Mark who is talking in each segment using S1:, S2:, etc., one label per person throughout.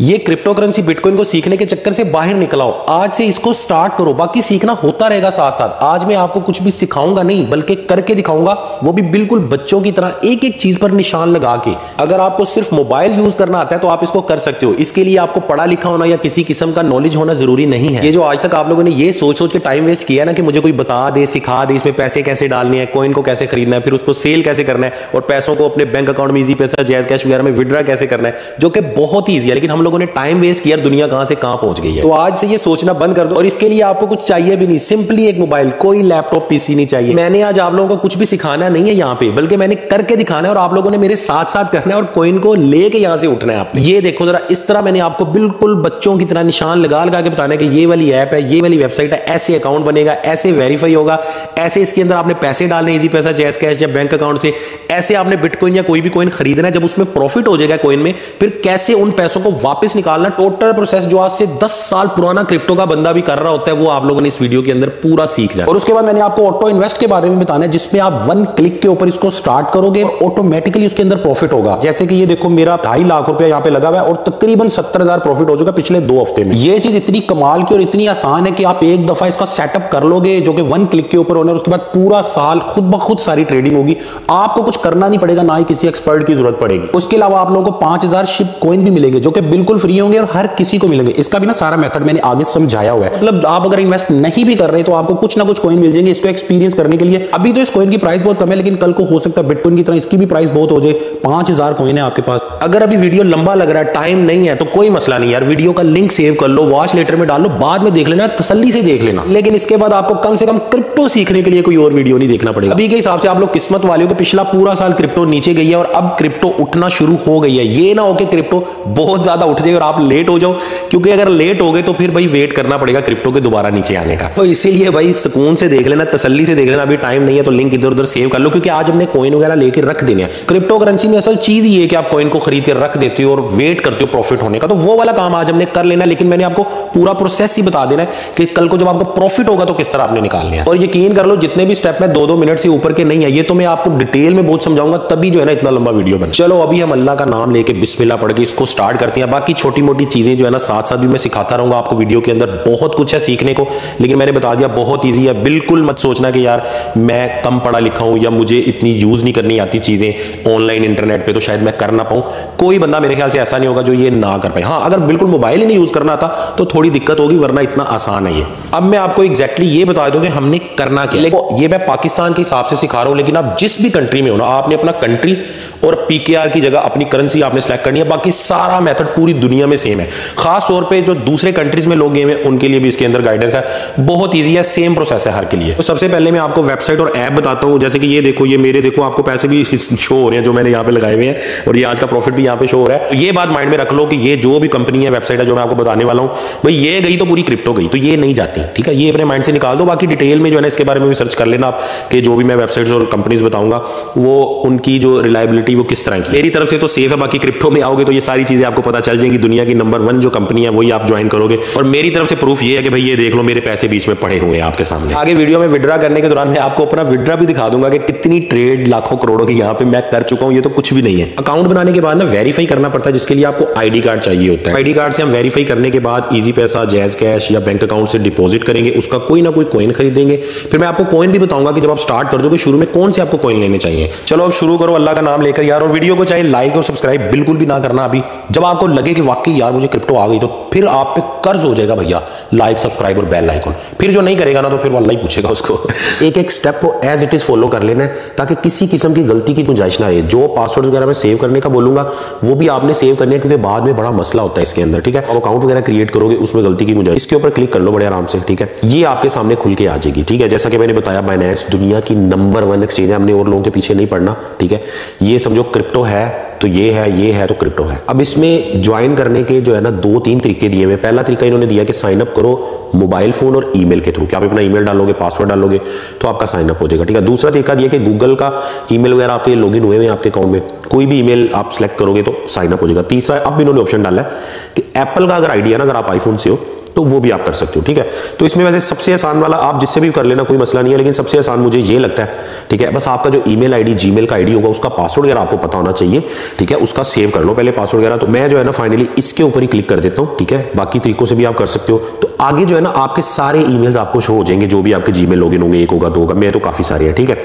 S1: ये crypto currency bitcoin को सीखने के चक्कर से बाहर निकल आओ। आज से इसको स्टार्ट करो, बाकी सीखना होता रहेगा साथ साथ। आज मैं आपको कुछ भी सिखाऊंगा नहीं, बल्कि करके दिखाऊंगा, वो भी बिल्कुल बच्चों की तरह एक एक चीज पर निशान लगा के। अगर आपको सिर्फ मोबाइल यूज करना आता है तो आप इसको कर सकते हो। इसके लिए आपको पढ़ा लिखा होना या किसी किस्म का नॉलेज होना जरूरी नहीं है। ये जो आज तक आप लोगों ने ये सोच सोच के टाइम वेस्ट किया ना कि मुझे कोई बता दे, सिखा दे, इसमें पैसे कैसे डालने हैं, कॉइन को कैसे खरीदना है, फिर उसको सेल कैसे करना है और पैसों को अपने बैंक अकाउंट में इजी पैसा, जैज कैश वगैरह में विड्रॉ कैसे करना है, जो कि बहुत ईजी है। लेकिन हम लोगों ने टाइम वेस्ट किया, दुनिया कहां से कहां पहुंच गई है। तो आज से ये सोचना बंद कर दो। और इसके लिए आपको कुछ चाहिए भी नहीं, सिंपली एक मोबाइल, कोई लैपटॉप पीसी नहीं चाहिए। मैंने आज आप लोगों को कुछ भी सिखाना नहीं है यहाँ पे, बल्कि मैंने करके दिखाना है और आप लोगों ने मेरे साथ साथ करना है और कॉइन को लेके यहां से उठना है आपने। ये देखो जरा, इस तरह मैंने आपको बिल्कुल बच्चों की तरह निशान लगा लगा के बताना है कि ये वाली ऐप है, ये वाली वेबसाइट है, ऐसे अकाउंट बनेगा, ऐसे वेरीफाई होगा, ऐसे इसके अंदर आपने पैसे डालने, इजी पैसा, जैज कैश या बैंक अकाउंट से, ऐसे आपने बिटकॉइन या कोई भी कॉइन खरीदना है। जब उसमें प्रॉफिट हो जाएगा कॉइन में, फिर कैसे उन पैसों को वापस निकालना, टोटल प्रोसेस जो आज से 10 साल पुराना क्रिप्टो का बंदा भी कर रहा होता है, वो आप लोगों ने इस वीडियो के अंदर पूरा सीख जाए। और उसके बाद मैंने आपको ऑटो इन्वेस्ट के बारे में बताना है, जिसमें आप 1 क्लिक के ऊपर इसको स्टार्ट करोगे और ऑटोमेटिकली उसके अंदर प्रॉफिट होगा। जैसे कि ये देखो, मेरा 2.5 लाख रुपया यहाँ पे लगा हुआ है और तकरीबन 70,000 प्रॉफिट हो चुका पिछले 2 हफ्ते में। ये चीज इतनी कमाल की और इतनी आसान है कि आप एक दफा इसका सेटअप कर लोगे, जो कि 1 क्लिक के ऊपर होना है। उसके बाद पूरा साल खुद ब खुद सारी ट्रेडिंग होगी, आपको कुछ करना नहीं पड़ेगा, ना ही किसी एक्सपर्ट की जरूरत पड़ेगी। उसके अलावा आप लोगों को 5000 शिप कॉइन भी मिलेंगे, जो कि बिल्कुल फ्री होंगे और हर किसी को मिलेंगे। इसका भी ना सारा मेथड मैंने आगे समझाया हुआ है। मतलब आप अगर इन्वेस्ट नहीं भी कर रहे तो आपको कुछ ना कुछ कॉइन मिल जाएंगे इसको एक्सपीरियंस करने के लिए। अभी तो इस कॉइन की प्राइस बहुत कम है, लेकिन कल को हो सकता है बिटकॉइन की तरह इसकी भी प्राइस बहुत हो जाए। 5000 कॉइन है आपके पास। अगर अभी वीडियो लंबा लग रहा है, टाइम नहीं है, तो कोई मसला नहीं यार, वीडियो का लिंक सेव कर लो, वॉच लेटर में डाल लो, बाद में देख लेना, तसल्ली से देख लेना। लेकिन इसके बाद आपको कम से कम क्रिप्टो सीखने के लिए कोई और वीडियो नहीं देखना पड़ेगा। अभी के हिसाब से आप लोग किस्मत वाले हो कि पिछला पूरा साल क्रिप्टो नीचे गई है और अब क्रिप्टो उठना शुरू हो गई है। ये ना हो कि क्रिप्टो बहुत ज्यादा उठ जाए और आप लेट हो जाओ, क्योंकि अगर लेट हो गए तो फिर भाई वेट करना पड़ेगा क्रिप्टो के दोबारा नीचे आने का। तो इसीलिए भाई सुकून से देख लेना, तसल्ली से देख लेना। अभी टाइम नहीं है तो लिंक इधर उधर सेव कर लो, क्योंकि आज हमने कॉइन वगैरह लेकर रख देने हैं। क्रिप्टो करेंसी में असल चीज ये है कि आप कॉइन को खरीद के रख देते हो और वेट करते हो प्रॉफिट होने का, तो वो वाला काम आज हमने कर लेना। लेकिन मैंने आपको पूरा प्रोसेस ही बता देना है कि कल को जब आपको प्रॉफिट होगा तो किस तरह आपने निकालने हैं। और यकीन कर लो, जितने भी स्टेप में 2-2 मिनट से ऊपर के नहीं है, ये तो मैं आपको डिटेल में बहुत समझाऊंगा, तभी जो है ना इतना लंबा वीडियो बने। चलो अभी हम अल्लाह का नाम लेके बिस्मिल्लाह पढ़ के इसको स्टार्ट करते हैं। बाकी छोटी मोटी चीजें जो है ना साथ साथ भी मैं सिखाता रहूंगा आपको। वीडियो के अंदर बहुत कुछ है सीखने को, लेकिन मैंने बता दिया बहुत ईजी है। बिल्कुल मत सोचना कि यार मैं कम पढ़ा लिखा हूं या मुझे इतनी यूज नहीं करनी आती चीजें ऑनलाइन इंटरनेट पे, तो शायद मैं कर ना पाऊं। कोई बंदा मेरे ख्याल से ऐसा नहीं होगा जो ये ना कर पाए। हाँ, अगर बिल्कुल मोबाइल ही नहीं यूज करना आता तो थोड़ी दिक्कत होगी, वरना इतना आसान है ये। अब मैं आपको एग्जैक्टली ये बता दूं कि हमने करना क्या। लेकिन ये मैं पाकिस्तान के हिसाब से सिखा रहा हूं, लेकिन आप जिस भी कंट्री में हो ना, आपने अपना कंट्री और पीकेआर की जगह अपनी करेंसी आपने सेलेक्ट करनी है। बाकी सारा मेथड पूरी दुनिया में सेम है। खास तौर पे जो दूसरे कंट्रीज में लोग गए हैं उनके लिए भी इसके अंदर गाइडेंस है, बहुत ईजी है, सेम प्रोसेस है हर के लिए। तो सबसे पहले मैं आपको वेबसाइट और ऐप बताता हूं। जैसे कि ये देखो, ये मेरे देखो आपको पैसे भी शो हो रहे हैं जो मैंने यहाँ पे लगाए हुए हैं, और ये आज का प्रॉफिट भी यहाँ पे शो हो रहा है। तो ये बात माइंड में रख लो कि ये जो भी कंपनी है, वेबसाइट है जो मैं आपको बताने वाला हूँ, भाई ये गई तो पूरी क्रिप्टो गई, तो ये नहीं जाती, ठीक है। ये अपने माइंड से निकाल दो। बाकी डिटेल में जो है ना इसके बारे में भी सर्च कर लेना आप, कि जो भी मैं वेबसाइट्स और कंपनीज बताऊंगा वो उनकी जो रिलायबिलिटी वो किस तरह की। मेरी तरफ से तो सेफ है, बाकी क्रिप्टो में आओगे तो ये सारी चीजें आपको पता चल जाएंगी। दुनिया की नंबर 1 जो कंपनी है वही आप ज्वाइन करोगे। और मेरी तरफ से प्रूफ ये है कि भाई ये देख लो, मेरे पैसे बीच में पड़े हुए हैं आपके सामने। आगे वीडियो में विड्रा करने के दौरान मैं आपको अपना विड्रा भी दिखा दूंगा कि कितनी ट्रेड लाखों करोड़ों की यहाँ पे मैं कर चुका हूँ। ये तो कुछ भी नहीं है। अकाउंट बनाने के बाद ना वेरीफाई करना पड़ता है, जिसके लिए आपको आईडी कार्ड चाहिए होता है। आईडी कार्ड से हम वेरीफाई करने के बाद इजी पैसा, जैज कैश या बैंक अकाउंट से डिपॉजिट करेंगे, उसका कोई ना कोई कॉइन खरीदेंगे। फिर मैं आपको कॉइन भी बताऊंगा कि जब आप स्टार्ट कर दोगे शुरू में कौन से आपको कॉइन लेने चाहिए। चलो अब शुरू करो अल्लाह का नाम लेकर यार। और वीडियो को चाहे लाइक और सब्सक्राइब बिल्कुल भी ना करना अभी। जब आपको लगे कि वाकई यार मुझे क्रिप्टो आ गई, तो फिर आप पे कर्ज हो जाएगा भैया, लाइक सब्सक्राइब और बेल आइकन। फिर जो नहीं करेगा ना तो फिर वो अल्लाह ही पूछेगा उसको। एक एक स्टेप को एज इट इज फॉलो कर लेना है, ताकि किसी किस्म की गलती की गुंजाइश ना रहे। जो पासवर्ड वगैरह मैं सेव करने का बोलूंगा वो भी आपने सेव करनी है, क्योंकि बाद में बड़ा मसला होता है इसके अंदर, ठीक है। अब अकाउंट वगैरह क्रिएट करोगे उसमें गलती की गुंजाइश, इसके ऊपर क्लिक कर लो बड़े आराम से, ठीक है। ये आपके सामने खुल के आ जाएगी, ठीक है। जैसा कि मैंने बताया, बाइनेंस दुनिया की नंबर 1 एक्सचेंज है, हमने और लोगों के पीछे नहीं पड़ना, ठीक है। ये समझो क्रिप्टो है तो ये है तो क्रिप्टो है। अब इसमें ज्वाइन करने के जो है ना 2-3 तरीके दिए हुए। पहला तरीका इन्होंने दिया कि साइन अप करो मोबाइल फोन और ईमेल के थ्रू, कि आप अपना ईमेल डालोगे, पासवर्ड डालोगे तो आपका साइन अप हो जाएगा, ठीक है। दूसरा तरीका दिया कि गूगल का ईमेल वगैरह आपके लॉगिन हुए हैं आपके अकाउंट में, कोई भी ईमेल आप सेलेक्ट करोगे तो साइन अप हो जाएगा। तीसरा अब इन्होंने ऑप्शन डाला है कि एप्पल का अगर आईडी है ना, अगर आप आईफोन से हो तो वो भी आप कर सकते हो, ठीक है। तो इसमें वैसे सबसे आसान वाला आप जिससे भी कर लेना, कोई मसला नहीं है, लेकिन सबसे आसान मुझे ये लगता है, ठीक है। बस आपका जो ईमेल आईडी, जीमेल का आईडी होगा, उसका पासवर्ड वगैरह आपको पता होना चाहिए, ठीक है। उसका सेव कर लो पहले पासवर्ड वगैरह। तो मैं जो है ना फाइनली इसके ऊपर ही क्लिक कर देता हूँ, ठीक है। बाकी तरीकों से भी आप कर सकते हो। तो आगे जो है ना आपके सारे ईमेल्स आपको शो हो जाएंगे, जो भी आपके जीमेल लॉगिन होंगे, एक होगा, दो होगा, मैं तो काफी सारे हैं, ठीक है।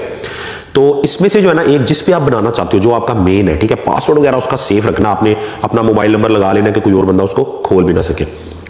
S1: तो इसमें से जो है ना एक जिस पे आप बनाना चाहते हो, जो आपका मेन है, ठीक है, पासवर्ड वगैरह उसका सेफ रखना, आपने अपना मोबाइल नंबर लगा लेना कि कोई और बंदा उसको खोल भी ना सके,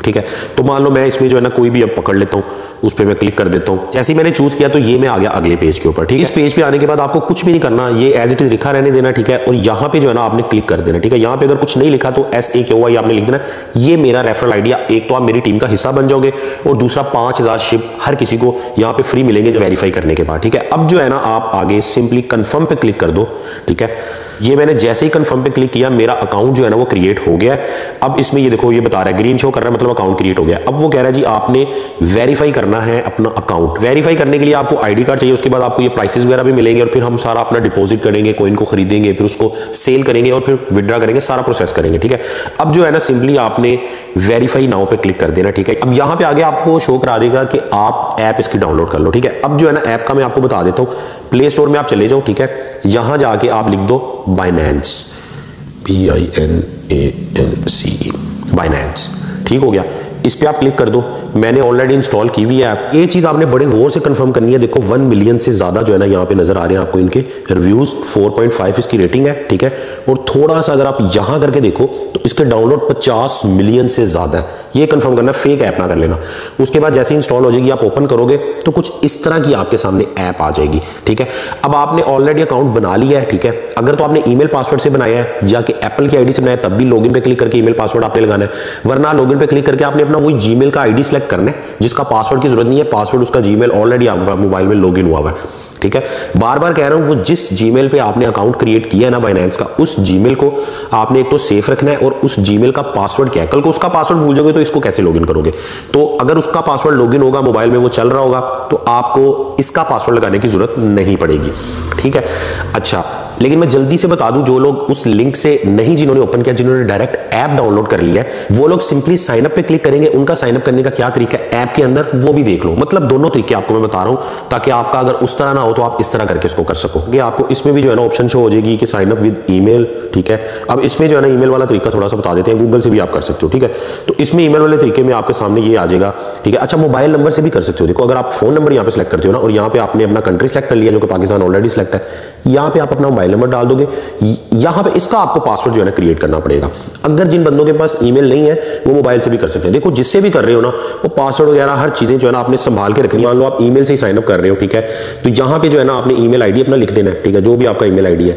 S1: ठीक है। तो मान लो मैं इसमें जो है ना कोई भी अब पकड़ लेता हूं, उस पर मैं क्लिक कर देता हूं। जैसे ही मैंने चूज किया तो ये मैं आ गया अगले पेज के ऊपर, ठीक है। इस पेज पे आने के बाद आपको कुछ भी नहीं करना, ये एज इट इज लिखा रहने देना, ठीक है। और यहाँ पे जो है ना आपने क्लिक कर देना, ठीक है। यहाँ पे अगर कुछ नहीं लिखा तो SAQY आपने लिख देना, ये मेरा रेफरल आइडिया। एक तो आप मेरी टीम का हिस्सा बन जाओगे, और दूसरा 5000 शिप हर किसी को यहाँ पे फ्री मिलेंगे जो वेरीफाई करने के बाद, ठीक है। अब जो है ना आप आगे सिंपली कंफर्म पे क्लिक कर दो, ठीक है। ये मैंने जैसे ही कंफर्म पे क्लिक किया, मेरा अकाउंट जो है ना वो क्रिएट हो गया है। अब इसमें ये देखो, ये बता रहा है, ग्रीन शो कर रहा है, मतलब अकाउंट क्रिएट हो गया। अब वो कह रहा है जी आपने वेरीफाई करना है अपना अकाउंट। वेरीफाई करने के लिए आपको आईडी कार्ड चाहिए, उसके बाद आपको ये प्राइसेस वगैरह भी मिलेंगे, और फिर हम सारा अपना डिपॉजिट करेंगे, कॉइन को खरीदेंगे, फिर उसको सेल करेंगे, और फिर विड्रा करेंगे, सारा प्रोसेस करेंगे, ठीक है। अब जो है ना सिंपली आपने वेरीफाई नाउ पे क्लिक कर देना, ठीक है। अब यहां पे आगे आपको शो करा देगा कि आप ऐप इसकी डाउनलोड कर लो, ठीक है। अब जो है ना ऐप का मैं आपको बता देता हूं, प्ले स्टोर में आप चले जाओ, ठीक है। यहां जाके आप लिख दो बाइनेंस, BINANCE, बाइनेंस, ठीक हो गया। इस पे आप क्लिक कर दो। मैंने ऑलरेडी इंस्टॉल की हुई है ऐप। ये चीज आपने बड़े गौर से कंफर्म करनी है। देखो 1 मिलियन से ज्यादा जो है ना यहाँ पे नजर आ रहे हैं आपको इनके रिव्यूज, 4.5 इसकी रेटिंग है, ठीक है। और थोड़ा सा अगर आप यहां करके देखो तो इसके डाउनलोड 50 मिलियन से ज्यादा है। ये कंफर्म करना, फेक ऐप ना कर लेना। उसके बाद जैसे इंस्टॉल हो जाएगी, आप ओपन करोगे तो कुछ इस तरह की आपके सामने ऐप आ जाएगी, ठीक है। अब आपने ऑलरेडी अकाउंट बना लिया है, ठीक है। अगर तो आपने ईमेल पासवर्ड से बनाया है, जाके एप्पल की आईडी से बनाया, तब भी लॉगिन पे क्लिक करके ईमेल पासवर्ड आपने लगाना है। वरना लॉगिन पे क्लिक करके आपने अपना वही जीमेल का आईडी सेलेक्ट करना है, जिसका पासवर्ड की जरूरत नहीं है। पासवर्ड उसका जीमेल ऑलरेडी आपका मोबाइल में लॉगिन हुआ है, ठीक है। बार बार कह रहा हूं, वो जिस जीमेल पे आपने अकाउंट क्रिएट किया है ना बाइनेंस का, उस जीमेल को आपने एक तो सेफ रखना है, और उस जीमेल का पासवर्ड क्या है। कल को उसका पासवर्ड भूल जाओगे तो इसको कैसे लॉगिन करोगे। तो अगर उसका पासवर्ड लॉगिन होगा, मोबाइल में वो चल रहा होगा, तो आपको इसका पासवर्ड लगाने की जरूरत नहीं पड़ेगी, ठीक है। अच्छा, लेकिन मैं जल्दी से बता दूं, जो लोग उस लिंक से नहीं, जिन्होंने ओपन किया, जिन्होंने डायरेक्ट ऐप डाउनलोड कर लिया है, वो लोग सिंपली साइन अप पे क्लिक करेंगे। उनका साइन अप करने का क्या तरीका है ऐप के अंदर, वो भी देख लो। मतलब दोनों तरीके आपको मैं बता रहा हूं, ताकि आपका अगर उस तरह ना हो तो आप इस तरह करके इसको कर सको। आपको इसमें भी जो है ना ऑप्शन शो हो जाएगी कि साइन अप विद ईमेल, ठीक है। अब इसमें जो है ना ईमेल वाला तरीका थोड़ा सा बता देते हैं, गूगल से भी आप कर सकते हो, ठीक है। तो इसमें ईमेल वाले तरीके में आपके सामने ये आ जाएगा, ठीक है। अच्छा, मोबाइल नंबर से भी कर सकते हो। देखो, अगर आप फोन नंबर यहाँ पे सिलेक्ट करते हो ना, और यहाँ पे आपने अपना कंट्री सेलेक्ट कर लिया, जो कि पाकिस्तान ऑलरेडी सिलेक्ट है, यहाँ पे आप अपना मोबाइल नंबर डाल दोगे। यहाँ पे इसका आपको पासवर्ड जो है ना क्रिएट करना पड़ेगा। अगर जिन बंदों के पास ईमेल नहीं है, वो मोबाइल से भी कर सकते हैं। देखो, जिससे भी कर रहे हो ना, वो पासवर्ड वगैरह हर चीजें जो है ना आपने संभाल के रखनी है। मान लो आप ईमेल से ही साइन अप कर रहे हो, ठीक है। तो यहाँ पे जो है ना आपने ईमेल आईडी अपना लिख देना है, ठीक है, जो भी आपका ईमेल आईडी है।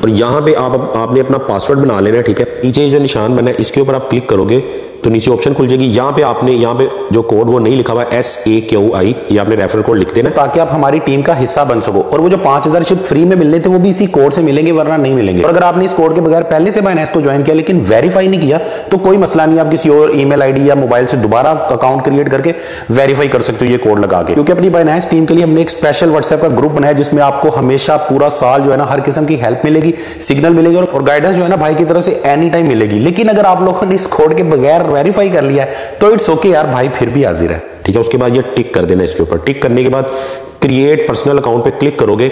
S1: और यहाँ पे आपने अपना पासवर्ड बना लेना है, ठीक है। नीचे जो निशान बना है, इसके ऊपर आप क्लिक करोगे तो नीचे ऑप्शन खुल जाएगी। यहाँ पे आपने यहाँ पे जो कोड वो नहीं लिखा हुआ है, SAQI, ये आपने रेफरल कोड लिख देना, ताकि आप हमारी टीम का हिस्सा बन सको। और वो जो 5000 शिप फ्री में मिलने थे, वो भी इसी कोड से मिलेंगे, वरना नहीं मिलेंगे। और अगर आपने इस कोड के बगैर पहले से बाइनेंस को ज्वाइन किया लेकिन वेरीफाई नहीं किया, तो कोई मसला नहीं, आप किसी और ईमेल आईडी या मोबाइल से दोबारा अकाउंट क्रिएट करके वेरीफाई कर सकते हो ये कोड लगा के। क्योंकि अपनी बाइनेंस टीम के लिए हमने एक स्पेशल व्हाट्सएप का ग्रुप बनाया, जिसमें आपको हमेशा पूरा साल जो है ना हर किस्म की हेल्प मिलेगी, सिग्नल मिलेगी, और गाइडेंस जो है ना भाई की तरफ से एनी टाइम मिलेगी। लेकिन अगर आप लोगों ने इस कोड के बगैर वेरीफाई कर लिया तो इट्स ओके यार, भाई फिर भी हाजिर है, ठीक है। उसके बाद ये टिक कर देना इसके ऊपर। टिक करने के बाद क्रिएट पर्सनल अकाउंट पे क्लिक करोगे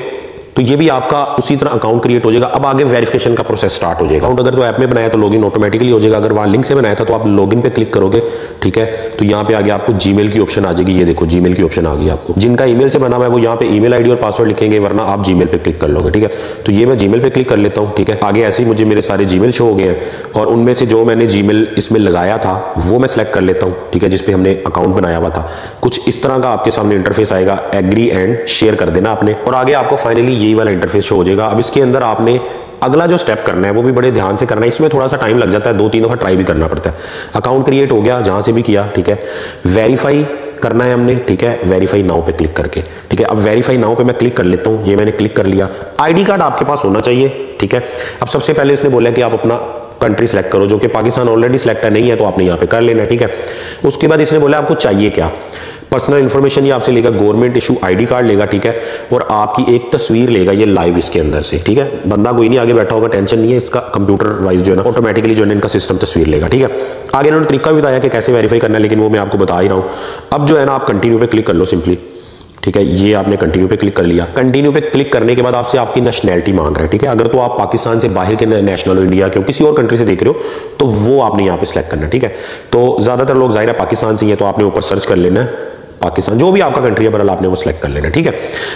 S1: तो ये भी आपका उसी तरह अकाउंट क्रिएट हो जाएगा। अब आगे वेरिफिकेशन का प्रोसेस स्टार्ट हो जाएगा। अकाउंट अगर तो ऐप में बनाया तो लॉगिन ऑटोमेटिकली हो जाएगा। अगर वहां लिंक से बनाया था तो आप लॉगिन पे क्लिक करोगे, ठीक है। तो यहाँ पे आगे आपको जीमेल की ऑप्शन आ जाएगी। ये देखो, जीमेल की ऑप्शन आ गई आपको। जिनका ईमेल से बना हुआ है वो यहाँ पे ईमेल आईडी और पासवर्ड लिखेंगे, वरना आप जीमेल पे क्लिक कर लोगे, ठीक है। तो ये मैं जीमेल पे क्लिक कर लेता हूँ, ठीक है। आगे ऐसे ही मुझे मेरे सारे जीमेल शो हो गए हैं, और उनमें से जो मैंने जीमेल इसमें लगाया था वो मैं सेलेक्ट कर लेता हूँ, ठीक है, जिसपे हमने अकाउंट बनाया हुआ था। कुछ इस तरह का आपके सामने इंटरफेस आएगा, एग्री एंड शेयर कर देना आपने, और आगे आपको फाइनली यही वाला इंटरफेस शो हो जाएगा। अब इसके अंदर आपने अगला जो स्टेप करना है वो भी बड़े ध्यान से करना है। इसमें थोड़ा सा टाइम लग जाता है, 2-3 दफा ट्राई भी करना पड़ता है। अकाउंट क्रिएट हो गया जहां से भी किया, ठीक है। वेरीफाई करना है हमने, ठीक है, वेरीफाई नाउ पे क्लिक करके, ठीक है। अब वेरीफाई नाउ पे मैं क्लिक कर लेता हूं। ये मैंने क्लिक कर लिया। आईडी कार्ड आपके पास होना चाहिए, ठीक है। अब सबसे पहले इसने बोला कि आप अपना कंट्री सेलेक्ट करो, जो कि पाकिस्तान ऑलरेडी सेलेक्ट है, नहीं है तो आपने यहाँ पे कर लेना, ठीक है। उसके बाद इसने बोला आपको चाहिए क्या। पर्सनल इन्फॉर्मेशन ये आपसे लेगा, गवर्नमेंट इशू आईडी कार्ड लेगा, ठीक है, और आपकी एक तस्वीर लेगा ये लाइव इसके अंदर से, ठीक है। बंदा कोई नहीं आगे बैठा होगा, टेंशन नहीं है, इसका कंप्यूटर वाइज जो है ना ऑटोमेटिकली जो है इनका सिस्टम तस्वीर लेगा, ठीक है। आगे इन्होंने तरीका भी बताया कि कैसे वेरीफाई करना है, लेकिन वो मैं आपको बता ही रहा हूँ। अब जो है ना आप कंटिन्यू पे क्लिक कर लो सिंपली, ठीक है। ये आपने कंटिन्यू पे क्लिक कर लिया। कंटिन्यू पे क्लिक करने के बाद आपसे आपकी नेशनैलिटी मांग रहा है, ठीक है। अगर तो आप पाकिस्तान से बाहर के नेशनल हो, इंडिया के हो, किसी और कंट्री से देख रहे हो, तो वो आपने यहाँ पे सिलेक्ट करना है, ठीक है। तो ज्यादातर लोग जाहिर है पाकिस्तान से ही है, तो आपने ऊपर सर्च कर लेना है पाकिस्तान, जो भी आपका कंट्री है बहरहाल आपने वो सिलेक्ट कर लेना, ठीक है।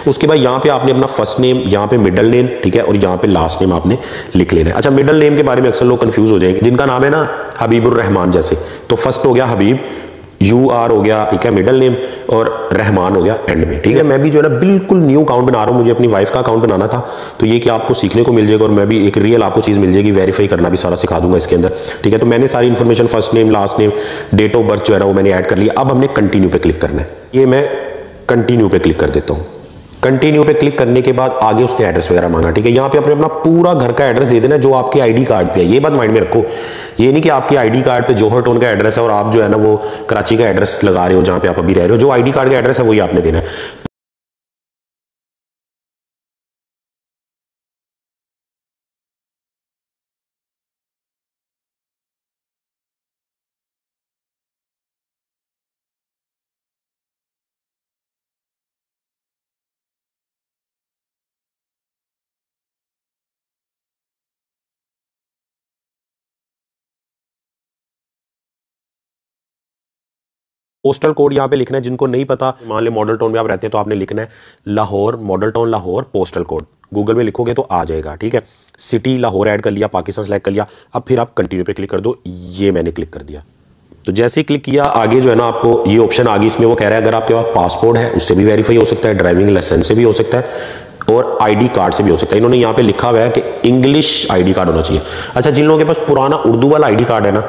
S1: उसके बाद यहाँ पे आपने अपना फर्स्ट नेम, यहाँ पे मिडिल नेम, ठीक है, और यहाँ पे लास्ट नेम आपने लिख लेना है। अच्छा, मिडिल नेम के बारे में अक्सर लोग कंफ्यूज हो जाएंगे, जिनका नाम है ना हबीबुर रहमान जैसे, तो फर्स्ट हो गया हबीब, UR हो गया, ठीक है, मिडिल नेम, और रहमान हो गया एंड में, ठीक है। मैं भी जो है ना बिल्कुल न्यू अकाउंट बना रहा हूँ, मुझे अपनी वाइफ का अकाउंट बनाना था, तो ये कि आपको सीखने को मिल जाएगा, और मैं भी एक रियल आपको चीज़ मिल जाएगी, वेरीफाई करना भी सारा सिखा दूंगा इसके अंदर, ठीक है। तो मैंने सारी information, first name, last name, date of birth जो है ना वो मैंने ऐड कर लिया। अब हमने कंटिन्यू पे क्लिक करना है, ये मैं कंटिन्यू पे क्लिक कर देता हूँ। कंटिन्यू पे क्लिक करने के बाद आगे उसके एड्रेस वगैरह मांगा, ठीक है। यहाँ पे अपने अपना पूरा घर का एड्रेस दे देना जो आपके आईडी कार्ड पे है, ये बात माइंड में रखो। ये नहीं कि आपकी आईडी कार्ड पे जौहर टाउन का एड्रेस है और आप जो है ना वो कराची का एड्रेस लगा रहे हो जहाँ पे आप अभी रह रहे हो। जो आईडी कार्ड का एड्रेस है वही आपने देना है। पोस्टल कोड यहाँ पे लिखना है, जिनको नहीं पता, मान ले मॉडल टाउन में आप रहते हैं तो आपने लिखना है Lahore, model town Lahore, postal code. Google में लिखोगे तो आ जाएगा, ठीक है। सिटी लाहौर ऐड कर लिया, पाकिस्तान सेलेक्ट कर लिया। अब फिर आप कंटिन्यू पे क्लिक कर दो, ये मैंने क्लिक कर दिया। तो जैसे ही क्लिक किया आगे जो है ना आपको ये ऑप्शन आ गई, इसमें वो कह रहा है अगर आपके पास पासपोर्ट है उससे भी वेरीफाई हो सकता है, ड्राइविंग लाइसेंस से भी हो सकता है, और आईडी कार्ड से भी हो सकता है। इन्होंने यहाँ पे लिखा हुआ है कि इंग्लिश आईडी कार्ड होना चाहिए। अच्छा, जिन लोगों के पास पुराना उर्दू वाला आईडी कार्ड है ना,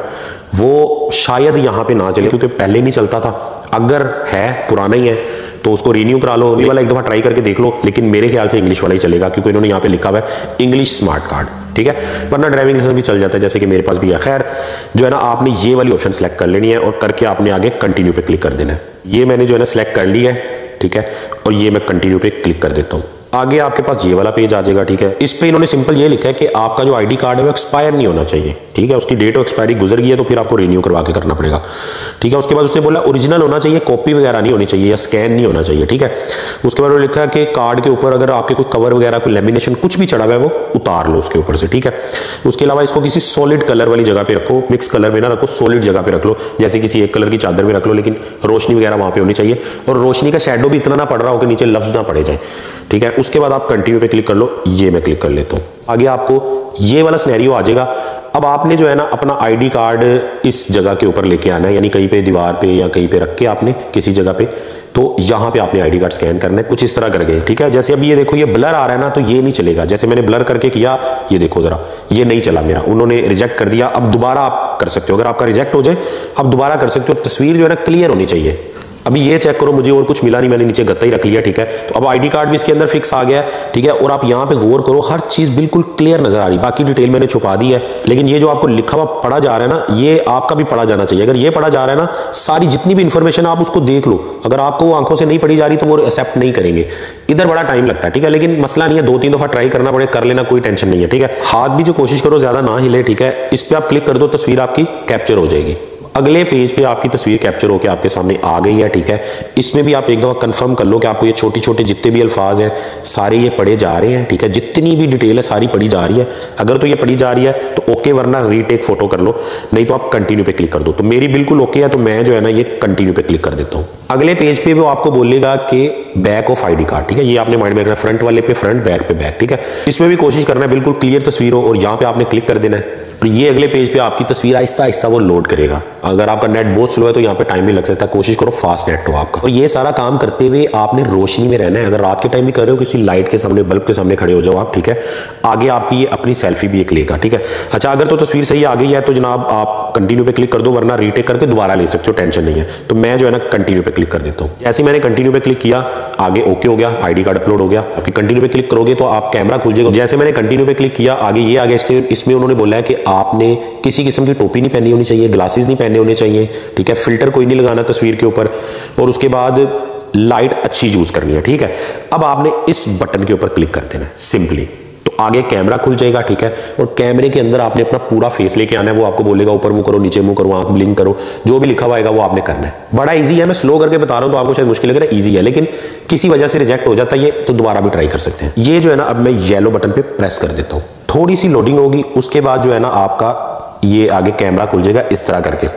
S1: वो शायद यहाँ पे ना चले, क्योंकि पहले नहीं चलता था। अगर है पुराना ही है तो उसको रीन्यू करा लो, ये वाला एक दफा ट्राई करके देख लो, लेकिन मेरे ख्याल से इंग्लिश वाला ही चलेगा, क्योंकि इन्होंने यहाँ पे लिखा हुआ है इंग्लिश स्मार्ट कार्ड, ठीक है। वरना ड्राइविंग लाइसेंस भी चल जाता है, जैसे कि मेरे पास भी है। खैर जो है ना आपने ये वाली ऑप्शन सेलेक्ट कर लेनी है और करके आपने आगे कंटिन्यू पे क्लिक कर देना है। ये मैंने जो है ना सेलेक्ट कर लिया है, ठीक है, और ये मैं कंटिन्यू पे क्लिक कर देता हूँ। आगे आपके पास ये वाला पेज आ जाएगा, ठीक है। इस पे इन्होंने सिंपल ये लिखा है कि आपका जो आईडी कार्ड है वो एक्सपायर नहीं होना चाहिए, ठीक है। उसकी डेट ऑफ एक्सपायरी गुजर गई है तो फिर आपको रिन्यू करवा के करना पड़ेगा, ठीक है। उसके बाद उसने बोला ओरिजिनल होना चाहिए, कॉपी वगैरह नहीं होनी चाहिए या स्कैन नहीं होना चाहिए, ठीक है। उसके बाद लिखा है कि कार्ड के ऊपर अगर आपके कोई कवर वगैरह कोई लेमिनेशन कुछ भी चढ़ा हुआ है वो उतार लो उसके ऊपर से, ठीक है। उसके अलावा इसको किसी सॉलिड कलर वाली जगह पे रखो, मिक्स कलर में ना रखो, सॉलिड जगह पे रख लो, जैसे किसी एक कलर की चादर में रख लो, लेकिन रोशनी वगैरह वहां पे होनी चाहिए, और रोशनी का शेडो भी इतना ना पड़ रहा हो कि नीचे लफ्ज ना पड़े जाए, ठीक है। उसके बाद आप कंटिन्यू पे क्लिक कर लो, ये मैं क्लिक कर लेता हूँ। आगे आपको ये वाला सिनेरियो आ जाएगा। अब आपने जो है ना अपना आईडी कार्ड इस जगह के ऊपर लेके आना है, यानी कहीं पे दीवार पे या कहीं पे रख के आपने किसी जगह पे, तो यहाँ पे आपने आईडी कार्ड स्कैन करना है, कुछ इस तरह करके, ठीक है। जैसे अभी ये देखो ये ब्लर आ रहा है ना, तो ये नहीं चलेगा। जैसे मैंने ब्लर करके किया, ये देखो जरा, ये नहीं चला मेरा, उन्होंने रिजेक्ट कर दिया। अब दोबारा आप कर सकते हो, अगर आपका रिजेक्ट हो जाए आप दोबारा कर सकते हो। तस्वीर जो है ना क्लियर होनी चाहिए। अभी ये चेक करो, मुझे और कुछ मिला नहीं, मैंने नीचे गत्ता ही रख लिया, ठीक है। तो अब आईडी कार्ड भी इसके अंदर फिक्स आ गया है, ठीक है। और आप यहाँ पे गौर करो, हर चीज बिल्कुल क्लियर नजर आ रही। बाकी डिटेल मैंने छुपा दी है, लेकिन ये जो आपको लिखा हुआ पढ़ा जा रहा है ना, ये आपका भी पढ़ा जाना चाहिए। अगर ये पढ़ा जा रहा है ना, सारी जितनी भी इंफॉर्मेशन आप उसको देख लो। अगर आपको वो आंखों से नहीं पढ़ी जा रही तो वो एक्सेप्ट नहीं करेंगे। इधर बड़ा टाइम लगता है, ठीक है, लेकिन मसला नहीं है, 2-3 दफा ट्राई करना पड़े, कर लेना, कोई टेंशन नहीं है, ठीक है। हाथ भी जो कोशिश करो ज्यादा ना हिले, ठीक है। इस पर आप क्लिक कर दो, तस्वीर आपकी कैप्चर हो जाएगी। अगले पेज पे आपकी तस्वीर कैप्चर होकर आपके सामने आ गई है, ठीक है। इसमें भी आप एक दफा कंफर्म कर लो कि आपको ये छोटे छोटे जितने भी अल्फाज हैं सारे ये पढ़े जा रहे हैं, ठीक है। जितनी भी डिटेल है सारी पढ़ी जा रही है। अगर तो ये पढ़ी जा रही है तो ओके, वरना रीटेक फोटो कर लो, नहीं तो आप कंटिन्यू पे क्लिक कर दो। तो मेरी बिल्कुल ओके है, तो मैं जो है ना ये कंटिन्यू पे क्लिक कर देता हूँ। अगले पेज पे वो आपको बोलेगा कि बैक ऑफ आईडी कार्ड, ठीक है। ये आपने माइंड में रखना, फ्रंट वाले पे फ्रंट, बैक पे बैक, ठीक है। इसमें भी कोशिश करना है बिल्कुल क्लियर तस्वीर हो, और यहाँ पे आपने क्लिक कर देना है। तो ये अगले पेज पे आपकी तस्वीर आहिस्ता आहिस्ता वो लोड करेगा। अगर आपका नेट बहुत स्लो है तो यहाँ पे टाइम भी लग सकता है, कोशिश करो फास्ट नेट हो आपका। और ये सारा काम करते हुए आपने रोशनी में रहना है। अगर रात के टाइम भी कर रहे हो, किसी लाइट के सामने, बल्ब के सामने खड़े हो जाओ आप, ठीक है। आगे आपकी ये अपनी सेल्फी भी एक लेगा, ठीक है। अच्छा, अगर तो तस्वीर सही आ गई है तो जनाब आप कंटिन्यू पे क्लिक कर दो, वरना रीटेक करके दोबारा ले सकते हो, टेंशन नहीं है। तो मैं जो है ना कंटिन्यू पे क्लिक कर देता हूँ। जैसे मैंने कंटिन्यू पे क्लिक किया, आगे ओके हो गया, आईडी कार्ड अपलोड हो गया। आपकी कंटिन्यू पे क्लिक करोगे तो आप कैमरा खुल जाएगा। जैसे मैंने कंटिन्यू पे क्लिक किया, आगे ये आ गया। इसमें उन्होंने बोला है कि आपने किसी किस्म की टोपी नहीं पहनी होनी चाहिए, ग्लासेस नहीं पहने होने चाहिए, ठीक है, फिल्टर कोई नहीं लगाना तस्वीर के ऊपर, और उसके बाद लाइट अच्छी यूज करनी है, ठीक है। अब आपने इस बटन के ऊपर क्लिक कर देना है सिंपली, तो आगे कैमरा खुल जाएगा, ठीक है, और कैमरे के अंदर आपने अपना पूरा फेस लेके आना है। वो आपको बोलेगा ऊपर मुंह करो, नीचे मुंह करो, आंख ब्लिंक करो, जो भी लिखा हुआ आएगा वो आपने करना है। बड़ा इजी है, मैं स्लो करके बता रहा हूं तो आपको शायद मुश्किल लग रहा है, इजी है, लेकिन किसी वजह से रिजेक्ट हो जाता है ये, तो दोबारा भी ट्राई कर सकते हैं। ये जो है ना, अब मैं येलो बटन पे प्रेस कर देता हूं, थोड़ी सी लोडिंग होगी, उसके बाद जो है ना आपका ये आगे कैमरा खुल जाएगा इस तरह करके,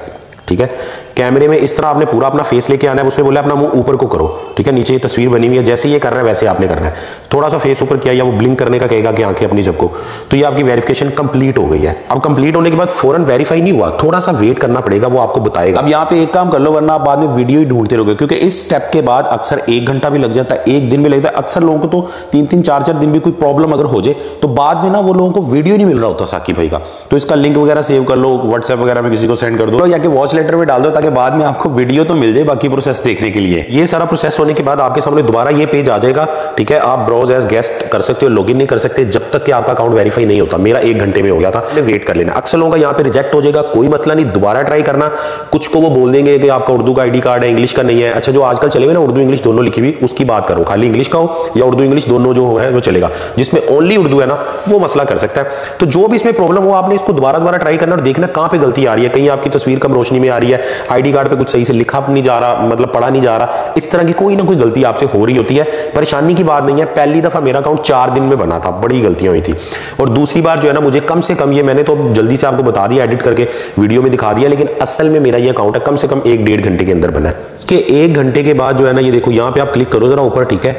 S1: ठीक है। कैमरे में इस तरह आपने पूरा अपना फेस लेके आना है। उसने बोला अपना मुंह ऊपर को करो, ठीक है, नीचे ये तस्वीर बनी हुई है, जैसे ये कर रहा है वैसे आपने करना है। थोड़ा सा फेस ऊपर किया या वो ब्लिंक करने का कहेगा कि आंखें अपनी झपको, तो ये आपकी वेरिफिकेशन कंप्लीट हो गई है। अब कंप्लीट होने के बाद फौरन वेरीफाई नहीं हुआ, थोड़ा सा वेट करना पड़ेगा, वो आपको बताएगा। अब यहाँ पे एक काम कर लो, वरना आप बाद में वीडियो ही ढूंढते रहोगे, क्योंकि इस स्टेप के बाद अक्सर 1 घंटा भी लग जाता है, 1 दिन भी लगता है। अक्सर लोगों को तो 3-3, 4-4 दिन भी कोई प्रॉब्लम अगर हो जाए तो बाद में ना वो लोगों को वीडियो नहीं मिल रहा होता साकिब भाई का। तो इसका लिंक वगैरह सेव कर लो, व्हाट्सएप वगैरह में किसी को सेंड कर दो, या कि वॉच लेटर में डाल दो, ताकि बाद में आपको वीडियो तो मिल जाए बाकी प्रोसेस देखने के लिए। ये सारा प्रोसेस होने के बाद आपके सामने दोबारा ये पेज आ जाएगा, ठीक है। आप ब्राउज एज गेस्ट कर सकते हो, लॉगिन नहीं कर सकते जब तक कि आपका अकाउंट वेरीफाई नहीं होता। मेरा 1 घंटे में हो गया था, वेट कर लेना। अक्सर लोगों का यहाँ पे रिजेक्ट हो जाएगा, कोई मसला नहीं, दोबारा ट्राई करना। कुछ को वो बोल देंगे कि आपका उर्दू का आईडी कार्ड है, इंग्लिश का नहीं है। अच्छा, जो आजकल चले हुए ना उर्दू इंग्लिश दोनों लिखी हुई, उसकी बात करो, खाली इंग्लिश का हो या उर्दू इंग्लिश दोनों जो है वो चलेगा। जिसमें ओनली उर्दू है ना, वो मसला कर सकता है। तो जो भी इसमें प्रॉब्लम हो, आपने इसको दोबारा ट्राई करना और देखना कहां पे गलती आ रही है। कहीं आपकी तस्वीर कम रोशनी में आ रही है, आईडी कार्ड पे कुछ सही से लिखा नहीं जा रहा, मतलब पढ़ा नहीं जा रहा, इस तरह की कोई ना कोई गलती आपसे हो रही होती है। परेशानी की बात नहीं है, पहली दफा मेरा अकाउंट 4 दिन में बना था, बड़ी गलतियां हुई थी। और दूसरी बार जो है ना, मुझे कम से कम, ये मैंने तो जल्दी से आपको बता दिया, एडिट करके वीडियो में दिखा दिया, लेकिन असल में मेरा ये अकाउंट है कम से कम 1-1.5 घंटे के अंदर बना है। इसके 1 घंटे के बाद जो है ना, ये देखो यहाँ पे आप क्लिक करो जरा ऊपर, ठीक है,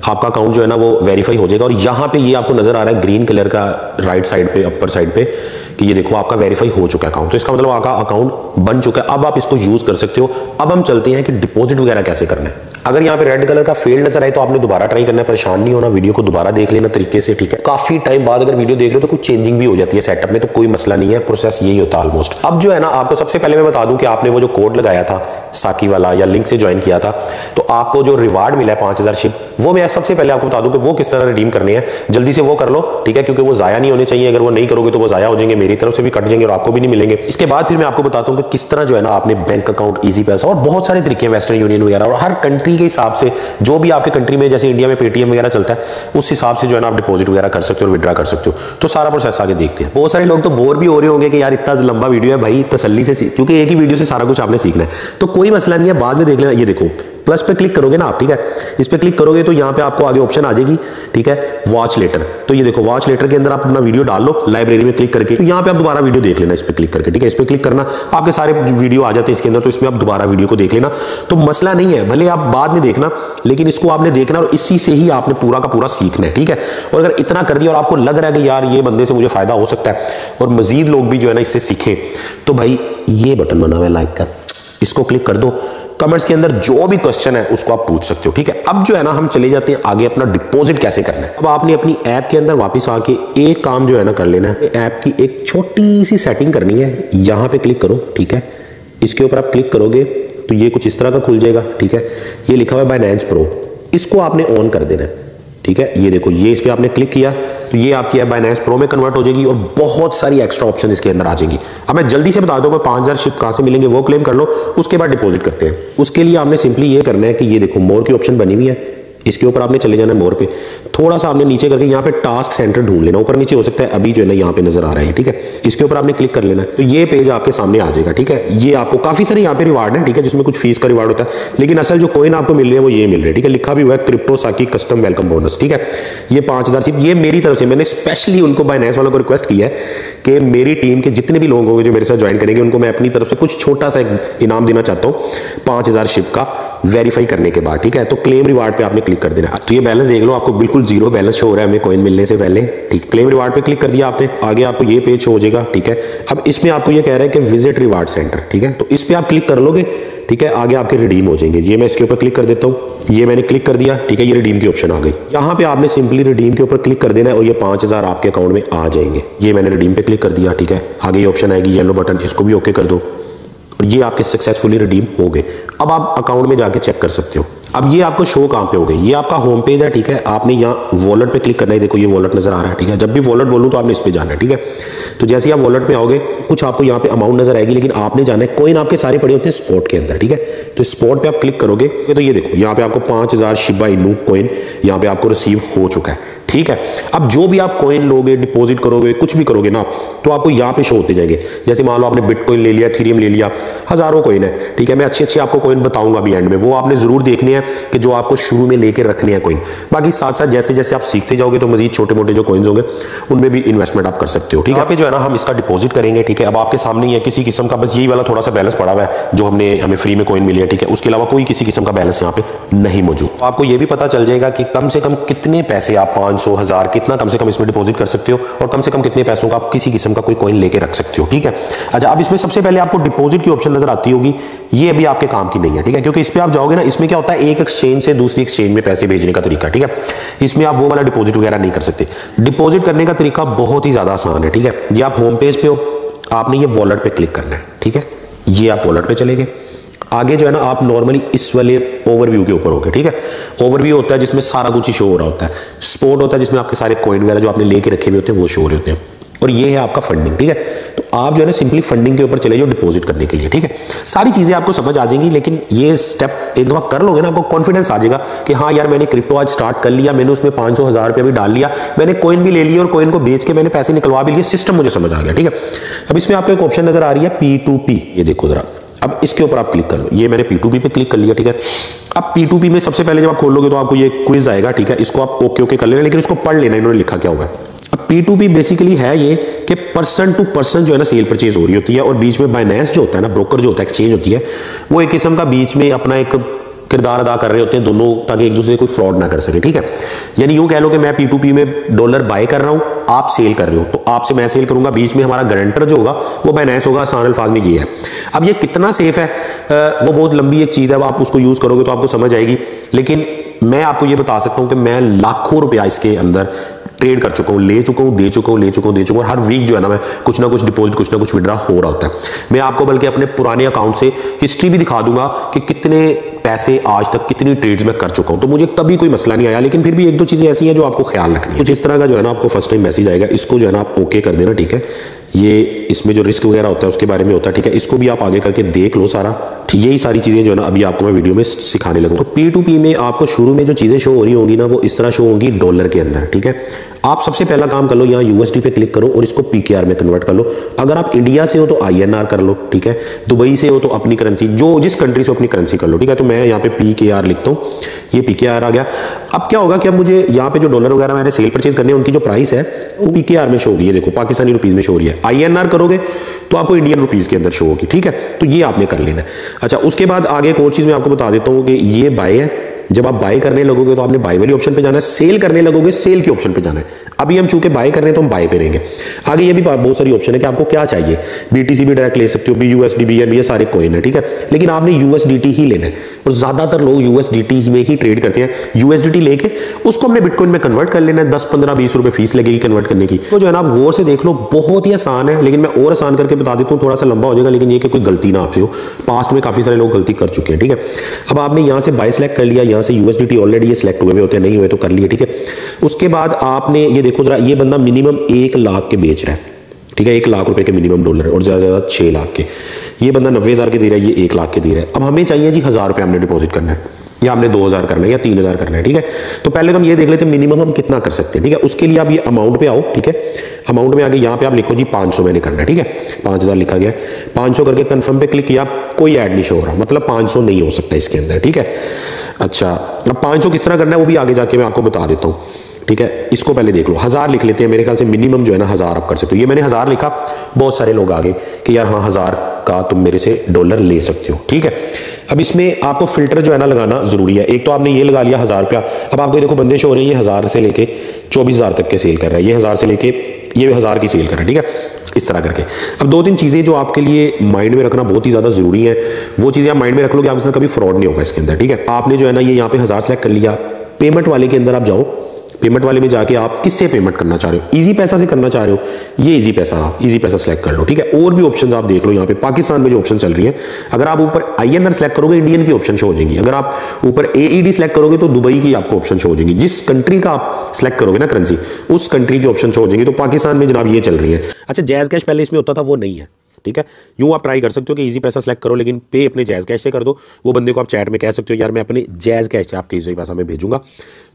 S1: आपका अकाउंट जो है ना वो वेरीफाई हो जाएगा। और यहाँ पे ये आपको नजर आ रहा है ग्रीन कलर का राइट साइड पे, अपर साइड पे, कि ये देखो आपका वेरीफाई हो चुका है अकाउंट। तो इसका मतलब आपका अकाउंट बन चुका है, अब आप इसको यूज कर सकते हो। अब हम चलते हैं कि डिपॉजिट वगैरह कैसे करना है। अगर यहाँ पे रेड कलर का फेल्ड नजर आए तो आपने दोबारा ट्राई करना है, परेशान नहीं होना, वीडियो को दोबारा देख लेना तरीके से, ठीक है। काफी टाइम बाद अगर वीडियो देख रहे हो तो कुछ चेंजिंग भी हो जाती है सेटअप में, तो कोई मसला नहीं है, प्रोसेस यही होता है ऑलमोस्ट। अब जो है ना, आपको सबसे पहले मैं बता दूं कि आपने वो जो कोड लगाया था साकी वाला या लिंक से ज्वाइन किया था, तो आपको जो रिवार्ड मिला है 5000 शिप, वो मैं सबसे पहले आपको बता दूं कि वो किस तरह रिडीम करने हैं। जल्दी से वो कर लो, ठीक है, क्योंकि वो जाया नहीं होने चाहिए। अगर वो नहीं करोगे तो वो जाया हो जाएंगे, मेरी तरफ से भी कट जाएंगे और आपको भी नहीं मिलेंगे। इसके बाद फिर मैं आपको बताता हूं कि किस तरह जो है ना आपने बैंक अकाउंट, इजी पैसा और बहुत सारे तरीके हैं, वेस्टर्न यूनियन वगैरह, और हर कंट्री के हिसाब से जो भी आपके कंट्री में, जैसे इंडिया में पेटीएम वगैरह चलता है, उस हिसाब से जो है ना आप डिपॉजिट वगैरह कर सकते हो और विड्रा कर सकते हो। तो सारा प्रोसेस आगे देखते हैं। बहुत सारे लोग तो बोर भी हो रहे होंगे कि यार इतना लंबा वीडियो है, भाई तसल्ली से, क्योंकि एक ही वीडियो से सारा कुछ आपने सीखना है, तो कोई मसला नहीं है, बाद में देख लेना। ये देखो प्लस पे क्लिक करोगे ना आप, ठीक है, इस पे क्लिक करोगे तो यहाँ पे आपको आगे ऑप्शन आ जाएगी, ठीक है, वॉच लेटर। तो ये देखो वॉच लेटर के अंदर आप अपना वीडियो डाल लो, लाइब्रेरी में क्लिक करके, तो यहाँ पे आप दोबारा वीडियो देख लेना, इस पे क्लिक करके, ठीक है, इस पे क्लिक करना, आपके सारे वीडियो आ जाते हैं इसके अंदर, तो इसमें आप दोबारा वीडियो को देख लेना, तो मसला नहीं है, भले आप बाद में देखना, लेकिन इसको आपने देखना और इसी से ही आपने पूरा का पूरा सीखना है, ठीक है। और अगर इतना कर दिया और आपको लग रहा है कि यार ये बंदे से मुझे फायदा हो सकता है और मजीद लोग भी जो है ना इससे सीखे, तो भाई ये बटन बना हुआ है लाइक का, इसको क्लिक कर दो। कमेंट्स के अंदर जो भी क्वेश्चन है उसको आप पूछ सकते हो, ठीक है। अब जो है ना हम चले जाते हैं आगे, अपना डिपॉजिट कैसे करना है। अब आपने अपनी ऐप के अंदर वापस आके एक काम जो है ना कर लेना है, ऐप की एक छोटी सी सेटिंग करनी है। यहाँ पे क्लिक करो, ठीक है, इसके ऊपर आप क्लिक करोगे तो ये कुछ इस तरह का खुल जाएगा, ठीक है। ये लिखा हुआ है बाइनेंस प्रो, इसको आपने ऑन कर देना है, ठीक है। ये देखो, ये इस पर आपने क्लिक किया तो ये आपकी ऐप बाइनेंस प्रो में कन्वर्ट हो जाएगी और बहुत सारी एक्स्ट्रा ऑप्शन इसके अंदर आ जाएंगी। अब मैं जल्दी से बता दूं, 5000 शिप कहां से मिलेंगे वो क्लेम कर लो, उसके बाद डिपॉजिट करते हैं। उसके लिए आपने सिंपली ये करना है कि ये देखो मोर की ऑप्शन बनी हुई है, इसके ऊपर आपने चले जाना है मोर पे, थोड़ा सा आपने नीचे करके यहाँ पे टास्क सेंटर ढूंढ लेना, ऊपर नीचे हो सकता है, अभी जो है ना यहाँ पे नजर आ रहा है, ठीक है, इसके ऊपर आपने क्लिक कर लेना है, तो ये पेज आपके सामने आ जाएगा, ठीक है। ये आपको काफी सारे यहाँ पे रिवार्ड है, ठीक है, जिसमें कुछ फीस का रिवार्ड होता है, लेकिन असल जो कोइन आपको मिल रहे हैं वो ये मिल रहे हैं, ठीक है। लिखा भी हुआ है क्रिप्टो साकी कस्टम वेलकम बोनस, ठीक है। ये 5000 शिप ये मेरी तरफ से, मैंने स्पेशली उनको बाइनेंस वालों को रिक्वेस्ट किया है कि मेरी टीम के जितने भी लोग होंगे जो मेरे साथ ज्वाइन करेंगे, उनको मैं अपनी तरफ से कुछ छोटा सा इनाम देना चाहता हूँ 5000 शिप का वेरीफाई करने के बाद, ठीक है। तो क्लेम रिवार्ड पे आपने क्लिक कर देना। तो ये बैलेंस देख लो, आपको बिल्कुल जीरो बैलेंस शो हो रहा है हमें कॉइन मिलने से पहले, ठीक। क्लेम रिवार्ड पे क्लिक कर दिया आपने, आगे आपको ये पेज शो हो जाएगा, ठीक है। अब इसमें आपको ये कह रहा है कि विजिट रिवार्ड सेंटर, ठीक है, तो इस पे आप क्लिक कर लोगे, ठीक है, आगे आपके रिडीम हो जाएंगे। ये मैं इसके ऊपर क्लिक कर देता हूँ, ये मैंने क्लिक कर दिया, ठीक है, ये रिडीम की ऑप्शन आ गई। यहाँ पे आपने सिंपली रिडीम के ऊपर क्लिक कर देना है और ये 5000 आपके अकाउंट में आ जाएंगे। ये मैंने रिडीम पे क्लिक कर दिया, ठीक है, आगे ये ऑप्शन आएगी येलो बटन, इसको भी ओके कर दो और ये आपके सक्सेसफुली रिडीम हो गए। अब आप अकाउंट में जाके चेक कर सकते हो। अब ये आपको शो कहाँ पे हो गई, ये आपका होम पेज है, ठीक है। आपने यहाँ वॉलेट पे क्लिक करना है, देखो ये वॉलेट नजर आ रहा है, ठीक है। जब भी वॉलेट बोलूँ तो आपने इस पे जाना है, ठीक है। तो जैसे ही आप वॉलेट पे आओगे कुछ आपको यहाँ पे अमाउंट नजर आएगी, लेकिन आपने जाना है, कॉइन आपके सारे पड़े होते हैं स्पॉट के अंदर, ठीक है। तो स्पॉट पे आप क्लिक करोगे तो ये देखो यहाँ पे आपको 5000 शिबा इनू कॉइन यहाँ पे आपको रिसीव हो चुका है, ठीक है। अब जो भी आप कॉइन लोगे, डिपॉजिट करोगे, कुछ भी करोगे ना, तो आपको यहाँ पे शो होते जाएंगे। जैसे मान लो आपने बिटकॉइन ले लिया, इथेरियम ले लिया, हजारों कॉइन है, ठीक है। मैं अच्छे आपको कॉइन बताऊंगा अभी एंड में, वो आपने जरूर देखने हैं कि जो आपको शुरू में लेके रखने हैं कॉइन। बाकी साथ साथ जैसे जैसे आप सीखते जाओगे तो मजीद छोटे मोटे जो कॉइन्स होंगे उनमें भी इन्वेस्टमेंट आप कर सकते हो, ठीक है। यहाँ पे जो है ना हम इसका डिपॉजिट करेंगे, ठीक है। अब आपके सामने ही है, किसी किस्म का बस यही वाला थोड़ा सा बैलेंस पड़ा हुआ है जो हमें फ्री में कॉइन मिली है, ठीक है। उसके अलावा कोई किसी किस्म का बैलेंस यहाँ पे नहीं मौजूद। आपको ये भी पता चल जाएगा कि कम से कम कितने पैसे आप 500 1000 कितना कम से कम इसमें डिपॉजिट कर सकते हो, और कम से कम कितने पैसों का आप किसी किस्म का कोई कॉइन लेके रख सकते हो, ठीक है। अच्छा, अब इसमें सबसे पहले आपको डिपॉजिट की ऑप्शन नजर आती होगी, ये अभी आपके काम की नहीं है, ठीक है। क्योंकि इस पे आप जाओगे ना, इसमें क्या होता है, एक एक्सचेंज से दूसरी एक्सचेंज में पैसे भेजने का तरीका, ठीक है। इसमें आप वो वाला डिपॉजिट वगैरह नहीं कर सकते। डिपॉजिट करने का तरीका बहुत ही ज्यादा आसान है, ठीक है। ये आप होम पेज पे हो, आपने ये वॉलेट पे क्लिक करना है, ठीक है। ये आप वॉलेट पे चले गए, आगे जो है ना आप नॉर्मली इस वाले ओवरव्यू के ऊपर होगे, ठीक है। ओवरव्यू होता है जिसमें सारा कुछ ही शो हो रहा होता है। स्पॉट होता है जिसमें आपके सारे कॉइन वगैरह जो आपने लेके रखे हुए होते हैं वो शो हो रहे होते हैं। और ये है आपका फंडिंग, ठीक है। तो आप जो है ना सिंपली फंडिंग के ऊपर चले जाओ डिपॉजिट करने के लिए, ठीक है। सारी चीजें आपको समझ आ जाएंगी, लेकिन ये स्टेप एक दफा कर लोगे ना, आपको कॉन्फिडेंस आ जाएगा कि हाँ यार मैंने क्रिप्टो आज स्टार्ट कर लिया, मैंने उसमें 500 1000 रुपये भी डाल लिया, मैंने कॉइन भी ले लिया और कॉइन को बेच के मैंने पैसे निकलवा भी लिए, सिस्टम मुझे समझ आ गया, ठीक है। अब इसमें आपको एक ऑप्शन नजर आ रही है P2P, ये देखो जरा। अब इसके ऊपर आप क्लिक कर लो, ये मैंने P2P पे क्लिक कर लिया, ठीक है। अब P2P में सबसे पहले जब आप खोलोगे तो आपको ये क्विज आएगा, ठीक है। इसको आप ओके कर लेना, लेकिन इसको पढ़ लेना इन्होंने लिखा क्या हुआ है। अब P2P बेसिकली है ये कि पर्सन टू पर्सन जो है ना सेल परचेज हो रही होती है, और बीच में बाइनेंस जो होता है ना, ब्रोकर जो होता है, एक्सचेंज होती है, वो एक किस्म का बीच में अपना एक किरदार अदा कर रहे होते हैं दोनों, ताकि एक दूसरे को कोई फ्रॉड ना कर सके, ठीक है। यानी यूं कह लो कि मैं P2P में डॉलर बाय कर रहा हूं, आप सेल कर रहे हो, तो आपसे मैं सेल करूंगा, बीच में हमारा गारंटर जो होगा वो बाइनेंस होगा। आसान अल्फाज में ये है। अब ये कितना सेफ है वो बहुत लंबी एक चीज है, आप उसको यूज करोगे तो आपको समझ आएगी, लेकिन मैं आपको ये बता सकता हूं कि मैं लाखों रुपया इसके अंदर ट्रेड कर चुका हूं, ले चुका हूं, दे चुका हूं, और हर वीक जो है ना मैं कुछ ना कुछ डिपॉजिट, कुछ ना कुछ विड्रॉ हो रहा होता है। मैं आपको बल्कि अपने पुराने अकाउंट से हिस्ट्री भी दिखा दूंगा कि कितने पैसे आज तक कितनी ट्रेड्स में कर चुका हूं, तो मुझे कभी कोई मसला नहीं आया। लेकिन फिर भी एक दो चीजें ऐसी हैं जो आपको ख्याल रखनी है। कुछ इस तरह का जो है ना आपको फर्स्ट टाइम मैसेज आएगा, इसको जो है ना आप ओके कर देना, ठीक है। ये इसमें जो रिस्क वगैरह होता है उसके बारे में होता है, ठीक है। इसको भी आप आगे करके देख लो सारा, यही सारी चीजें जो है ना अभी आपको मैं वीडियो में सिखाने लगूँ। तो P2P में आपको शुरू में जो चीजें शो हो रही होंगी ना, वो इस तरह शो होंगी डॉलर के अंदर, ठीक है। आप सबसे पहला काम कर लो, यहाँ USD पे क्लिक करो और इसको PKR में कन्वर्ट कर लो। अगर आप इंडिया से हो तो INR कर लो, ठीक है। दुबई से हो तो अपनी करेंसी, जो जिस कंट्री से अपनी करेंसी कर लो, ठीक है। तो मैं यहाँ पे PKR लिखता हूँ, ये PKR आ गया। अब क्या होगा कि अब मुझे यहाँ पे जो डॉलर वगैरह मैंने सेल परचेज करने हैं उनकी जो प्राइस है वो PKR में शो होगी, ये देखो पाकिस्तानी रुपीज में शो हो रही है। INR करोगे तो आपको इंडियन रुपीज के अंदर शो होगी, ठीक है। तो ये आपने कर लेना है। अच्छा, उसके बाद आगे एक और चीज मैं आपको बता देता हूँ कि ये बाय है। जब आप बाय करने लगोगे तो आपने बाय वाली ऑप्शन पे जाना है, सेल करने लगोगे सेल की ऑप्शन पे जाना है। अभी हम चूंकि बाय कर रहे हैं तो हम बाय पे रहेंगे। आगे ये भी बहुत सारी ऑप्शन है कि आपको क्या चाहिए, BTC भी डायरेक्ट ले सकते हो, BUSD, BNB, ये सारे कॉइन है, ठीक है। लेकिन आपने USDT ही लेना है, और ज्यादातर लोग USDT में ही ट्रेड करते हैं। USDT लेके उसको हमने बिटकॉइन में कन्वर्ट कर लेना है, 10 15 20 रुपए फीस लगेगी कन्वर्ट करने की। तो जो है ना आप गौर से देख लो, बहुत ही आसान है, लेकिन मैं और आसान करके बता देता हूँ, थोड़ा सा लंबा हो जाएगा, लेकिन ये कि कोई गलती ना आपसे हो। पास्ट में काफी सारे लोग गलती कर चुके हैं, ठीक है। अब आपने यहाँ से बाय सेलेक्ट कर लिया, यहाँ से USDT ऑलरेडी ये सिलेक्ट हुए होते हैं, नहीं हुए तो कर लिए, ठीक है। उसके बाद आपने ये देखो जरा, ये बंदा मिनिमम 1 लाख के बेच रहा है, ठीक है। 1 लाख रुपए के मिनिमम डॉलर, और ज्यादा से ज्यादा 6 लाख के। ये बंदा 90,000 के दे रहा है, ये 1 लाख के दे रहा है। अब हमें चाहिए जी 1000 रुपये हमने डिपॉजिट करना है, या हमने 2000 करना है, या 3000 करना है, ठीक है। तो पहले तो हम ये देख लेते हैं मिनिमम हम कितना कर सकते हैं, ठीक है। उसके लिए आप ये अमाउंट पे आओ, ठीक है। अमाउंट में आगे यहाँ पे आप लिखो जी 500 मैंने करना है, ठीक है। 5000 लिखा गया, 500 करके कंफर्म पे क्लिक किया, कोई ऐड नहीं शो हो रहा, मतलब 500 नहीं हो सकता इसके अंदर, ठीक है। अच्छा, अब 500 किस तरह करना है वो भी आगे जाके मैं आपको बता देता हूँ, ठीक है। इसको पहले देख लो, 1000 लिख लेते हैं। मेरे ख्याल से मिनिमम जो है ना 1000 आप कर सकते हो। ये मैंने 1000 लिखा, बहुत सारे लोग आगे कि यार हाँ 1000 का तुम मेरे से डॉलर ले सकते हो, ठीक है। अब इसमें आपको फिल्टर जो है ना लगाना जरूरी है। एक तो आपने ये लगा लिया 1000 रुपया। अब आपको देखो बंदे शो हो रहे हैं, ये 1000 से लेके 24000 तक के सेल कर रहा है, ये 1000 से लेके ये 1000 की सेल कर रहा है, ठीक है। इस तरह करके अब 2-3 चीजें जो आपके लिए माइंड में रखना बहुत ही ज्यादा जरूरी है, वो चीजें आप माइंड में रख लो कि आपके साथ कभी फ्रॉड नहीं होगा इसके अंदर, ठीक है। आपने जो है ना ये यहाँ पे 1000 सेलेक्ट कर लिया, पेमेंट वाले के अंदर आप जाओ, पेमेंट वाले में जाके आप किससे पेमेंट करना चाह रहे हो, इजी पैसा से करना चाह रहे हो, ये इजी पैसा सेलेक्ट कर लो, ठीक है। और भी ऑप्शन आप देख लो यहाँ पे पाकिस्तान में जो ऑप्शन चल रही है, अगर आप ऊपर INR सेलेक्ट करोगे इंडियन की ऑप्शन शो हो जाएगी, अगर आप ऊपर AED सेलेक्ट करोगे तो दुबई की आपको ऑप्शन शो हो जाएगी। जिस कंट्री का आप सेलेक्ट करोगे ना करेंसी, उस कंट्री की ऑप्शन शो हो जाएगी। तो पाकिस्तान में जनाब ये चल रही है। अच्छा, जैज़ कैश पहले इसमें होता था, वो नहीं है, ठीक है। यूँ आप ट्राई कर सकते हो कि इजी पैसा सेलेक्ट करो, लेकिन पे अपने जैज़ कैश से कर दो। वो बंदे को आप चैट में कह सकते हो यार मैं अपने जैज़ कैश से आपके इजी पैसा में भेजूंगा,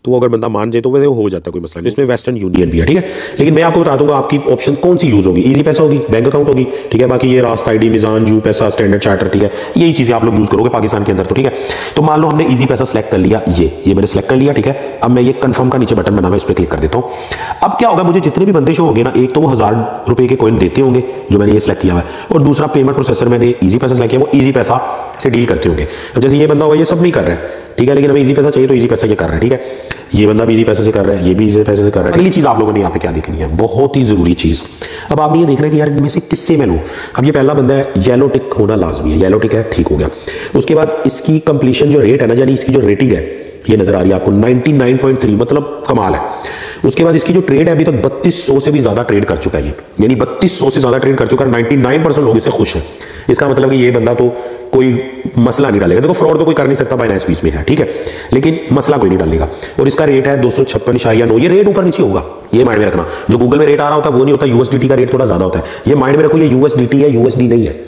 S1: तो वो अगर बंदा मान जाए तो वैसे हो जाता है, कोई मसला नहीं। इसमें वेस्टर्न यूनियन भी है, ठीक है। लेकिन मैं आपको बता दूंगा आपकी ऑप्शन कौन सी यूज होगी, इजी पैसा होगी, बैंक अकाउंट होगी, ठीक है। बाकी ये रास्त ID, मिजान, यू पैसा, स्टैंडर्ड चार्टर, ठीक है, यही चीजें आप लोग यूज करोगे पाकिस्तान के अंदर, तो ठीक है। तो मान लो हमने इजी पैसा सेलेक्ट कर लिया, ये मैंने सेलेक्ट कर लिया, ठीक है। अब मैं ये कंफर्म का नीचे बटन बना हुआ है, इस पर क्लिक कर देता हूँ। अब क्या होगा, मुझे जितने भी बंदे शो होंगे ना, एक तो वो 1000 रुपए के कॉइन देते होंगे जो मैंने ये सेलेक्ट किया है, और दूसरा पेमेंट प्रोसेसर मैंने इजी पैसा सेलेक्ट किया, वो इजी पैसा से डील करते होंगे। अब जैसे ये बंदा होगा, ये सब नहीं कर रहा है, ठीक है, लेकिन हमें इजी पैसा चाहिए तो इजी पैसा ये कर रहा है, ठीक है। ये बंदा भी इजी पैसे से कर रहा है, ये भी इजी पैसे से कर रहा है। अगली चीज आप लोगों ने यहाँ पे क्या देखनी है, बहुत ही जरूरी चीज। अब आपने ये देखना है कि यार इनमें से किससे मैं लूँ। अब ये पहला बंदा है, येलो टिक होना लाजमी है, येलो टिक है, ठीक हो गया। उसके बाद इसकी कंप्लीशन जो रेट है ना, यानी इसकी जो रेटिंग है, ये नजर आ रही है आपको 99.3, मतलब कमाल है। उसके बाद इसकी जो ट्रेड है, अभी तक 3200 से भी ज्यादा ट्रेड कर चुका है ये, यानी 3200 से ज्यादा ट्रेड कर चुका है। 99% लोग इससे खुश हैं। इसका मतलब कि ये बंदा तो कोई मसला नहीं डालेगा। देखो फ्रॉड तो कोई कर नहीं सकता, बाइनेंस बीच में है, ठीक है, लेकिन मसला कोई नहीं डालेगा। और इसका रेट है 256.9, ये रेट ऊपर नीचे होगा, ये माइंड में रखना। जो गूगल में रेट आ रहा होता है वो नहीं होता, USDT का रेट थोड़ा ज्यादा होता है, ये माइंड में रखो। ये USDT है, USD नहीं है।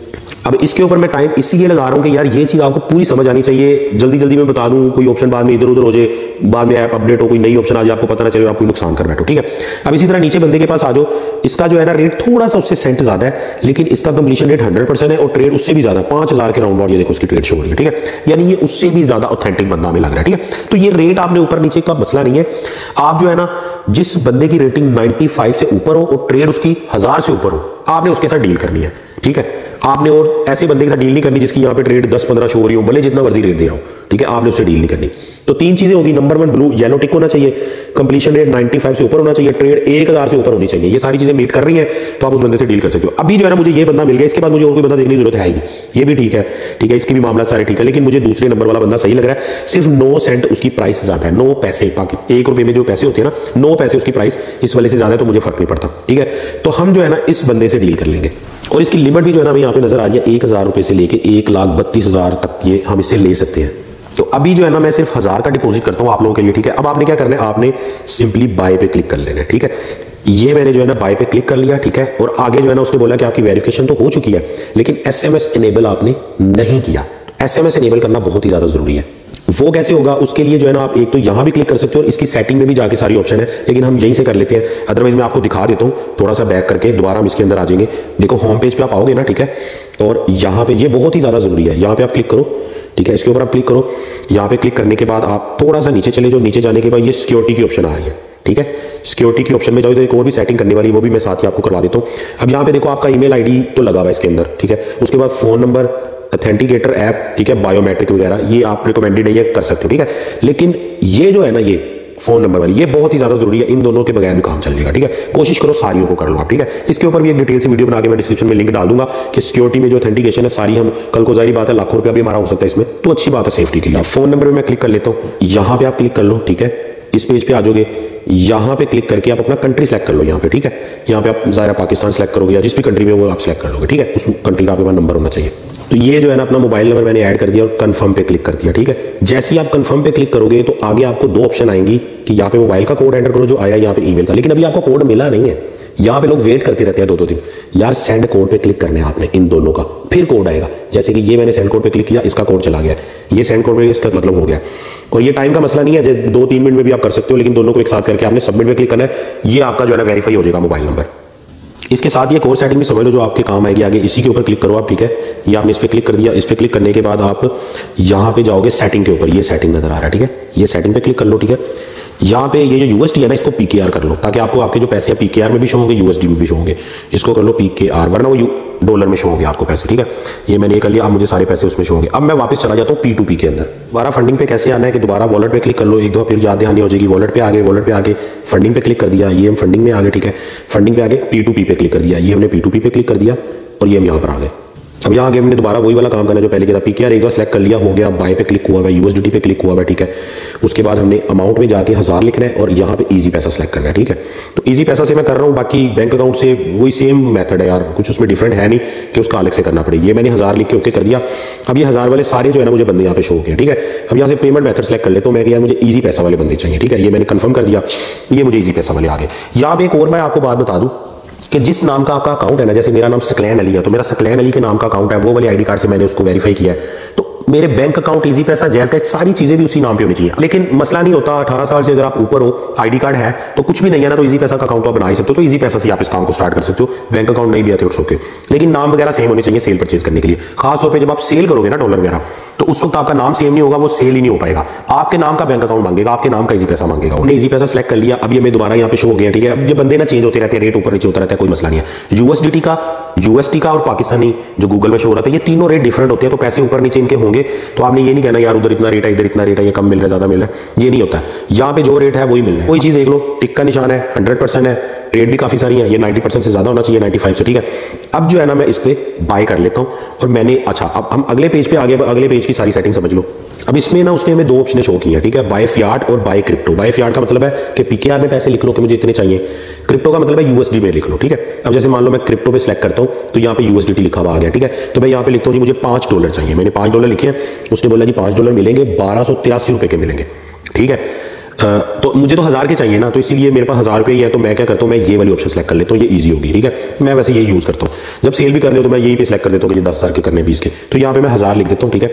S1: अब इसके ऊपर मैं टाइम इसीलिए लगा रहा हूं कि यार ये चीज आपको पूरी समझ आनी चाहिए। जल्दी जल्दी मैं बता दूं, कोई ऑप्शन बाद में इधर उधर हो जाए, बाद में ऐप अपडेट हो, कोई नई ऑप्शन आ जाए, आपको पता ना चले, आप कोई नुकसान कर बैठो, ठीक है। अब इसी तरह नीचे बंदे के पास आ जाओ, इसका जो है ना रेट थोड़ा सा उससे सेंट ज्यादा है, लेकिन इसका कंप्लीशन रेट 100% है और ट्रेड उससे भी ज्यादा 5000 के राउंड अबाउट, ये देखो उसकी ट्रेड शो हो रही है, ठीक है। यानी ये उससे भी ज्यादा ऑथेंटिक बंदा हमें लग रहा है, ठीक है। तो ये रेट आपने ऊपर नीचे का मसला नहीं है। आप जो है ना, जिस बंदे की रेटिंग 95 से ऊपर हो और ट्रेड उसकी 1000 से ऊपर हो, आपने उसके साथ डील करनी है, ठीक है। आपने और ऐसे बंदे के साथ डील नहीं करनी जिसकी यहाँ पे ट्रेड 10-15 शो हो रही हो, भले जितना मर्जी रेट दे रहा हो, ठीक है, आपने उससे डील नहीं करनी। तो तीन चीजें होगी, नंबर 1 ब्लू येलो टिक होना चाहिए, कंप्लीशन रेट 95 से ऊपर होना चाहिए, ट्रेड 1000 से ऊपर होनी चाहिए। ये सारी चीजें मीट कर रही है तो आप उस बंदे से डील कर सकते हो। अभी जो है ना, मुझे ये बंदा मिल गया, इसके बाद मुझे और कोई बंदा देखने की जरूरत है ही, ये भी ठीक है, ठीक है, इसके भी मामला सारे ठीक है, लेकिन मुझे दूसरे नंबर वाला बंदा सही लग रहा है। सिर्फ 9 सेंट उसकी प्राइस ज्यादा है, 9 पैसे, बाकी 1 रुपए में जो पैसे होते हैं ना, 9 पैसे उसकी प्राइस इस वाले से ज्यादा है, तो मुझे फर्क नहीं पड़ता, ठीक है। तो हम जो है ना इस बंदे से डील कर लेंगे। और इसकी लिमिट भी जो है ना, यहाँ पे नजर आ रही है 1000 रुपए से लेके 1,32,000 तक ये हम इससे ले सकते हैं। तो अभी जो है ना, मैं सिर्फ 1000 का डिपॉजिट करता हूँ आप लोगों के लिए, ठीक है। अब आपने क्या करना है, आपने सिंपली बाय पे क्लिक कर लेना है, ठीक है। ये मैंने जो है ना बाय पे क्लिक कर लिया, ठीक है। और आगे जो है ना, उसने बोला कि आपकी वेरिफिकेशन तो हो चुकी है, लेकिन SMS इनेबल आपने नहीं किया। SMS इनेबल करना बहुत ही ज्यादा जरूरी है। वो कैसे होगा, उसके लिए जो है ना, आप एक तो यहां भी क्लिक कर सकते हो और इसकी सेटिंग में भी जाके सारी ऑप्शन है, लेकिन हम यहीं से कर लेते हैं। अदरवाइज मैं आपको दिखा देता हूं, थोड़ा सा बैक करके दोबारा हम इसके अंदर आ जाएंगे। देखो होम पेज पे आप आओगे ना, ठीक है, और यहाँ पे ये बहुत ही ज्यादा जरूरी है, यहाँ पे आप क्लिक करो, ठीक है, इसके ऊपर आप क्लिक करो। यहाँ पे क्लिक करने के बाद आप थोड़ा सा नीचे चले जाओ, नीचे जाने के बाद ये सिक्योरिटी की ऑप्शन आ रही है, ठीक है। सिक्योरिटी की ऑप्शन में जाओ, तो एक और भी सेटिंग करने वाली, वो भी मैं साथ ही आपको करवा देता हूँ। अब यहाँ पे देखो आपका ईमेल ID तो लगा हुआ है इसके अंदर, ठीक है। उसके बाद फोन नंबर, ऑथेंटिकेटर ऐप, ठीक है, बायोमेट्रिक वगैरह, ये आप रिकमेंडेड नहीं है, कर सकते हो, ठीक है। लेकिन ये जो है ना, ये फोन नंबर वाली, ये बहुत ही ज्यादा जरूरी है, इन दोनों के बगैर भी काम चल जाएगा, ठीक है। कोशिश करो सारियों को कर लो आप, ठीक है। इसके ऊपर भी एक डिटेल से वीडियो बना के मैं डिस्क्रिप्शन में लिंक डाल दूंगा कि सिक्योरिटी में जो ऑथेंटिकेशन है सारी, हम कल को जाहिर बात है लाखों रुपया भी हमारा हो सकता है इसमें, तो अच्छी बात है सेफ्टी के लिए। फोन नंबर में मैं क्लिक कर लेता हूँ, यहाँ पे आप क्लिक कर लो, ठीक है। इस पेज पे आ जाओगे, यहाँ पे क्लिक करके आप अपना कंट्री सेलेक्ट कर लो, यहाँ पे, ठीक है। यहाँ पे आप ज़ाहिर पाकिस्तान सेलेक्ट करोगे या जिस भी कंट्री में वो आप सेलेक्ट कर लोगे, ठीक है। उस कंट्री का आपके पास नंबर होना चाहिए। तो ये जो है ना, अपना मोबाइल नंबर मैंने ऐड कर दिया और कंफर्म पे क्लिक कर दिया, ठीक है। जैसे ही आप कंफर्म पे क्लिक करोगे तो आगे आपको 2 ऑप्शन आएंगी कि यहाँ पे मोबाइल का कोड एंटर करो जो आया, यहाँ पे ईमेल का, लेकिन अभी आपको कोड मिला नहीं है। यहाँ पे लोग वेट करते रहते हैं 2-2 दिन। यार सेंड कोड पे क्लिक करना है आपने, इन दोनों का, फिर कोड आएगा। जैसे कि ये मैंने सेंड कोड पे क्लिक किया, इसका कोड चला गया, ये सेंड कोड पे, इसका मतलब हो गया। और ये टाइम का मसला नहीं है, 2-3 मिनट में भी आप कर सकते हो, लेकिन दोनों को एक साथ करके आपने सबमिट पे क्लिक करना है। ये आपका जो है ना वेरीफाई हो जाएगा मोबाइल नंबर। इसके साथ ये कोर सेटिंग भी समझ लो जो आपके काम आएगी आगे, इसी के ऊपर क्लिक करो आप, ठीक है। ये आपने इस पर क्लिक कर दिया, इस पर क्लिक करने के बाद आप यहाँ पे जाओगे सेटिंग के ऊपर, ये सेटिंग नजर आ रहा है, ठीक है। ये सेटिंग पे क्लिक कर लो, ठीक है। यहाँ पे ये जो USD है ना, इसको PKR कर लो, ताकि आपको आपके जो पैसे हैं PKR में भी शो होंगे, USD में भी शो होंगे। इसको कर लो PKR, वरना वो डॉलर में शो होंगे आपको पैसे, ठीक है। ये मैंने कर लिया, अब मुझे सारे पैसे उसमें शो होंगे। अब मैं वापस चला जाता हूँ P2P के अंदर। दोबारा फंडिंग पे कैसे आना है कि दोबारा वॉलेट पे क्लिक कर लो, एक दो फिर याद दहानी हो जाएगी। वॉलेट पे आगे, वॉलेट पे आगे फंडिंग पे क्लिक कर दिया, ये हम फंडिंग में आ गए, ठीक है। फंडिंग पे आगे P2P पे क्लिक कर दिया, ये हमने P2P पे क्लिक कर दिया और ये हम यहाँ पर आ गए। अब यहाँ आगे हमने दोबारा वही वाला काम करना जो पहले किया था। पीकेआर एक बार सेलेक्ट कर लिया, हो गया, बाय पे क्लिक हुआ है, यूएसडीटी पे क्लिक हुआ है, ठीक है। उसके बाद हमने अमाउंट में जाके 1000 लिखना है और यहाँ पे इजी पैसा सेलेक्ट करना है, ठीक है। तो इजी पैसा से मैं कर रहा हूँ, बाकी बैंक अकाउंट से वही सेम मेथड है यार, कुछ उसमें डिफरेंट है नहीं कि उसका अलग से करना पड़े। ये मैंने 1000 लिख के ओके कर दिया। अब ये 1000 वाले सारे जो है ना मुझे बंदे यहाँ पे शो हो गए, ठीक है। अब यहाँ से पेमेंट मेथड सेलेक्ट कर लेता हूँ मैं कि यार मुझे इजी पैसा वाले बंदे चाहिए, ठीक है। ये मैंने कंफर्म कर दिया, ये मुझे इजी पैसा वाले आ गए। यहाँ पे एक और मैं आपको बात बता दूँ कि जिस नाम का आपका अकाउंट है ना, जैसे मेरा नाम सकलैन अली है, तो मेरा सकलैन अली के नाम का अकाउंट है, वो वाले आईडी कार्ड से मैंने उसको वेरीफाई किया है, तो मेरे बैंक अकाउंट, इजी पैसा, जैज का, सारी चीजें भी उसी नाम पे होनी चाहिए। लेकिन मसला नहीं होता, 18 साल से अगर आप ऊपर हो, आईडी कार्ड है, तो कुछ भी नहीं है ना, तो इजी पैसा का अकाउंट आप बना ही सकते हो। तो इजी पैसा से आप इस काम को स्टार्ट कर सकते हो। बैंक अकाउंट नहीं भी आते उठ ओके, लेकिन नाम वगैरह सेम होने चाहिए सेल परचेज करने के लिए। खास तौर पर जब आप सेल करोगे ना डॉलर वगैरह, तो उस वक्त आपका नाम सेम नहीं होगा, वो सेल ही नहीं हो पाएगा। आपके नाम का बैंक अकाउंट मांगेगा, आपके नाम का इजी पैसा मांगेगा। उन्हें इजी पैसा सेलेक्ट कर लिया। अब ये मैं दोबारा यहाँ पे शो हो गया, ठीक है। अब ये बंदे ना चेंज होते रहते हैं, रेट ऊपर नीचे होता रहता है, कोई मसला नहीं है। यूएसडीटी का, यूएसटी का और पाकिस्तानी जो गूगल में शो हो रहा था, ये तीनों रेट डिफरेंट होते हैं, तो पैसे ऊपर नीचे इनके होंगे। तो आपने ये नहीं कहना यार उधर इतना रेट है, इधर इतना रेट है, ये कम मिल रहा है, ज्यादा मिल रहा है, ये नहीं होता है। यहाँ पे जो रेट है वही मिल रहा है। कोई चीज देख लो, टिक का निशान है, 100% है, रेट भी काफी सारी है, ये 90% से ज्यादा होना चाहिए, 95 से, ठीक है। अब जो है ना मैं इस पे बाय कर लेता हूँ और मैंने, अच्छा अब हम अगले पेज पे आगे, अगले पेज की सारी सेटिंग समझ लो। अब इसमें ना उसने हमें दो ऑप्शन शो की है, ठीक है, बाय फियाट और बाय क्रिप्टो। बाय फियाट का मतलब है कि पीकेआर में पैसे लिख लो कि मुझे इतने चाहिए, क्रिप्टो का मतलब है यूएसडी में लिख लो, ठीक है। अब जैसे मान लो मैं क्रिप्टो पे सिलेक्ट करता हूँ, तो यहाँ पे यूएसडीटी लिखा हुआ आ गया, ठीक है। तो मैं यहाँ पे लिखता हूँ जी मुझे $5 चाहिए, मैंने $5 लिखे हैं, उसने बोला जी $5 मिलेंगे, 1283 रुपए के मिलेंगे, ठीक है। तो मुझे तो 1000 के चाहिए ना, तो इसीलिए मेरे पास 1000 रुपये ही है, तो मैं क्या करता हूँ, मैं ये वाली ऑप्शन सेलेक्ट कर लेता हूँ, ये इजी होगी, ठीक है। मैं वैसे यही यूज़ करता हूँ, जब सेल भी करने हो तो मैं यही पे सेलेक्ट कर देता हूँ कि 10,000 के करने 20 के, तो यहाँ पे मैं 1000 लिख देता हूँ, ठीक है।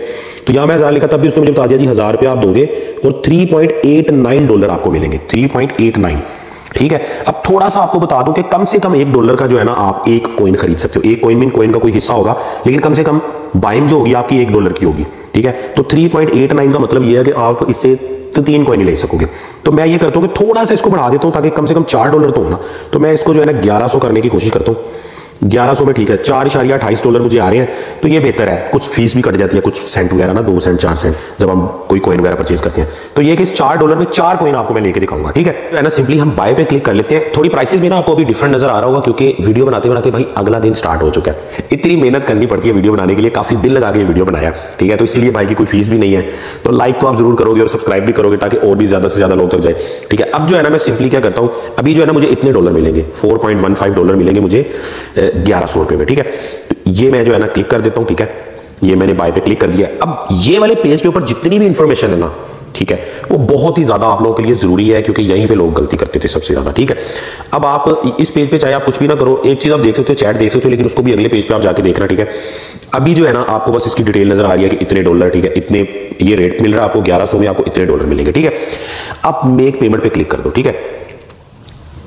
S1: तो यहाँ मैं 1000 लिखा, तब भी उसने मुझे बता दिया जी 1000 रुपये आप दोगे और $3.89 आपको मिलेंगे, 3.89, ठीक है। अब थोड़ा सा आपको बता दूं कि कम से कम $1 का जो है ना आप एक कॉइन खरीद सकते हो। एक कॉइन मीन कॉइन का कोई हिस्सा होगा, लेकिन कम से कम बाइंग जो होगी आपकी $1 की होगी, ठीक है। तो 3.89 का मतलब यह है कि आप इससे तो 3 कॉइन ले सकोगे। तो मैं ये करता हूँ कि थोड़ा सा इसको बढ़ा देता हूँ ताकि कम से कम $4 तो हो ना। तो मैं इसको जो है ना 1100 करने की कोशिश करता हूँ। 1100 में ठीक है, $4.28 मुझे आ रहे हैं, तो ये बेहतर है। कुछ फीस भी कट जाती है, कुछ सेंट वगैरह ना, 2 सेंट 4 सेंट जब हम कोई कॉइन वगैरह परचेज करते हैं। तो ये कि इस $4 में 4 कॉइन आपको मैं लेके दिखाऊंगा, ठीक है। तो है ना सिंपली हम बाय पे क्लिक कर लेते हैं। थोड़ी प्राइसेस में ना आपको अभी डिफरेंट नजर आ रहा होगा, क्योंकि वीडियो बनाते बनाते भाई अगला दिन स्टार्ट हो चुका है। इतनी मेहनत करनी पड़ती है वीडियो बनाने के लिए, काफी दिल लगा के वीडियो बनाया, ठीक है। तो इसलिए भाई की कोई फीस भी नहीं है, तो लाइक तो आप जरूर करोगे और सब्सक्राइब भी करोगे ताकि और भी ज्यादा से ज्यादा लोग तक जाए, ठीक है। अब जो है ना मैं सिंपली क्या करता हूँ, अभी जो है ना मुझे इतने डॉलर मिलेंगे, $4.15 मिलेंगे मुझे 1100 रुपए में, ठीक है। तो ये मैं जो है ना क्लिक कर देता हूं, ठीक है। ये मैंने बाय पे क्लिक कर दिया। अब ये वाले पेज के ऊपर जितनी भी इंफॉर्मेशन है ना, ठीक है, वो बहुत ही ज्यादा आप लोगों के लिए जरूरी है, क्योंकि यहीं पे लोग गलती करते थे सबसे ज्यादा, ठीक है। अब आप इस पेज पे चाहे आप कुछ भी ना करो, एक चीज आप देख सकते हो, चैट देख सकते हो, लेकिन उसको भी अगले पेज पे आप जाके देखना, ठीक है। अभी जो है ना आपको बस इसकी डिटेल नजर आ रही है कि इतने $, ठीक है, इतने ये रेट मिल रहा है आपको, 1100 में आपको इतने $, मिलेंगे, ठीक है। अब मेक पेमेंट पे क्लिक कर दो, ठीक है।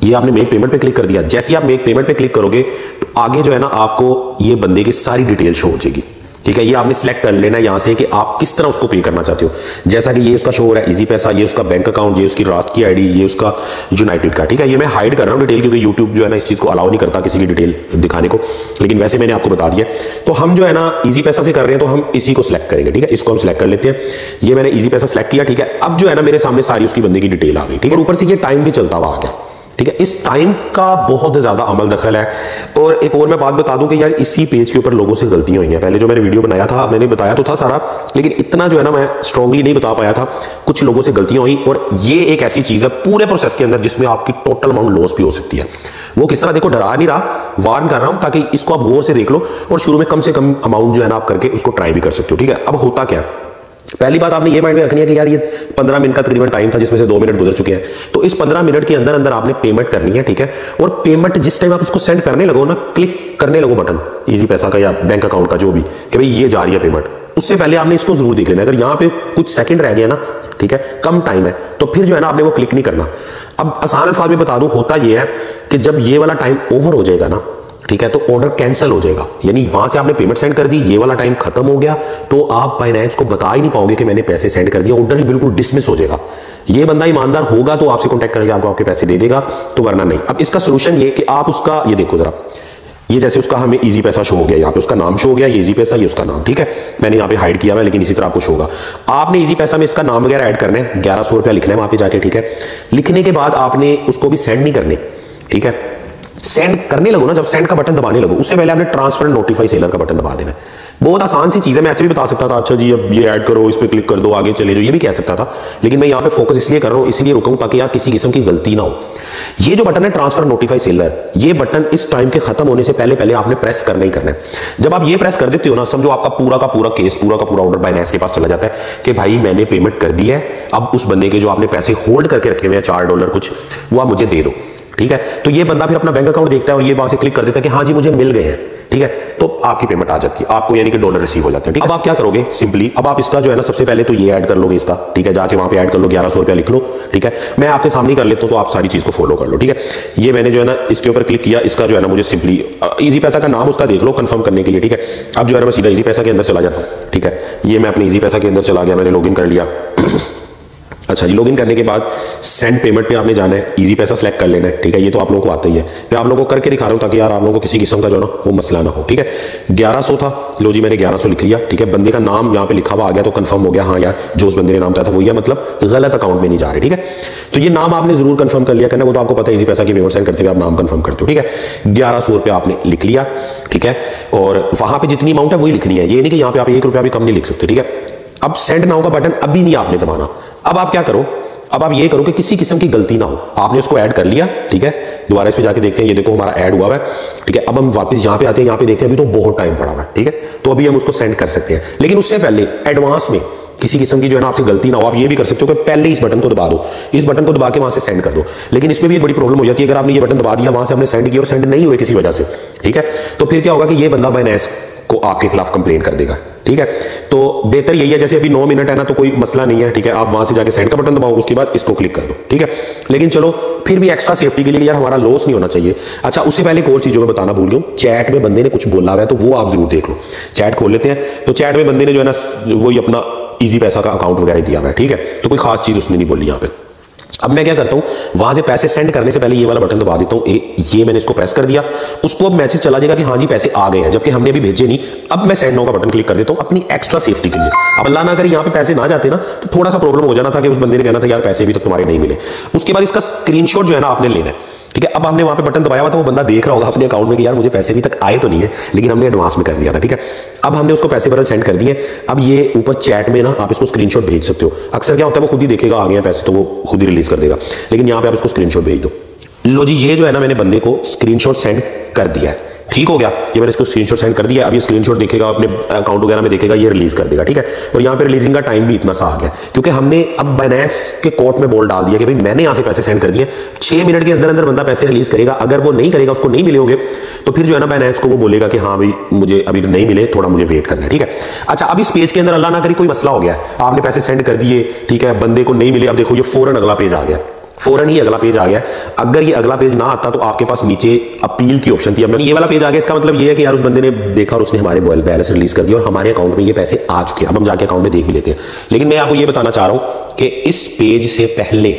S1: ये आपने मेक पेमेंट पे क्लिक कर दिया। जैसे ही आप मेक पेमेंट पे क्लिक करोगे तो आगे जो है ना आपको ये बंदे की सारी डिटेल शो हो जाएगी, ठीक है। ये आपने सिलेक्ट कर लेना यहाँ से कि आप किस तरह उसको पे करना चाहते हो। जैसा कि ये उसका शो हो रहा है इजी पैसा, ये उसका बैंक अकाउंट, ये उसकी रास्ट की आईडी, ये उसका यूनाइटेड का, ठीक है। ये मैं हाइड कर रहा हूँ डिटेल, क्योंकि यूट्यूब जो है ना इस चीज को अलाउ नहीं करता किसी की डिटेल दिखाने को, लेकिन वैसे मैंने आपको बता दिया। तो हम जो है ना इजी पैसा से कर रहे हैं, तो हम इसी को सिलेक्ट करेंगे, ठीक है। इसको हम सिलेक्ट कर लेते हैं। ये मैंने इजी पैसा सिलेक्ट किया, ठीक है। अब जो है ना मेरे सामने सारी उसकी बंदे की डिटेल आ गई, ठीक है। और ऊपर से ये टाइम भी चलता हुआ आ गया, ठीक है। इस टाइम का बहुत ज्यादा अमल दखल है। और एक और मैं बात बता दूं कि यार इसी पेज के ऊपर लोगों से गलतियां हुई हैं। पहले जो मैंने वीडियो बनाया था, मैंने बताया तो था सारा, लेकिन इतना जो है ना मैं स्ट्रांगली नहीं बता पाया था। कुछ लोगों से गलतियां हुई, और ये एक ऐसी चीज है पूरे प्रोसेस के अंदर जिसमें आपकी टोटल अमाउंट लॉस भी हो सकती है। वो किस तरह, देखो डरा नहीं रहा, वार्न कर रहा हूं ताकि इसको आप गौर से देख लो, और शुरू में कम से कम अमाउंट जो है ना आप करके उसको ट्राई भी कर सकते हो, ठीक है। अब होता क्या, पहली बात आपने ये माइंड में रखनी है कि यार ये 15 मिनट का तकरीबन टाइम था, जिसमें से 2 मिनट गुजर चुके हैं। तो इस 15 मिनट के अंदर अंदर आपने पेमेंट करनी है, ठीक है। और पेमेंट जिस टाइम आप उसको सेंड करने लगो ना, क्लिक करने लगो बटन इजी पैसा का या बैंक अकाउंट का जो भी, कि भाई ये जा रही है पेमेंट, उससे पहले आपने इसको जरूर देख लेना। अगर यहाँ पे कुछ सेकंड रह गया ना, ठीक है, कम टाइम है, तो फिर जो है ना आपने वो क्लिक नहीं करना। अब आसान अल्फाज में बता दूं, होता यह है कि जब ये वाला टाइम ओवर हो जाएगा ना, ठीक है, तो ऑर्डर कैंसिल हो जाएगा। यानी वहां से आपने पेमेंट सेंड कर दी, ये वाला टाइम खत्म हो गया, तो आप फाइनेंस को बता ही नहीं पाओगे कि मैंने पैसे सेंड कर दिया, ऑर्डर ही बिल्कुल डिसमिस हो जाएगा। ये बंदा ईमानदार होगा तो आपसे कांटेक्ट करेगा, आपको आपके पैसे दे देगा, तो वरना नहीं। अब इसका सोल्यूशन ये कि आप उसका ये देखो जरा, ये जैसे उसका हमें इजी पैसा शो हो गया, यहाँ पे उसका नाम शो हो गया, ये इजी पैसा, ये उसका नाम, ठीक है। मैंने यहाँ पे हाइड किया हुआ है, लेकिन इसी तरह आपको शो होगा। आपने इजी पैसा में इसका नाम वगैरह ऐड करना है, 1100 रुपया लिखना है वहां पे जाके, ठीक है। लिखने के बाद आपने उसको भी सेंड नहीं करने, ठीक है। सेंड करने लगो ना, जब सेंड का बटन दबाने लगो उससे पहले आपने ट्रांसफर एंड नोटिफाई सेलर का बटन दबा देना है। बहुत आसान सी चीज है, मैं ऐसे भी बता सकता था, अच्छा जी अब ये ऐड करो, इस पे क्लिक कर दो, आगे चले जाओ, ये भी कह सकता था, लेकिन मैं यहाँ पे फोकस इसलिए कर रहा हूँ, इसलिए रुका हूं ताकि यार किसी किस्म की गलती ना हो। ये जो बटन है ट्रांसफर नोटिफाई सेलर, ये बटन इस टाइम के खत्म होने से पहले पहले आपने प्रेस करना ही करना है। जब आप ये प्रेस कर देते हो ना, समझो आपका पूरा का पूरा केस, पूरा का पूरा ऑर्डर बाइनेंस के पास चला जाता है कि भाई मैंने पेमेंट कर दी है, अब उस बंदे के जो आपने पैसे होल्ड करके रखे हुए हैं $4 कुछ, वो आप मुझे दे दो, ठीक है। तो ये बंदा फिर अपना बैंक अकाउंट देखता है और ये वहां से क्लिक कर देता है कि हाँ जी मुझे मिल गए हैं, ठीक है, तो आपकी पेमेंट आ जाती है आपको, यानी कि डॉलर रिसीव हो जाते हैं, ठीक है। अब आप क्या करोगे, सिंपली अब आप इसका जो है ना सबसे पहले तो ये ऐड कर लोगे इसका, ठीक है, जाके वहां पे ऐड कर लो, 1100 रुपया लिख लो, ठीक है। मैं आपके सामने कर लेता हूं तो आप सारी चीज को फॉलो कर लो, ठीक है। ये मैंने जो है ना इसके ऊपर क्लिक किया, इसका जो है ना मुझे सिंपली इजी पैसा का नाम उसका देख लो कंफर्म करने के लिए, ठीक है। अब जो है मैं सीधा इजी पैसा के अंदर चला जाता हूं, ठीक है। ये मैं अपने इजी पैसा के अंदर चला गया, मैंने लॉगिन कर लिया। अच्छा जी, लॉगिन करने के बाद सेंड पेमेंट पे आपने जाना है, इजी पैसा सेलेक्ट कर लेना है, ठीक है। ये तो आप लोगों को आता ही है, मैं आप लोगों को करके दिखा रहा हूं ताकि यार आप लोगों को किसी किस्म का जो ना वो मसला ना हो, ठीक है। 1100 था, लो जी मैंने 1100 लिख लिया, ठीक है। बंदे का नाम यहाँ पे लिखा हुआ आ गया तो कंफर्म हो गया, हाँ यार जो उस बंदे ने नाम बताया था वही है, मतलब गलत अकाउंट में नहीं जा रहे, ठीक है। तो ये नाम आपने जरूर कंफर्म कर लिया करना, वो तो आपको पता है, इजी पैसा की पेमेंट सेंड करते हुए आप नाम कंफर्म करते हो, ठीक है। 1100 रुपया आपने लिख लिया, ठीक है, और वहां पे जितनी अमाउंट है वही लिखनी है, ये नहीं कि यहाँ पे आप ₹1 भी कम नहीं लिख सकते, ठीक है। अब सेंड नाउ का बटन अभी नहीं आपने दबाना, अब आप क्या करो, अब आप ये करो कि किसी किस्म की गलती ना हो, आपने उसको ऐड कर लिया, ठीक है। दोबारा इस पे जाके देखते हैं, ये देखो हमारा ऐड हुआ है, ठीक है। अब हम वापस यहाँ पे आते हैं, यहाँ पे देखते हैं अभी तो बहुत टाइम पड़ा हुआ है, ठीक है। तो अभी हम उसको सेंड कर सकते हैं, लेकिन उससे पहले एडवांस में किसी किस्म की जो है ना आपसे गलती ना हो, आप ये भी कर सकते हो कि पहले इस बटन को दबा दो, इस बटन को दबा के वहां से सेंड कर दो। लेकिन इसमें भी एक बड़ी प्रॉब्लम हो जाती है, अगर आपने ये बटन दबा दिया, वहां से हमने सेंड किया और सेंड नहीं हुए किसी वजह से, ठीक है, तो फिर क्या होगा कि ये बंदा बाइनेंस को आपके खिलाफ कंप्लेन कर देगा, ठीक है। तो बेहतर यही है, जैसे अभी 9 मिनट है ना तो कोई मसला नहीं है, ठीक है। आप वहां से जाके सेंड का बटन दबाओ, उसके बाद इसको क्लिक कर दो, ठीक है। लेकिन चलो फिर भी एक्स्ट्रा सेफ्टी के लिए यार हमारा लॉस नहीं होना चाहिए। अच्छा, उससे पहले एक और चीज जो मैं बताना भूल गया, चैट में बंदे ने कुछ बोला हुआ है तो वो आप जरूर देख लो। चैट खोल लेते हैं, तो चैट में बंदे ने जो है ना वही अपना इजी पैसा का अकाउंट वगैरह दिया हुआ है, ठीक है। तो कोई खास चीज उसने नहीं बोली यहाँ पे। अब मैं क्या करता हूं, वहां से पैसे सेंड करने से पहले ये वाला बटन दबा देता हूं, ये मैंने इसको प्रेस कर दिया, उसको अब मैसेज चला जाएगा कि हाँ जी पैसे आ गए हैं, जबकि हमने अभी भेजे नहीं। अब मैं सेंड नाउ का बटन क्लिक कर देता हूं अपनी एक्स्ट्रा सेफ्टी के लिए। अब अल्लाह ना करे यहाँ पे पैसे ना जाते ना तो थोड़ा सा प्रॉब्लम हो जाना था कि उस बंदे ने कहना था यार पैसे भी तो तुम्हारे नहीं मिले। उसके बाद इसका स्क्रीनशॉट जो है ना आपने लेना है, ठीक है। अब हमने वहां पे बटन दबाया हुआ था, वो बंदा देख रहा होगा अपने अकाउंट में कि यार मुझे पैसे अभी तक आए तो नहीं है, लेकिन हमने एडवांस में कर दिया था, ठीक है। अब हमने उसको पैसे बरल सेंड कर दिए। अब ये ऊपर चैट में ना आप इसको स्क्रीनशॉट भेज सकते हो। अक्सर क्या होता है वो खुद ही देखेगा आ गए पैसे तो वो खुद ही रिलीज कर देगा, लेकिन यहाँ पे आप इसको स्क्रीनशॉट भेज दो। लो जी, ये जो है ना मैंने बंदे को स्क्रीनशॉट सेंड कर दिया है, ठीक हो गया। ये मैंने इसको स्क्रीनशॉट सेंड कर दिया। अब ये स्क्रीनशॉट देखेगा अपने अकाउंट वगैरह में देखेगा, ये रिलीज कर देगा, ठीक है। और यहाँ पे रिलीजिंग का टाइम भी इतना सा आ गया क्योंकि हमने अब बाइनेंस के कोर्ट में बोल डाल दिया कि भाई मैंने यहाँ से पैसे सेंड कर दिए, 6 मिनट के अंदर अंदर बंदा पैसे रिलीज करेगा। अगर वो नहीं करेगा, उसको नहीं मिले होंगे, तो फिर जो है ना बाइनेंस को वो बोलेगा कि हाँ भाई मुझे अभी नहीं मिले, थोड़ा मुझे वेट करना है, ठीक है। अच्छा, अब इस पेज के अंदर अल्लाह ना करे कोई मसला हो गया, आपने पैसे सेंड कर दिए, ठीक है, बंदे को नहीं मिले। अब देखो ये फौरन अगला पेज आ गया, फौरन ही अगला पेज आ गया। अगर ये अगला पेज ना आता तो आपके पास नीचे अपील की ऑप्शन थी, अब ये वाला पेज आ गया। इसका मतलब ये है कि यार उस बंदे ने देखा और उसने हमारे बैलेंस रिलीज कर दिया और हमारे अकाउंट में ये पैसे आ चुके हैं। अब हम जाके अकाउंट में देख भी लेते हैं। लेकिन मैं आपको ये बताना चाह रहा हूं कि इस पेज से पहले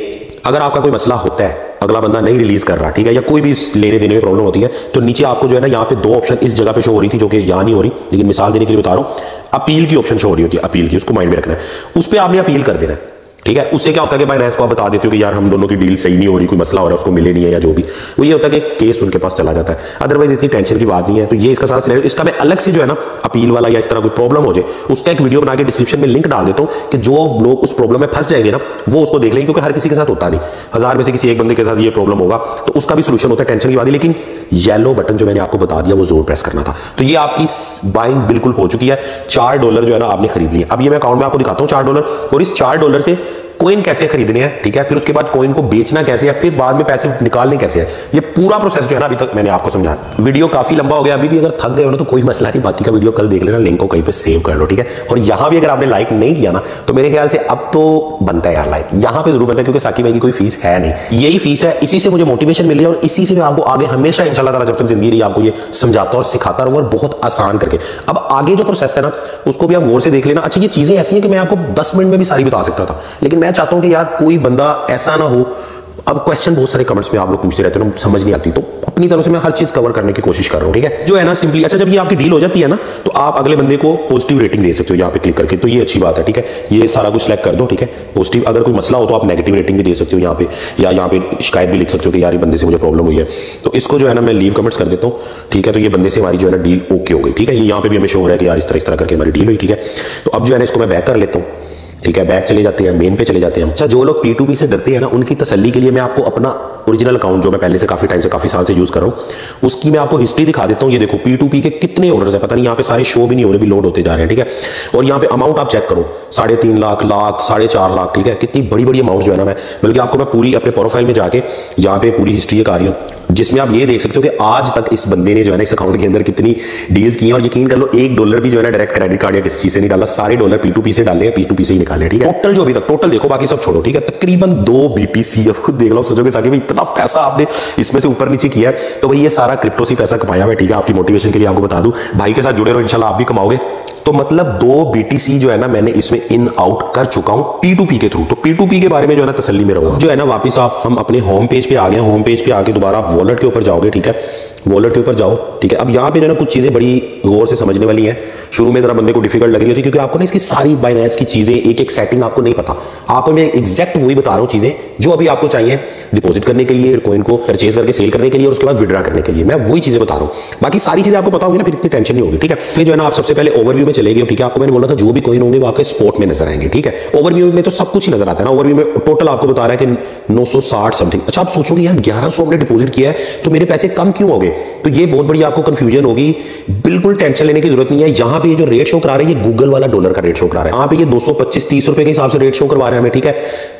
S1: अगर आपका कोई मसला होता है, अगला बंदा नहीं रिलीज कर रहा, ठीक है, या कोई भी लेने देने में प्रॉब्लम होती है, तो नीचे आपको जो है ना यहाँ पे 2 ऑप्शन इस जगह पे शो हो रही थी जो कि यहाँ नहीं हो रही, लेकिन मिसाल देने के लिए बता रहा हूँ, अपील की ऑप्शन शो हो रही होती है, अपील की, उसको माइंड में रखना है। उस पर आपने अपील कर देना है, ठीक है। उससे क्या होता है कि बाइनेंस को आप बता देते हो कि यार हम दोनों की डील सही नहीं हो रही, कोई मसला हो रहा है, उसको मिले नहीं है या जो भी, वो ये होता है कि केस उनके पास चला जाता है। अदरवाइज इतनी टेंशन की बात नहीं है। तो ये इसका सारा सिनेरियो, इसका मैं अलग से जो है ना अपील वाला या इस तरह कोई प्रॉब्लम हो जाए उसका एक वीडियो बना के डिस्क्रिप्शन में लिंक डाल देता हूं कि जो लोग उस प्रॉब्लम में फंस जाएंगे ना वो उसको देख लेंगे, क्योंकि हर किसी के साथ होता नहीं, 1000 में से किसी एक बंदे के साथ ये प्रॉब्लम होगा, तो उसका भी सोल्यूशन होता है, टेंशन की बात है। लेकिन येलो बटन जो मैंने आपको बता दिया वो जरूर प्रेस करना था। तो ये आपकी बाइंग बिल्कुल हो चुकी है, $4 जो है ना आपने खरीद लिया। अब ये मैं अकाउंट में आपको दिखाता हूं $4, और इस $4 से कोइन कैसे खरीदने हैं, ठीक है, फिर उसके बाद कोइन को बेचना कैसे है, फिर बाद में पैसे निकालने कैसे है, ये पूरा प्रोसेस जो है ना अभी तक मैंने आपको समझाया। वीडियो काफी लंबा हो गया, अभी भी अगर थक गए हो ना तो कोई मसला नहीं, बाकी का वीडियो कल देख लेना, लिंक को कहीं पे सेव कर लो, ठीक है। और यहां भी अगर आपने लाइक नहीं किया ना तो मेरे ख्याल से अब तो बनता है यार लाइक, यहां पे जरूर बनता है, क्योंकि साकिब भाई की कोई फीस है नहीं, यही फीस है, इसी से मुझे मोटिवेशन मिली और इसी से मैं आपको आगे हमेशा इंशाल्लाह ताला जब तक जिंदगी रही आपको ये समझाता और सिखाता रहूंगा, और बहुत आसान करके। अब आगे जो प्रोसेस है ना उसको भी आप गौर से देख लेना। अच्छा, ये चीजें ऐसी हैं कि मैं आपको 10 मिनट में भी सारी बता सकता था, लेकिन मैं चाहता हूं कि यार कोई बंदा ऐसा ना हो, अब क्वेश्चन बहुत सारे कमेंट्स में आप लोग पूछते रहते हो ना, समझ नहीं आती, तो अपनी तरफ से मैं हर चीज कवर करने की कोशिश कर रहा हूँ, ठीक है। जो है ना सिंपली, अच्छा जब ये आपकी डील हो जाती है ना, तो आप अगले बंदे को पॉजिटिव रेटिंग दे सकते हो यहाँ पे क्लिक करके, तो ये अच्छी बात है, ठीक है। ये सारा कुछ सिलेक्ट कर दो, ठीक है। पॉजिटिव, अगर कोई मसला हो तो आप नेगेटिव रेटिंग भी दे सकते हो यहाँ पे, या यहाँ पे शिकायत भी लिख सकते हो कि यार ये बंदे से मुझे प्रॉब्लम हुई है। तो इसको जो है ना मैं लीव कमेंट्स कर देता हूँ, ठीक है। तो ये बंदे से हमारी जो है ना डील ओके हो गई, ठीक है। ये यहाँ पे भी हमें शो हो रहा है कि यार इस तरह करके हमारी डील हुई, ठीक है। तो अब जो है ना इसको मैं बैक कर लेता हूँ, ठीक है। बैक चले जाते हैं, मेन पे चले जाते हैं। अच्छा जो लोग P2P से डरते हैं ना, उनकी तसल्ली के लिए मैं आपको अपना ओरिजिनल अकाउंट जो मैं पहले से काफी टाइम से, काफी साल से यूज कर रहा हूँ, उसकी मैं आपको हिस्ट्री दिखा देता हूँ। ये देखो P2P के कितने ऑर्डर्स है, पता नहीं यहाँ पे सारे शो भी नहीं हो रहे, भी लोड होते जा रहे हैं, ठीक है। और यहाँ पे अमाउंट आप चेक करो, 3.5 लाख, 4.5 लाख, ठीक है। कितनी बड़ी बड़ी अमाउंट जो है ना, मैं बल्कि आपको मैं पूरी अपने प्रोफाइल में जाके यहाँ पे पूरी हिस्ट्री आ रही हूँ, जिसमें आप ये देख सकते हो कि आज तक इस बंदे ने जो है ना इस अकाउंट के अंदर कितनी डील्स की हैं। और यकीन कर लो $1 भी जो है ना डायरेक्ट क्रेडिट कार्ड या किसी चीज से नहीं डाला, सारे डॉलर P2P से डाले हैं, P2P से ही निकाले, ठीक है। टोटल जो अभी तक, टोटल देखो, बाकी सब छोड़ो, ठीक है। तकरीबन 2 BTC, अब खुद देख लो, सोचोगे साकिब इतना पैसा आपने इसमें से ऊपर नीचे किया है, तो भाई ये सारा क्रिप्टो से पैसा कमाया हुआ है, ठीक है। आपकी मोटिवेशन के लिए आपको बता दूं, भाई के साथ जुड़े रहो, इंशाल्लाह आप भी कमाओगे। तो मतलब 2 BTC जो है ना मैंने इसमें इन आउट कर चुका हूं P2P के थ्रू। तो P2P के बारे में जो है ना तसल्ली में रहो। जो है ना वापस हम अपने होम पेज पे आ गए, होम पेज पे आके दोबारा आप वॉलेट के ऊपर जाओगे, ठीक है। वॉलेट के ऊपर जाओ, ठीक है। अब यहाँ पे जो है ना कुछ चीजें बड़ी गौर से समझने वाली हैं। शुरू में जरा बंदे को डिफिकल्ट लग रही होती है, क्योंकि आपको ना इसकी सारी बाइनेंस की चीजें, एक एक सेटिंग आपको नहीं पता। आपको मैं एग्जैक्ट वही बता रहा हूँ चीजें जो अभी आपको चाहिए डिपॉजिट करने के लिए, कॉइन को परचेज करके सेल करने के लिए, और उसके बाद विड्रा करने के लिए, मैं वही चीजें बता रहा हूँ। बाकी सारी चीजें आपको पता होगी ना, फिर इतनी टेंशन नहीं होगी, ठीक है। फिर जो है ना आप सबसे पहले ओवरव्यू में चले गए, ठीक है। आपको मैंने बोला था जो भी कॉइन होंगे वो आपके स्पॉट में नजर आएंगे, ठीक है। ओवरव्यू में तो सब कुछ ही नजर आता है ना। ओवरव्यू में टोटल आपको बता रहा है कि 960 समथिंग। अच्छा आप सोचोगे यार 1100 हमने डिपॉजिट किया है तो मेरे पैसे कम क्यों हो गए, तो ये बहुत बड़ी आपको कंफ्यूजन होगी। बिल्कुल टेंशन लेने की जरूरत नहीं है। यहाँ पे ये जो रेट शो करा रहे हैं, ये गूगल वाला डॉलर का रेट शो करा रहा है। यहाँ पे ये 225-30 रुपए के हिसाब से रेट शो करवा रहे हैं हमें, ठीक है।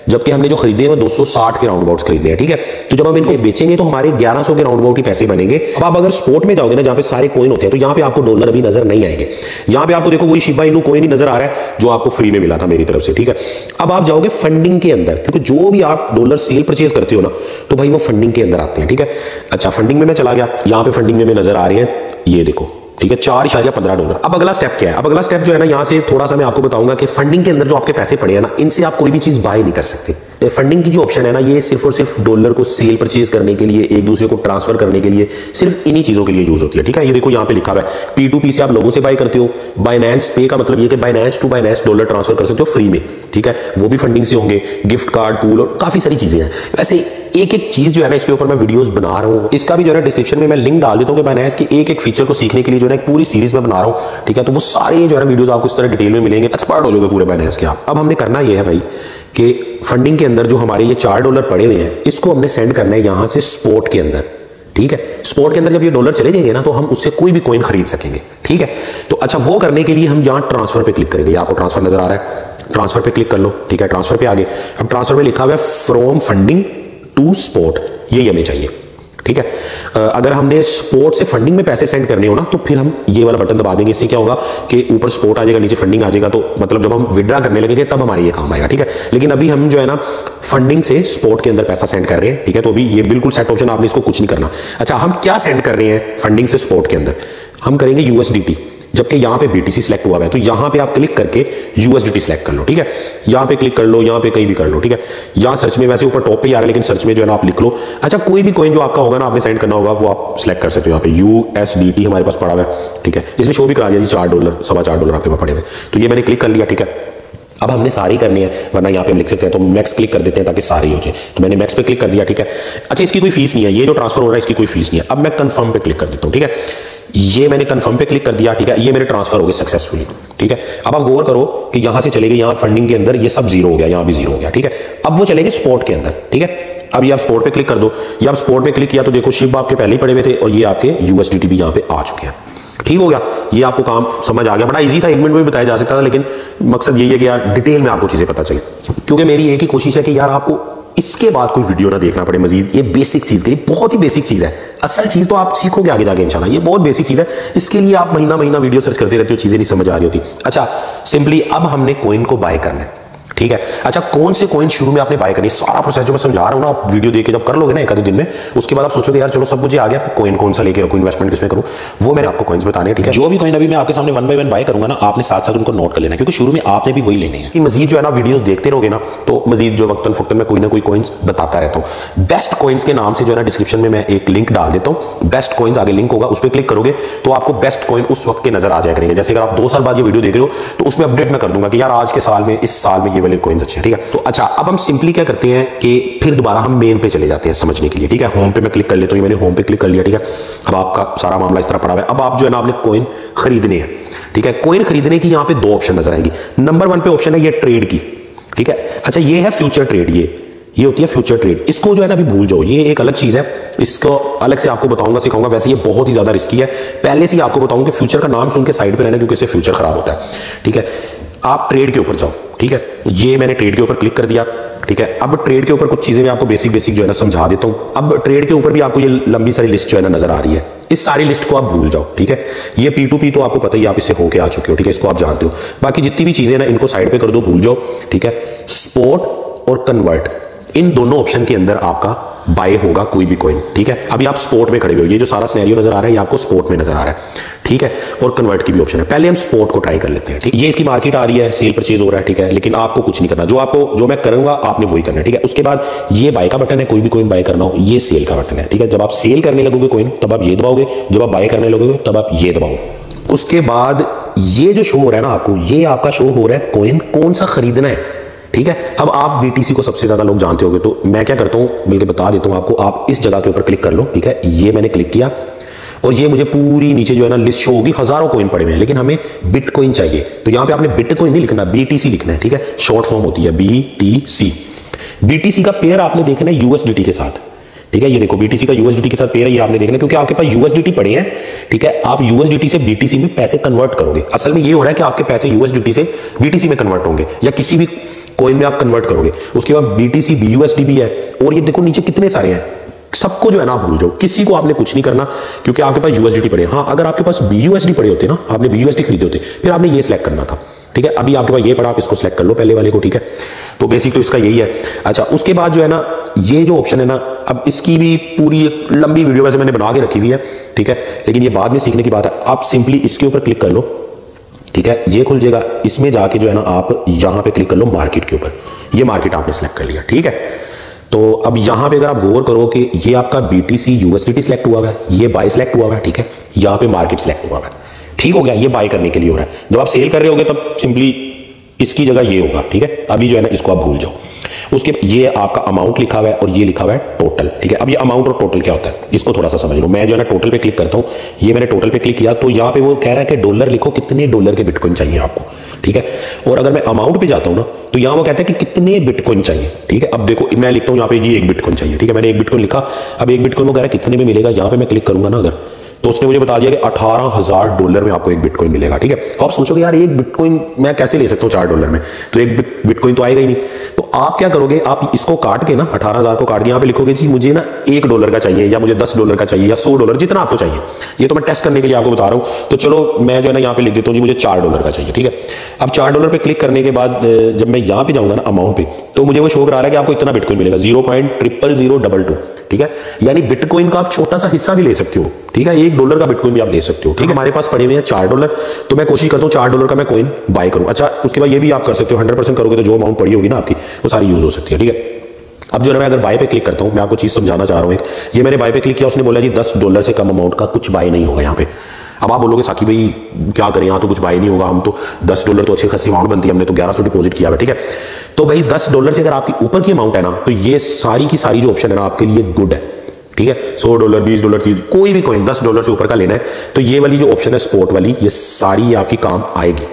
S1: जबकि हमने जो खरीदे हैं वो 260 के राउंड अबाउट खरीदे हैं, ठीक है। तो जब हम इनको बेचेंगे तो हमारे 1100 के राउंड अबाउट ही पैसे बनेंगे। अब आप अगर स्पोर्ट में जाओगे ना, जहां पे सारे कॉइन होते हैं, तो यहाँ पे आपको डॉलर अभी नजर नहीं आएंगे। यहाँ पे आपको देखो वही शिबा इनू कॉइन ही नजर आ रहा है जो आपको फ्री में मिला था मेरी तरफ से, ठीक है। अब आप जाओगे फंडिंग के अंदर, क्योंकि जो भी आप डॉलर सेल परचेज करते हो ना, तो भाई वो फंडिंग के अंदर आते हैं, ठीक है। अच्छा फंडिंग में मैं चला गया, यहाँ पे फंडिंग में नजर आ रही है, ये देखो, ठीक है, $4.15। अब अगला स्टेप क्या है? अब अगला स्टेप जो है ना, यहां से थोड़ा सा मैं आपको बताऊंगा कि फंडिंग के अंदर जो आपके पैसे पड़े हैं ना, इनसे आप कोई भी चीज बाय नहीं कर सकते। फंडिंग की जो ऑप्शन है ना, ये सिर्फ और सिर्फ डॉलर को सेल परचेज करने के लिए, एक दूसरे को ट्रांसफर करने के लिए, सिर्फ इन्हीं चीजों के लिए यूज होती है, ठीक है। ये देखो यहाँ पे लिखा हुआ है P2P से आप लोगों से बाय करते हो। बाइनेंस पे का मतलब ये कि Binance to Binance dollar transfer कर सकते हो फ्री में, ठीक है। वो भी फंडिंग से होंगे, गिफ्ट कार्ड, पूल और काफी सारी चीजें हैं। वैसे एक एक चीज जो है ना, इसके ऊपर मैं वीडियोस बना रहा हूँ। इसका भी जो है ना डिस्क्रिप्शन में मैं लिंक डाल देता हूँ कि बाइनेंस की एक एक फीचर को सीखने के लिए जो है ना पूरी सीरीज में बना रहा हूँ, ठीक है। तो वो सारे जो है ना वीडियोस आपको इस तरह डिटेल में मिलेंगे, एक्सपर्ट हो जाओगे पूरे बाइनेंस के आप। अब हमने करना ये है भाई कि फंडिंग के अंदर जो हमारे ये $4 पड़े हुए हैं, इसको हमने सेंड करना है यहां से स्पॉट के अंदर, ठीक है। स्पॉट के अंदर जब ये डॉलर चले जाएंगे ना, तो हम उससे कोई भी कॉइन खरीद सकेंगे, ठीक है। तो अच्छा वो करने के लिए हम यहाँ ट्रांसफर पे क्लिक करेंगे। आपको ट्रांसफर नजर आ रहा है, ट्रांसफर पे क्लिक कर लो, ठीक है। ट्रांसफर पे आगे अब ट्रांसफर में लिखा हुआ है फ्रॉम फंडिंग टू स्पॉट, ये हमें चाहिए, ठीक है। अगर हमने स्पॉट से फंडिंग में पैसे सेंड करने हो ना, तो फिर हम ये वाला बटन दबा देंगे। इससे क्या होगा कि ऊपर स्पॉट आ जाएगा, नीचे फंडिंग आ जाएगा। तो मतलब जब हम विड्रा करने लगेंगे तब हमारे ये काम आएगा, ठीक है। लेकिन अभी हम जो है ना फंडिंग से स्पॉट के अंदर पैसा सेंड कर रहे हैं, ठीक है। तो अभी ये बिल्कुल सेट ऑप्शन, आपने इसको कुछ नहीं करना। अच्छा हम क्या सेंड कर रहे हैं फंडिंग से स्पॉट के अंदर? हम करेंगे USDT, जबकि यहाँ पे BTC सिलेक्ट हुआ है, तो यहाँ पे आप क्लिक करके USDT सिलेक्ट कर लो, ठीक है। यहाँ पे क्लिक कर लो, यहाँ पे कहीं भी कर लो, ठीक है। यहाँ सर्च में वैसे ऊपर टॉप पे आ रहा है, लेकिन सर्च में जो है ना आप लिख लो। अच्छा कोई भी कॉइन जो आपका होगा ना, आपने सेंड करना होगा, वो आप सिलेक्ट कर सकते हो। यहाँ पे USDT हमारे पास पड़ा हुआ है, ठीक है। इसमें शो भी करा दिया जी $4, $4.25 आपके पास पड़े हुए, तो ये मैंने क्लिक कर लिया, ठीक है। अब हमने सारी करनी है, वरना यहाँ पे हम लिख सकते हैं, तो मैक्स क्लिक कर देते हैं ताकि सारी हो जाए। तो मैंने मैक्स पे क्लिक कर दिया, ठीक है। अच्छा इसकी कोई फीस नहीं है, ये जो ट्रांसफर हो रहा है इसकी कोई फीस नहीं है। अब मैं कंफर्म पे क्लिक कर देता हूँ, ठीक है। ये मैंने कंफर्म पे क्लिक कर दिया, ठीक है। ये मेरे ट्रांसफर हो गए सक्सेसफुली, ठीक है। अब आप गौर करो कि यहां से चले गए, यहाँ फंडिंग के अंदर ये सब जीरो हो गया, यहाँ भी जीरो हो गया, ठीक है। अब वो चलेंगे स्पॉट के अंदर, ठीक है। अब ये आप स्पॉट पे क्लिक कर दो। ये आप स्पॉट पे क्लिक किया तो देखो शिब आपके पहले ही पड़े हुए थे, और ये आपके USDT भी यहाँ पे आ चुके हैं, ठीक हो गया। ये आपको काम समझ आ गया, बड़ा इजी था, 1 मिनट में बताया जा सकता था, लेकिन मकसद यही है कि यार डिटेल में आपको चीजें पता चले। क्योंकि मेरी एक ही कोशिश है कि यार आपको इसके बाद कोई वीडियो ना देखना पड़े मजीद। ये बेसिक चीज है, बहुत ही बेसिक चीज है। असल चीज तो आप सीखोगे आगे जाके इंशाल्लाह। ये बहुत बेसिक चीज है, इसके लिए आप महीना महीना वीडियो सर्च करते रहते हो, चीजें नहीं समझ आ रही होती। अच्छा सिंपली अब हमने कॉइन को बाय करना है, ठीक है। अच्छा, कौन से कॉइन शुरू में आपने बाय करनी, सारा प्रोसेस जो मैं समझा रहा हूं ना, आप वीडियो देख के जब कर लोगे ना एक आधे दिन में, उसके बाद आप सोचोगे यार चलो सब मुझे आ गया, कॉइन कौन सा लेके रखूं, इन्वेस्टमेंट किसमें करूं, वो मैंने आपको कॉइन्स बताने हैं। ठीक है, जो भी कॉइन अभी मैं आपके सामने 1 बाय 1 बाय करूंगा ना, आपने साथ साथ उनको नोट कर लेना, क्योंकि शुरू में आपने भी वही लेने हैं। कि मजीद जो है ना वीडियोस देखते रहोगे ना, तो मजीद जो वक्तन फुक्तन में कोई ना कोई कॉइन्स बताता रहता हूं। बेस्ट कॉइन्स के नाम से जो है ना डिस्क्रिप्शन में मैं एक लिंक डाल देता हूं, बेस्ट कॉइन्स आगे लिंक होगा, उस पर क्लिक करोगे तो आपको बेस्ट कॉइन उस वक्त के नजर आ जाया करेंगे। जैसे अगर आप 2 साल बाद ये वीडियो देख रहे हो तो उसमें अपडेट मैं कर दूंगा कि यार आज के साल में, इस साल में ये वाले कॉइन्स अच्छे हैं। ठीक है, तो अच्छा अब हम सिंपली क्या करते हैं कि फिर दोबारा हम मेन पे चले जाते हैं समझने के लिए। ठीक है, होम पे मैं क्लिक कर लेता हूं, मैंने होम पे क्लिक कर लिया। ठीक है, अब आपका सारा मामला इस तरह पड़ा हुआ है। अब आप जो है ना आपने कॉइन खरीदने हैं। ठीक है, कॉइन खरीदने की यहाँ पे 2 ऑप्शन नजर आएगी। नंबर 1 पे ऑप्शन है ये ट्रेड की। ठीक है, अच्छा ये है फ्यूचर ट्रेड, ये होती है फ्यूचर ट्रेड। इसको जो है ना अभी भूल जाओ, ये एक अलग चीज है, इसको अलग से आपको बताऊंगा, सिखाऊंगा। वैसे ये बहुत ही ज्यादा रिस्की है, पहले से ही आपको बताऊंगा कि फ्यूचर का नाम सुन के साइड पे रहना, क्योंकि इससे फ्यूचर खराब होता है। ठीक है, आप ट्रेड के ऊपर जाओ। ठीक है, ये मैंने ट्रेड के ऊपर क्लिक कर दिया। ठीक है, अब ट्रेड के ऊपर कुछ चीजें मैं आपको बेसिक जो है ना समझा देता हूं। अब ट्रेड के ऊपर भी आपको ये लंबी सारी लिस्ट जो है ना नजर आ रही है, इस सारी लिस्ट को आप भूल जाओ। ठीक है, ये P2P तो आपको पता ही, आप इससे होके आ चुके हो। ठीक है, इसको आप जानते हो। बाकी जितनी भी चीजें ना इनको साइड पे कर दो, भूल जाओ। ठीक है, स्पॉट और कन्वर्ट, इन दोनों ऑप्शन के अंदर आपका बाय होगा कोई भी कॉइन। ठीक है, अभी आप स्पॉट में खड़े हो, ये जो सारा सिनेरियो नजर आ रहा है ये आपको स्पॉट में नजर आ रहा है। ठीक है, और कन्वर्ट की भी ऑप्शन है। पहले हम स्पॉट को ट्राई कर लेते हैं। ठीक, ये इसकी मार्केट आ रही है, सेल परचेज हो रहा है। ठीक है, लेकिन आपको कुछ नहीं करना, जो मैं करूंगा आपने वही करना है। ठीक है, उसके बाद ये बाय का बटन है, कोई भी कॉइन बाय करना हो, ये सेल का बटन है। ठीक है, जब आप सेल करने लगोगे कॉइन तब आप ये दबाओगे, जब आप बाय करने लगोगे तब आप ये दबाओगे। उसके बाद ये जो शो हो रहा है ना आपको, ये आपका शो हो रहा है कॉइन कौन सा खरीदना है। ठीक है, अब आप BTC को सबसे ज्यादा लोग जानते होंगे, तो मैं क्या करता हूं मिलकर बता देता हूं आपको। आप इस जगह के ऊपर क्लिक कर लो। ठीक है, ये मैंने क्लिक किया और ये मुझे पूरी नीचे जो है ना लिस्ट शो होगी, हजारों कॉइन पड़े हुए हैं, लेकिन हमें बिटकॉइन चाहिए। तो यहां पे आपने बिटकॉइन नहीं लिखना, BTC लिखना है। ठीक है, शॉर्ट फॉर्म होती है BTC। BTC का पेयर आपने देखना है USDT के साथ। ठीक है, ये देखो BTC का USDT के साथ पेयर है, ये आपने देखना है, क्योंकि आपके पास USDT पड़े हैं। ठीक है, आप USDT से BTC में पैसे कन्वर्ट करोगे। असल में ये हो रहा है कि आपके पैसे USDT से BTC में कन्वर्ट होंगे, या किसी भी कॉइन में आप कन्वर्ट करोगे। उसके बाद BTC BUSD भी है, और ये देखो नीचे कितने सारे हैं। सबको जो है ना भूल जाओ, किसी को आपने कुछ नहीं करना, क्योंकि आपके पास USDT पड़े। हाँ, अगर आपके पास BUSD पड़े होते ना, आपने BUSD खरीदे होते, फिर आपने ये सिलेक्ट करना था। ठीक है, अभी आपके पास ये पड़ा, आप इसको सिलेक्ट कर लो पहले वाले को। ठीक है, तो बेसिक तो इसका यही है। अच्छा, उसके बाद जो है ना ये जो ऑप्शन है ना, अब इसकी भी पूरी एक लंबी वीडियो वैसे मैंने बना के रखी हुई है। ठीक है, लेकिन ये बाद में सीखने की बात है। आप सिंपली इसके ऊपर क्लिक कर लो। ठीक है, ये खुल जाएगा, इसमें जाके जो है ना आप यहां पे क्लिक कर लो मार्केट के ऊपर। ये मार्केट आपने सिलेक्ट कर लिया। ठीक है, तो अब यहां पे अगर आप गौर करो कि ये आपका BTC USDT सिलेक्ट हुआ है, ये बाय सिलेक्ट हुआ है। ठीक है, यहां पे मार्केट सिलेक्ट हुआ है। ठीक हो गया, ये बाय करने के लिए हो रहा है। जब आप सेल कर रहे होगे तब सिंपली इसकी जगह ये होगा। ठीक है, अभी जो है ना इसको आप भूल जाओ। उसके ये आपका अमाउंट लिखा हुआ है और ये लिखा हुआ है टोटल। ठीक है, अब ये अमाउंट और टोटल क्या होता है इसको थोड़ा सा समझ लो। मैं जो है ना टोटल पे क्लिक करता हूं, ये मैंने टोटल पे क्लिक किया तो यहाँ पे वो कह रहा है कि डॉलर लिखो, कितने डॉलर के बिटकॉइन चाहिए आपको। ठीक है, और अगर मैं अमाउंट पे जाता हूं ना, तो यहाँ वो कहता है कि कितने बिटकॉइन चाहिए। ठीक है, अब देखो मैं लिखता हूँ यहाँ पे ये 1 बिटकॉइन चाहिए। ठीक है, मैंने 1 बिटकॉइन लिखा। अब 1 बिटकॉइन वो कह रहा है कितने में मिलेगा, यहाँ पे मैं क्लिक करूंगा ना अगर, तो उसने मुझे बता दिया कि $18,000 में आपको 1 बिटकॉइन मिलेगा। ठीक है, तो आप सोचोगे यार 1 बिटकॉइन मैं कैसे ले सकता हूँ $4 में, तो 1 बिटकॉइन तो आएगा ही नहीं। तो आप क्या करोगे, आप इसको काट के ना 18,000 को काट के यहाँ पे लिखोगे जी मुझे ना $1 का चाहिए, या मुझे $10 का चाहिए, या $100, जितना आपको चाहिए। ये तो मैं टेस्ट करने के लिए आपको बता रहा हूँ। तो चलो मैं जो है ना यहाँ पे लिख देता हूँ जी मुझे $4 का चाहिए। ठीक है, अब $4 पे क्लिक करने के बाद जब मैं यहाँ पे जाऊंगा ना अमाउंट पे, तो मुझे वो शो करा रहा है कि आपको इतना बिटकॉइन मिलेगा, 0.0022। ठीक है, यानी बिटकॉइन का आप छोटा सा हिस्सा भी ले सकते हो। ठीक है, $1 का बिटकॉइन भी आप ले सकते हो। ठीक है, हमारे पास पड़े हुए हैं $4, तो मैं कोशिश करता हूँ $4 का मैं कॉइन बाय करूँ। अच्छा, उसके बाद ये भी आप कर सकते हो, 100% करोगे तो जो अमाउंट पड़ी होगी ना आपकी वो सारी यूज हो सकती है। ठीक है, अब जो है मैं अगर बाय पे क्लिक करता हूँ, मैं आपको चीज समझाना चाह रहा हूँ। ये मैंने बाय पे क्लिक किया, उसने बोला जी $10 से कम अमाउंट का कुछ बाय नहीं होगा यहाँ पे। अब आप बोलोगे साकी भाई क्या करें, यहाँ तो कुछ बाय नहीं होगा, हम तो $10 तो अच्छी खासी अमाउंट बनती है, हमने तो 1100 डिपॉजिट किया है। ठीक है, तो भाई $10 से अगर आपकी ऊपर की अमाउंट है ना, तो ये सारी की सारी जो ऑप्शन है ना आपके लिए गुड है। ठीक है, $100 $20 चीज कोई भी कॉइन $10 से ऊपर का लेना है, तो ये वाली जो ऑप्शन है स्पॉट वाली, ये सारी आपकी काम आएगी।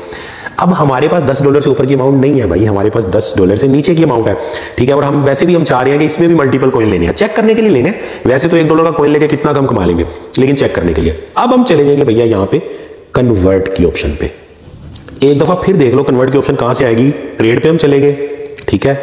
S1: अब हमारे पास $10 से ऊपर की अमाउंट नहीं है भाई, हमारे पास $10 से नीचे की अमाउंट है। ठीक है, और हम वैसे भी हम चाह रहे हैं कि इसमें भी मल्टीपल कॉइन लेने हैं, चेक करने के लिए लेने हैं। वैसे तो $1 का कॉइन लेके कितना कम कमा लेंगे, लेकिन चेक करने के लिए अब हम चले जाएंगे भैया यहाँ पे कन्वर्ट की ऑप्शन पे। एक दफा फिर देख लो कन्वर्ट की ऑप्शन कहां से आएगी, ट्रेड पे हम चले गए। ठीक है,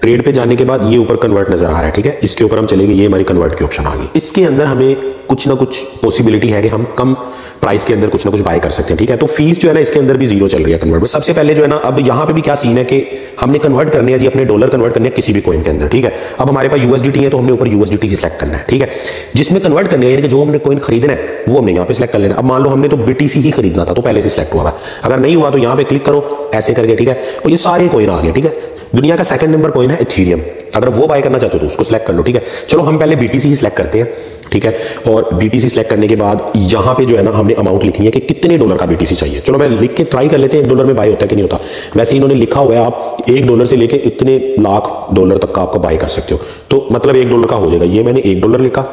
S1: ट्रेड पे जाने के बाद ये ऊपर कन्वर्ट नजर आ रहा है, ठीक है, इसके ऊपर हम चलेंगे, ये हमारी कन्वर्ट की ऑप्शन आ गई। इसके अंदर हमें कुछ ना कुछ पॉसिबिलिटी है कि हम कम प्राइस के अंदर कुछ ना कुछ बाय कर सकते हैं, ठीक है। तो फीस जो है ना इसके अंदर भी जीरो चल रही है कन्वर्ट में। सबसे पहले जो है ना, अब यहाँ पे भी क्या सीन है कि हमने कन्वर्ट करने है जी, अपने डॉलर कन्वर्ट करने है किसी भी कॉइन के अंदर, ठीक है। अब हमारे पास यूएसडीटी है तो हमने ऊपर यूएसडीटी ही सिलेक्ट करना है, ठीक है। जिसमें कन्वर्ट करने है, जो हमने कॉइन खरीदना है वो हमने यहाँ पे सिलेक्ट कर लेना। अब मान लो हमने तो बीटीसी ही खरीदना था तो पहले से सिलेक्ट हुआ है, अगर नहीं हुआ तो यहाँ पे क्लिक करो ऐसे करके, ठीक है। और ये सारे कॉइन आ गए, ठीक है। दुनिया का सेकंड नंबर कॉइन है इथेरियम, अगर वो बाय करना चाहते हो तो उसको सिलेक्ट कर लो, ठीक है। चलो हम पहले बीटीसी ही सिलेक्ट करते हैं, ठीक है। और बीटीसी सिलेक्ट करने के बाद यहाँ पे जो है ना हमने अमाउंट लिखनी है कि कितने डॉलर का बीटीसी चाहिए। चलो मैं लिख के ट्राई कर लेते हैं $1 में बाय होता है कि नहीं होता। वैसे इन्होंने लिखा हुआ है आप $1 से लेके इतने लाख डॉलर तक का आपको बाय कर सकते हो, तो मतलब $1 का हो जाएगा। ये मैंने $1 लिखा,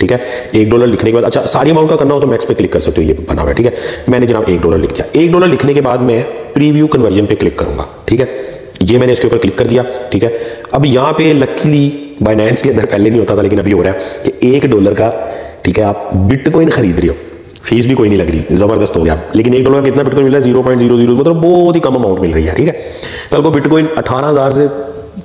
S1: ठीक है। $1 लिखने के बाद, अच्छा सारी अमाउंट का करना हो तो मैक्स पे क्लिक कर सकते हो, ये बना हुआ है, ठीक है। मैंने जनाब $1 लिख दिया। $1 लिखने के बाद मैं प्रीव्यू कन्वर्जन पे क्लिक करूंगा, ठीक है। ये मैंने इसके ऊपर क्लिक कर दिया, ठीक है। अब यहाँ पे लकीली बाइनेंस के अंदर पहले नहीं होता था लेकिन अभी हो रहा है कि $1 का, ठीक है, आप बिटकॉइन खरीद रहे हो, फीस भी कोई नहीं लग रही, जबरदस्त हो गया। लेकिन $1 का कितना बिटकॉइन मिल रहा है? 0.00, मतलब बहुत ही कम अमाउंट मिल रही है, ठीक है। कल को बिटकॉइन 18,000 से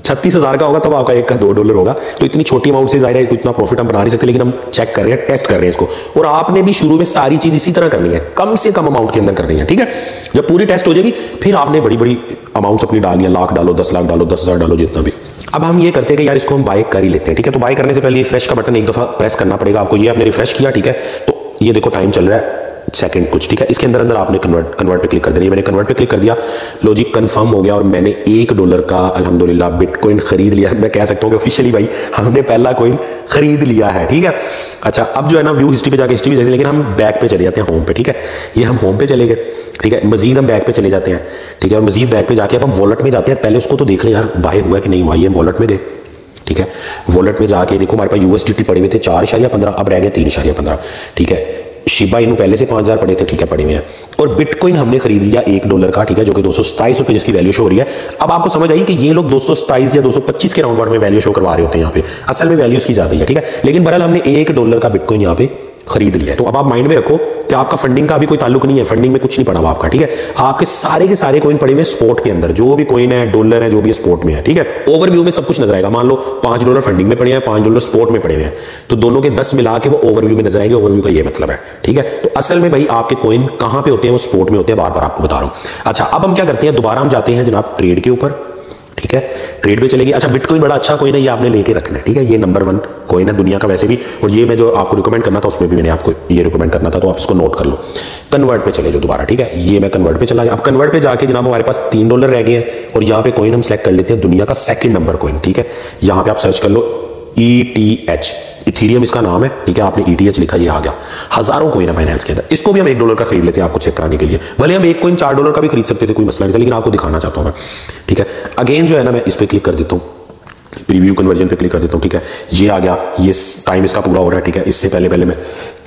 S1: 36,000 का होगा तब आपका $1 का $2 होगा। तो इतनी छोटी अमाउंट से जाहिर है इतना प्रॉफिट हम बना नहीं सकते, लेकिन हम चेक कर रहे हैं, टेस्ट कर रहे हैं इसको। और आपने भी शुरू में सारी चीज इसी तरह करनी है, कम से कम अमाउंट के अंदर करनी है, ठीक है। जब पूरी टेस्ट हो जाएगी फिर आपने बड़ी बड़ी अमाउंट अपनी डालनी है, लाख डालो, 10 लाख डालो, 10,000 डालो, जितना भी। अब हम ये करते हैं कि यार इसको हम बाय कर ही लेते हैं, ठीक है। तो बाय करने से पहले रिफ्रेश का बटन एक दफा प्रेस करना पड़ेगा आपको। ये आपने रिफ्रेश किया, ठीक है। तो ये देखो टाइम चल रहा है सेकंड कुछ, ठीक है। इसके अंदर अंदर आपने कन्वर्ट पे क्लिक कर देना। मैंने कन्वर्ट पे क्लिक कर दिया, लॉजिक कंफर्म हो गया और मैंने $1 का अल्हम्दुलिल्लाह बिटकॉइन खरीद लिया। मैं कह सकता हूँ कि ऑफिशियली भाई हमने पहला कॉइन खरीद लिया है, ठीक है। अच्छा अब जो है ना व्यू हिस्ट्री पे जाके हिस्ट्री भी देखते हैं, लेकिन हम बैक पे चले जाते हैं, होम पे, ठीक है। ये हम होम पे चले गए, ठीक है। मजीद हम बैक पे चले जाते हैं, ठीक है। और मजीद बैक पे जाके अब हम वॉलेट में जाते हैं। पहले उसको तो देख ले यार बाय हुआ कि नहीं हुआ, ये वॉलेट में गए, ठीक है। वॉलेट में जाके देखो हमारे पास यूएसडीटी पड़े हुए थे 4.15, अब रह गए 3.15, ठीक है। शिबा इनू पहले से 5,000 पड़े थे, ठीक है, पड़े हुए हैं। और बिटकॉइन हमने खरीद लिया $1 का, ठीक है, जो कि 227 रुपये जिसकी वैल्यू शो हो रही है। अब आपको समझ आई कि ये लोग 227 या 225 के राउंड में वैल्यू शो करवा रहे होते हैं यहाँ पे, असल में वैल्यू इसकी ज्यादा है, ठीक है। लेकिन बहरहाल हमने $1 का बिटकॉइन यहाँ पे खरीद लिया है। तो अब आप माइंड में रखो कि आपका फंडिंग का अभी कोई ताल्लुक नहीं है, फंडिंग में कुछ नहीं पड़ा हुआ आपका, ठीक है। आपके सारे के सारे कॉइन पड़े हुए स्पॉट के अंदर, जो भी कॉइन है, डॉलर है, जो भी स्पॉट में है, ठीक है। ओवरव्यू में सब कुछ नजर आएगा। मान लो $5 फंडिंग में पड़े हैं, $5 स्पॉट में पड़े हुए हैं, तो दोनों के 10 मिला के वो ओवरव्यू में नजर आएंगे। ओवरव्यू का ये मतलब है, ठीक है। तो असल में भाई आपके कॉइन कहां पे होते हैं? वो स्पॉट में होते हैं, बार बार आपको बता रहा हूं। अच्छा अब हम क्या करते हैं, दोबारा हम जाते हैं जनाब ट्रेड के ऊपर, ठीक है। ट्रेड पे चलेगी। अच्छा बिटकॉइन बड़ा अच्छा कॉइन है, ये आपने लेके रखना है, ठीक है। ये नंबर 1 कॉइन है दुनिया का वैसे भी, और ये मैं जो आपको रिकमेंड करना था उसमें भी मैंने आपको ये रिकमेंड करना था, तो आप इसको नोट कर लो। कन्वर्ट पे चले जाओ दोबारा, ठीक है। ये मैं कन्वर्ट पे चला गया। अब कन्वर्ट पे जाके जनाब हमारे पास $3 रह गए हैं, और यहाँ पे कॉइन हम सेलेक्ट कर लेते हैं दुनिया का सेकंड नंबर कॉइन, ठीक है। यहाँ पे आप सर्च कर लो ETH, इथेरियम इसका नाम है, ठीक है। आपने ETH लिखा, ये आ गया। हजारों कॉइन है बाइनेंस के अंदर। इसको भी हम $1 का खरीद लेते हैं आपको चेक कराने के लिए। भले हम एक कॉइन $4 का भी खरीद सकते थे, कोई मसला नहीं था, लेकिन आपको दिखाना चाहता हूं मैं, ठीक है। अगेन जो है ना मैं इस पर क्लिक कर देता हूँ, प्रीव्यू कन्वर्जन पे क्लिक कर देता हूँ, ठीक है। ये आ गया, ये टाइम इसका पूरा हो रहा है, ठीक है। इससे पहले मैं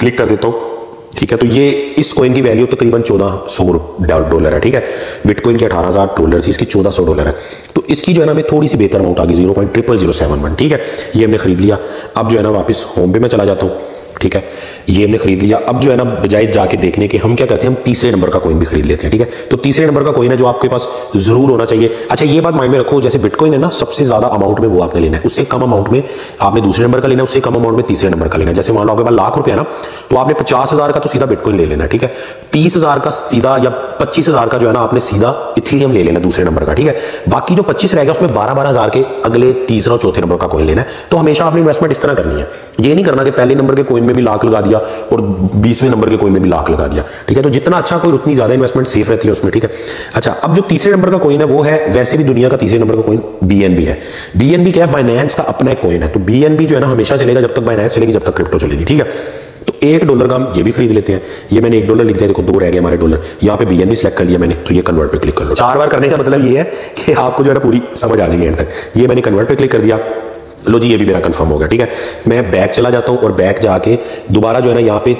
S1: क्लिक कर देता हूँ, ठीक है। तो ये इस कॉइन की वैल्यू तकरीबन $1,400 है, ठीक है। बिटकॉइन की $18,000 थी, इसकी $1,400 है। तो इसकी जो है ना हमें थोड़ी सी बेहतर अमाउंट आ गई, 0.00071, ठीक है। ये हमने खरीद लिया। अब जो है ना वापस होम पे मैं चला जाता हूँ, ठीक है। ये हमने खरीद लिया। अब जो है ना बजाय जाके देखने के हम क्या करते हैं, हम तीसरे नंबर का कॉइन भी खरीद लेते हैं, ठीक है। तो तीसरे नंबर का कॉइन है जो आपके पास जरूर होना चाहिए। अच्छा ये बात माइंड में रखो, जैसे बिटकॉइन है ना सबसे ज्यादा अमाउंट में वो आपने लेना है, उससे कम अमाउंट में आपने दूसरे नंबर का लेना है, उससे कम अमाउंट में तीसरे नंबर का लेना है। जैसे मान लो आपके पास ₹1,00,000 है ना, तो आपने 50,000 का तो सीधा बिटकॉइन ले लेना है, ठीक है। 30,000 का सीधा, या 25,000 का जो है ना आपने सीधा इथेरियम ले लेना दूसरे नंबर का, ठीक है। बाकी जो 25 रहेगा उसमें 12,000 के अगले तीसरा और चौथे नंबर का कॉइन लेना है। तो हमेशा आपने इन्वेस्टमेंट इस तरह करनी है, ये नहीं करना कि पहले नंबर के कॉइन में भी लाख लगा दिया और 20वें नंबर के कॉइन में भी लाख लगा दिया, ठीक है। तो जितना अच्छा कोई उतनी ज्यादा इन्वेस्टमेंट सेफ रहती है उसमें, ठीक है। अच्छा अब जो तीसरे नंबर का कॉइन है वो है, वैसे भी दुनिया का तीसरे नंबर का कॉइन BNB है। BNB क्या है? बाइनेंस का अपना एक कॉइन है। तो BNB जो है ना हमेशा चलेगा जब तक बाइनेंस चलेगी, जब तक क्रिप्टो चलेगी, ठीक है। तो $1 का हम ये भी खरीद लेते हैं। ये मैंने $1 लिख दिया, देखो 2 रह गए हमारे डॉलर। यहाँ पे BNB सिलेक्ट कर लिया मैंने, तो ये कन्वर्ट पे क्लिक कर लो। 4 बार करने का मतलब ये है कि आपको जो है ना पूरी समझ आ जाएगी एंड तक। ये मैंने कन्वर्ट पे क्लिक कर दिया, लो जी ये भी मेरा कंफर्म हो गया, ठीक है। मैं बैक चला जाता हूँ और बैक जाके दोबारा जो है ना यहाँ पे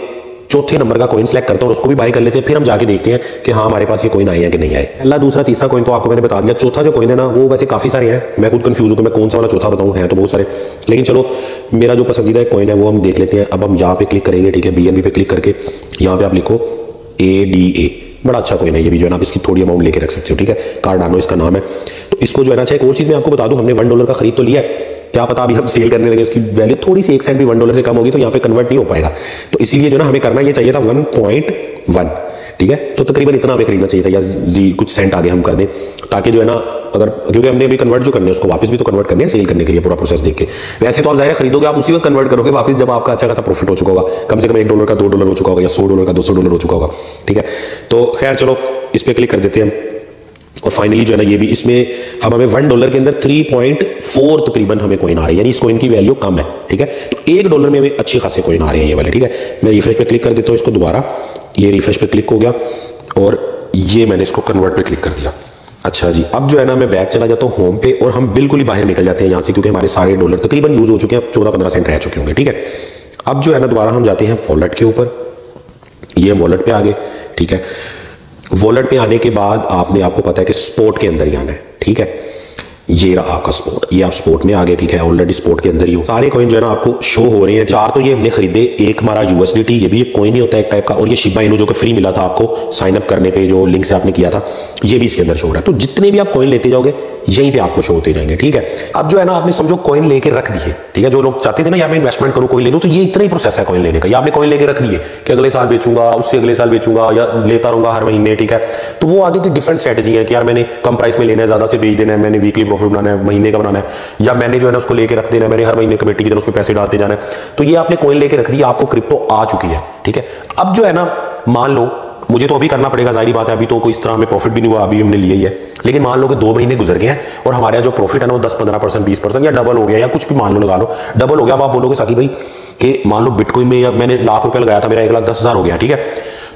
S1: चौथे नंबर का कॉइन सेलेक्ट करता हूँ और उसको भी बाय कर लेते हैं। फिर हम जाके देखते हैं कि हाँ हमारे पास ये कॉइन आए हैं कि नहीं आए। पहला, दूसरा, तीसरा कॉइन तो आपको मैंने बता दिया। चौथा जो कॉइन है ना वो वैसे काफी सारे हैं, मैं खुद कंफ्यूज हूँ कि मैं कौन सा वाला चौथा बताऊँ, है तो बहुत सारे, लेकिन चलो मेरा जो पसंदीदा कॉइन है वो हम देख लेते हैं। अब हम यहाँ पे क्लिक करेंगे, ठीक है। BNB पे क्लिक करके यहाँ पे आप लिखो ADA, बड़ा अच्छा कॉइन है ये भी, जो है ना आप इसकी थोड़ी अमाउंट लेके रख सकते हो, ठीक है। कार्डानो इसका नाम है। तो इसको जो है ना, अच्छा एक और चीज मैं आपको बता दूं, हमने $1 का खरीद तो लिया है, क्या पता अभी हम सेल करने लगे उसकी वैल्यू थोड़ी सी 1 सेंट भी $1 से कम होगी तो यहाँ पे कन्वर्ट नहीं हो पाएगा। तो इसीलिए जो ना हमें करना ये चाहिए था 1.1, ठीक है। तो तकरीबन इतना हमें खरीदना चाहिए था, या जी कुछ सेंट आगे हम कर दें, ताकि जो है ना अगर, क्योंकि हमने अभी कन्वर्ट जो करने हैं उसको वापस भी तो कन्वर्ट करने हैं सेल करने के लिए, पूरा प्रोसेस देख के। वैसे तो आप जाहिर खरीदोगे आप उसी वक्त कन्वर्ट करोगे वापस जब आपका अच्छा खासा प्रॉफिट हो चुका होगा, कम से कम $1 का $2 हो चुका होगा, या $100 का $200 हो चुका होगा, ठीक है। तो खैर चलो इस पर क्लिक कर देते हैं हम, और फाइनली जो है ना ये भी इसमें अब हमें $1 के अंदर 3.4 तकरीबन हमें कॉइन आ रही है, यानी इस कॉइन की वैल्यू कम है, ठीक है। तो $1 में हमें अच्छी खासी कॉइन आ रही है ये वाले, ठीक है। मैं रिफ्रेश पे क्लिक कर देता हूँ इसको दोबारा, ये रिफ्रेश पे क्लिक हो गया और ये मैंने इसको कन्वर्ट पे क्लिक कर दिया। अच्छा जी, अब जो है ना मैं बैक चला जाता हूँ होम पे और हम बिल्कुल ही बाहर निकल जाते हैं यहाँ से, क्योंकि हमारे सारे डॉलर तकरीबन यूज हो चुके हैं, 14-15 सेंट रह चुके होंगे, ठीक है। अब जो है ना दोबारा हम जाते हैं वॉलेट के ऊपर, ये वॉलेट पे आ गए, ठीक है। वॉलेट पे आने के बाद आपको पता है कि स्पोर्ट के अंदर ही आना है, ठीक है। ये रहा आपका स्पोर्ट, ये आप स्पोर्ट में आ गए, ठीक है। ऑलरेडी स्पोर्ट के अंदर ही हो, सारे कॉइन जो है ना आपको शो हो रहे हैं। 4 तो ये हमने खरीदे, एक हमारा USDT, ये भी एक कॉइन ही होता है एक टाइप का, और ये शिबा इनू जो कि फ्री मिला था आपको साइन अप करने पे, जो लिंक से आपने किया था, ये भी इसके अंदर शो हो रहा है। तो जितने भी आप कॉइन लेते जाओगे यहीं पे आपको शो होते जाएंगे, ठीक है। अब जो है ना आपने समझो कॉइन लेके रख दिए, ठीक है। जो लोग चाहते थे ना यार मैं इन्वेस्टमेंट करूं कॉइन ले लूं, तो ये इतना ही प्रोसेस है कॉइन लेने का। या आपने कॉइन लेके रख दिए कि अगले साल बेचूंगा, उससे अगले साल बेचूंगा, या लेता रहूंगा हर महीने, ठीक है। तो वो आगे की डिफरेंट स्ट्रेटजी है कि यार मैंने कम प्राइस में लेना है, ज्यादा से बेच देना है, मैंने वीकली प्रॉफिट बनाना है, महीने का बनाना है, या मैंने जो है ना उसको लेके रख देना है, मैंने हर महीने कमेटी की तरफ उसमें पैसे डालते जाना है। तो ये आपने कॉइन लेके रख दिया, आपको क्रिप्टो आ चुकी है, ठीक है। अब जो है ना मान लो मुझे तो अभी करना पड़ेगा, जाहिर बात है, अभी तो कोई इस तरह हमें प्रॉफिट भी नहीं हुआ, अभी हमने लिया ही है। लेकिन मान लो कि 2 महीने गुजर गए हैं और हमारा जो प्रॉफिट है ना वो 10-15%, 20% या डबल हो गया, या कुछ भी मान लो लगा लो डबल हो गया। अब आप बोलोगे साकी भाई कि मान लो बिटकॉइन में या मैंने ₹1,00,000 लगाया था, मेरा 1,10,000 हो गया, ठीक है।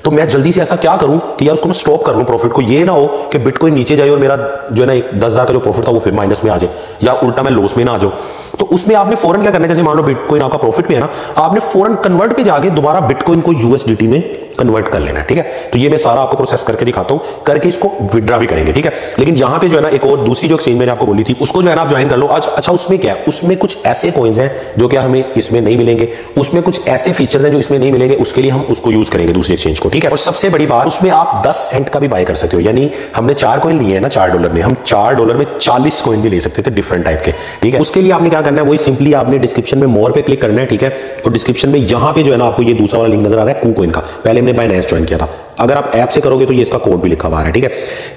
S1: तो मैं जल्दी से ऐसा क्या करूं कि यार उसको मैं स्टॉप कर लूं प्रॉफिट को, ये ना हो कि बिटकॉइन नीचे जाए और मेरा जो है ना 10,000 का जो प्रॉफिट था वो फिर माइनस में आ जाए, या उल्टा मैं लॉस में ना आ जाऊं। तो उसमें आपने फौरन क्या करना है, जैसे मान लो बिटकॉइन आपका प्रॉफिट में है ना, आपने फौरन कन्वर्ट पे जाके दोबारा बिटकॉइन को USDT में कन्वर्ट कर लेना है, ठीक है। तो ये मैं सारा आपको प्रोसेस करके दिखाता हूं, करके इसको विड्रा भी करेंगे, ठीक है। लेकिन यहां पे जो है ना एक और दूसरी जो एक्सचेंज मैंने आपको बोली थी उसको जो है ना आप ज्वाइन कर लो आज। अच्छा उसमें क्या है, उसमें कुछ ऐसे कॉइन्स हैं जो कि हमें इसमें नहीं मिलेंगे, उसमें कुछ ऐसे फीचर्स हैं जो इसमें नहीं मिलेंगे, उसके लिए हम उसको यूज करेंगे दूसरी एक्सचेंज को, ठीक है। और सबसे बड़ी बात, उसमें आप 10 सेंट का भी बाय कर सकते हो, यानी हमने 4 कॉइन लिए हैं ना $4 में, हम $4 में 40 कॉइन भी ले सकते थे डिफरेंट टाइप के, ठीक है। उसके लिए आपने क्या करना है, वही सिंपली आपने डिस्क्रिप्शन में मोर पे क्लिक करना है, ठीक है। और डिस्क्रिप्शन में यहां पे जो है ना आपको ये दूसरा वाला लिंक नजर आ रहा है KuCoin का, पहले हमने बाइनेंस ज्वाइन किया था। अगर आप ऐप से करोगे तो ये इसका कोड भी लिखा हुआ है, ठीक है।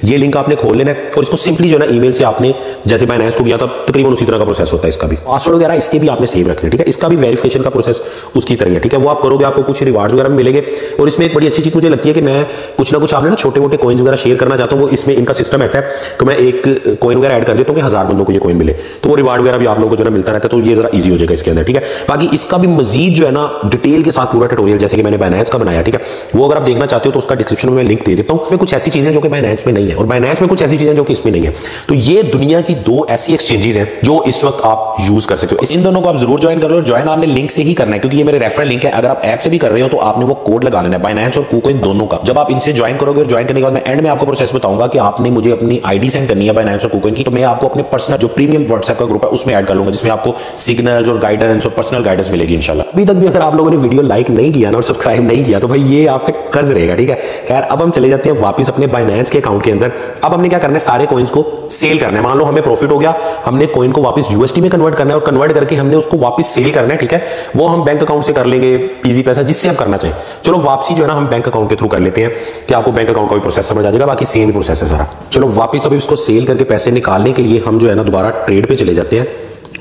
S1: ये लिंक आपने खोल लेना है और इसको सिंपली जो है ना ईमेल से आपने जैसे बाइनेंस को किया था तकरीबन उसी तरह का प्रोसेस होता है। इसका भी पासवर्ड वगैरह इसके भी आपने सेव रखने, ठीक है। इसका भी वेरिफिकेशन का प्रोसेस उसकी तरह है, ठीक है। वो आप करोगे आपको कुछ रिवार्ड्स वगैरह मिलेंगे। और इसमें एक बड़ी अच्छी चीज मुझे लगती है कि मैं कुछ ना कुछ आपने ना छोटे मोटे कॉइन्स वगैरह शेयर करना चाहता हूँ, वो इसमें इनका सिस्टम ऐसा है कि मैं एक कॉइन वगैरह ऐड कर देता हूँ कि 1000 बंदों को ये कॉइन मिले, तो वो रिवार्ड वगैरह भी आप लोगों को जो है मिलता रहता है। तो ये जरा ईजी हो जाएगा इसके अंदर, ठीक है। बाकी इसका भी मजीद जो है ना डिटेल के साथ पूरा ट्यूटोरियल जैसे कि मैंने बाइनेंस का बनाया, ठीक है, वो अगर आप देखना चाहते हो तो उसका डिस्क्रिप्शन में लिंक दे देता हूं। इसमें कुछ ऐसी चीजें जो कि बाइनेंस में नहीं है और बाइनेंस में कुछ ऐसी चीजें जो कि इसमें नहीं है। तो ये दुनिया की 2 ऐसी एक्सचेंजेस हैं जो इस वक्त आप यूज कर सकते हो। इन दोनों को आप जरूर ज्वाइन कर लो। ज्वाइन आपने लिंक से ही करना है क्योंकि ये मेरे रेफरल लिंक है। अगर आप ऐप से भी कर रहे हो तो आपने वो कोड लगा लेना है, बाइनेंस और KuCoin दोनों का। जब आप इनसे ज्वाइन करोगे और ज्वाइन करने के बाद मैं एंड में आपको प्रोसेस बताऊंगा कि आपने मुझे अपनी आईडी सेंड करनी है बाइनेंस और KuCoin की, तो मैं आपको अपने पर्सनल जो प्रीमियम व्हाट्सएप का ग्रुप है उसमें ऐड कर लूंगा, जिसमें आपको सिग्नल्स और गाइडेंस और पर्सनल गाइडेंस मिलेगी इंशाल्लाह। अभी तक भी अगर आप लोगों ने वीडियो लाइक नहीं किया ना और सब्सक्राइब नहीं किया तो भाई ये आपका कर्ज रहेगा, ठीक है। खैर अब हम चले जाते हैं वापस अपने बाइनेंस के अकाउंट के अंदर। अब हमने क्या करना है, सारे कॉइन्स को सेल करना है। मान लो हमें प्रॉफिट हो गया, हमने कॉइन को वापस USD में कन्वर्ट करना है और कन्वर्ट करके हमने उसको वापस सेल करना है, ठीक है। वो हम बैंक अकाउंट से कर लेंगे, इजी पैसा, जिससे हम करना चाहें। चलो वापसी जो है ना हम बैंक अकाउंट के थ्रू कर लेते हैं कि आपको बैंक अकाउंट का भी प्रोसेस समझ आ जाएगा, बाकी सेम प्रोसेस है सारा। चलो वापस अभी इसको सेल करके पैसे निकालने के लिए हम जो है ना दोबारा ट्रेड पे चले जाते हैं,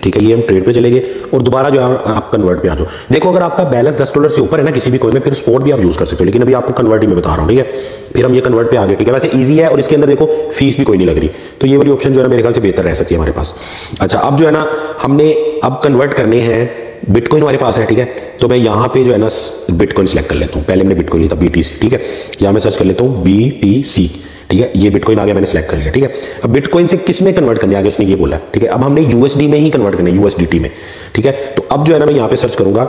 S1: ठीक है। ये हम ट्रेड पे चले गए और दोबारा जो है आप कन्वर्ट पे आ जाओ। देखो अगर आपका बैलेंस $10 से ऊपर है ना किसी भी कॉइन में, फिर स्पॉट भी आप यूज कर सकते हो, लेकिन अभी आपको कन्वर्ट ही मैं बता रहा हूँ, ठीक है। फिर हम ये कन्वर्ट पे आ गए, ठीक है। वैसे इजी है और इसके अंदर देखो फीस भी कोई नहीं लग रही, तो ये वाली ऑप्शन जो है ना मेरे ख्याल से बेहतर रह सकती है हमारे पास। अच्छा अब जो है ना हमने अब कन्वर्ट करने हैं, बिटकॉइन हमारे पास है, ठीक है। तो मैं यहाँ पे जो है ना बिटकॉइन सेलेक्ट कर लेता हूँ। पहले मैंने बिटकॉइन लिया था BTC, ठीक है। यहाँ मैं सर्च कर लेता हूँ BTC, ठीक है। ये बिटकॉइन आ गया, मैंने सेलेक्ट कर लिया, ठीक है। अब बिटकॉइन से किस में कन्वर्ट करने आ गया उसने ये बोला, ठीक है। अब हमने USD में ही कन्वर्ट करना है, USDT में, ठीक है। तो अब जो है ना मैं यहाँ पे सर्च करूंगा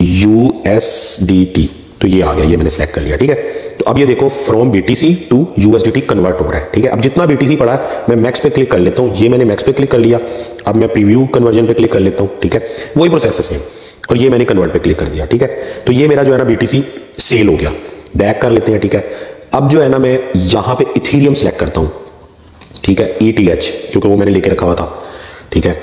S1: USDT, तो ये आ गया, ये मैंने सेलेक्ट कर लिया, ठीक है। तो अब ये देखो from BTC to USDT convert हो रहा है, ठीक है। अब जितना BTC पड़ा है मैं मैक्स पे क्लिक कर लेता हूँ, ये मैंने मैक्स पे क्लिक कर लिया। अब मैं प्रीव्यू कन्वर्जन पे क्लिक कर लेता हूँ, ठीक है। वही प्रोसेस है सेम, और ये मैंने कन्वर्ट पे क्लिक कर दिया, ठीक है। तो ये मेरा जो है ना BTC सेल हो गया। बैक कर लेते हैं, ठीक है। अब जो है ना मैं यहाँ पे इथेरियम सेलेक्ट करता हूँ, ठीक है, ETH, क्योंकि वो मैंने लेके रखा हुआ था, ठीक है।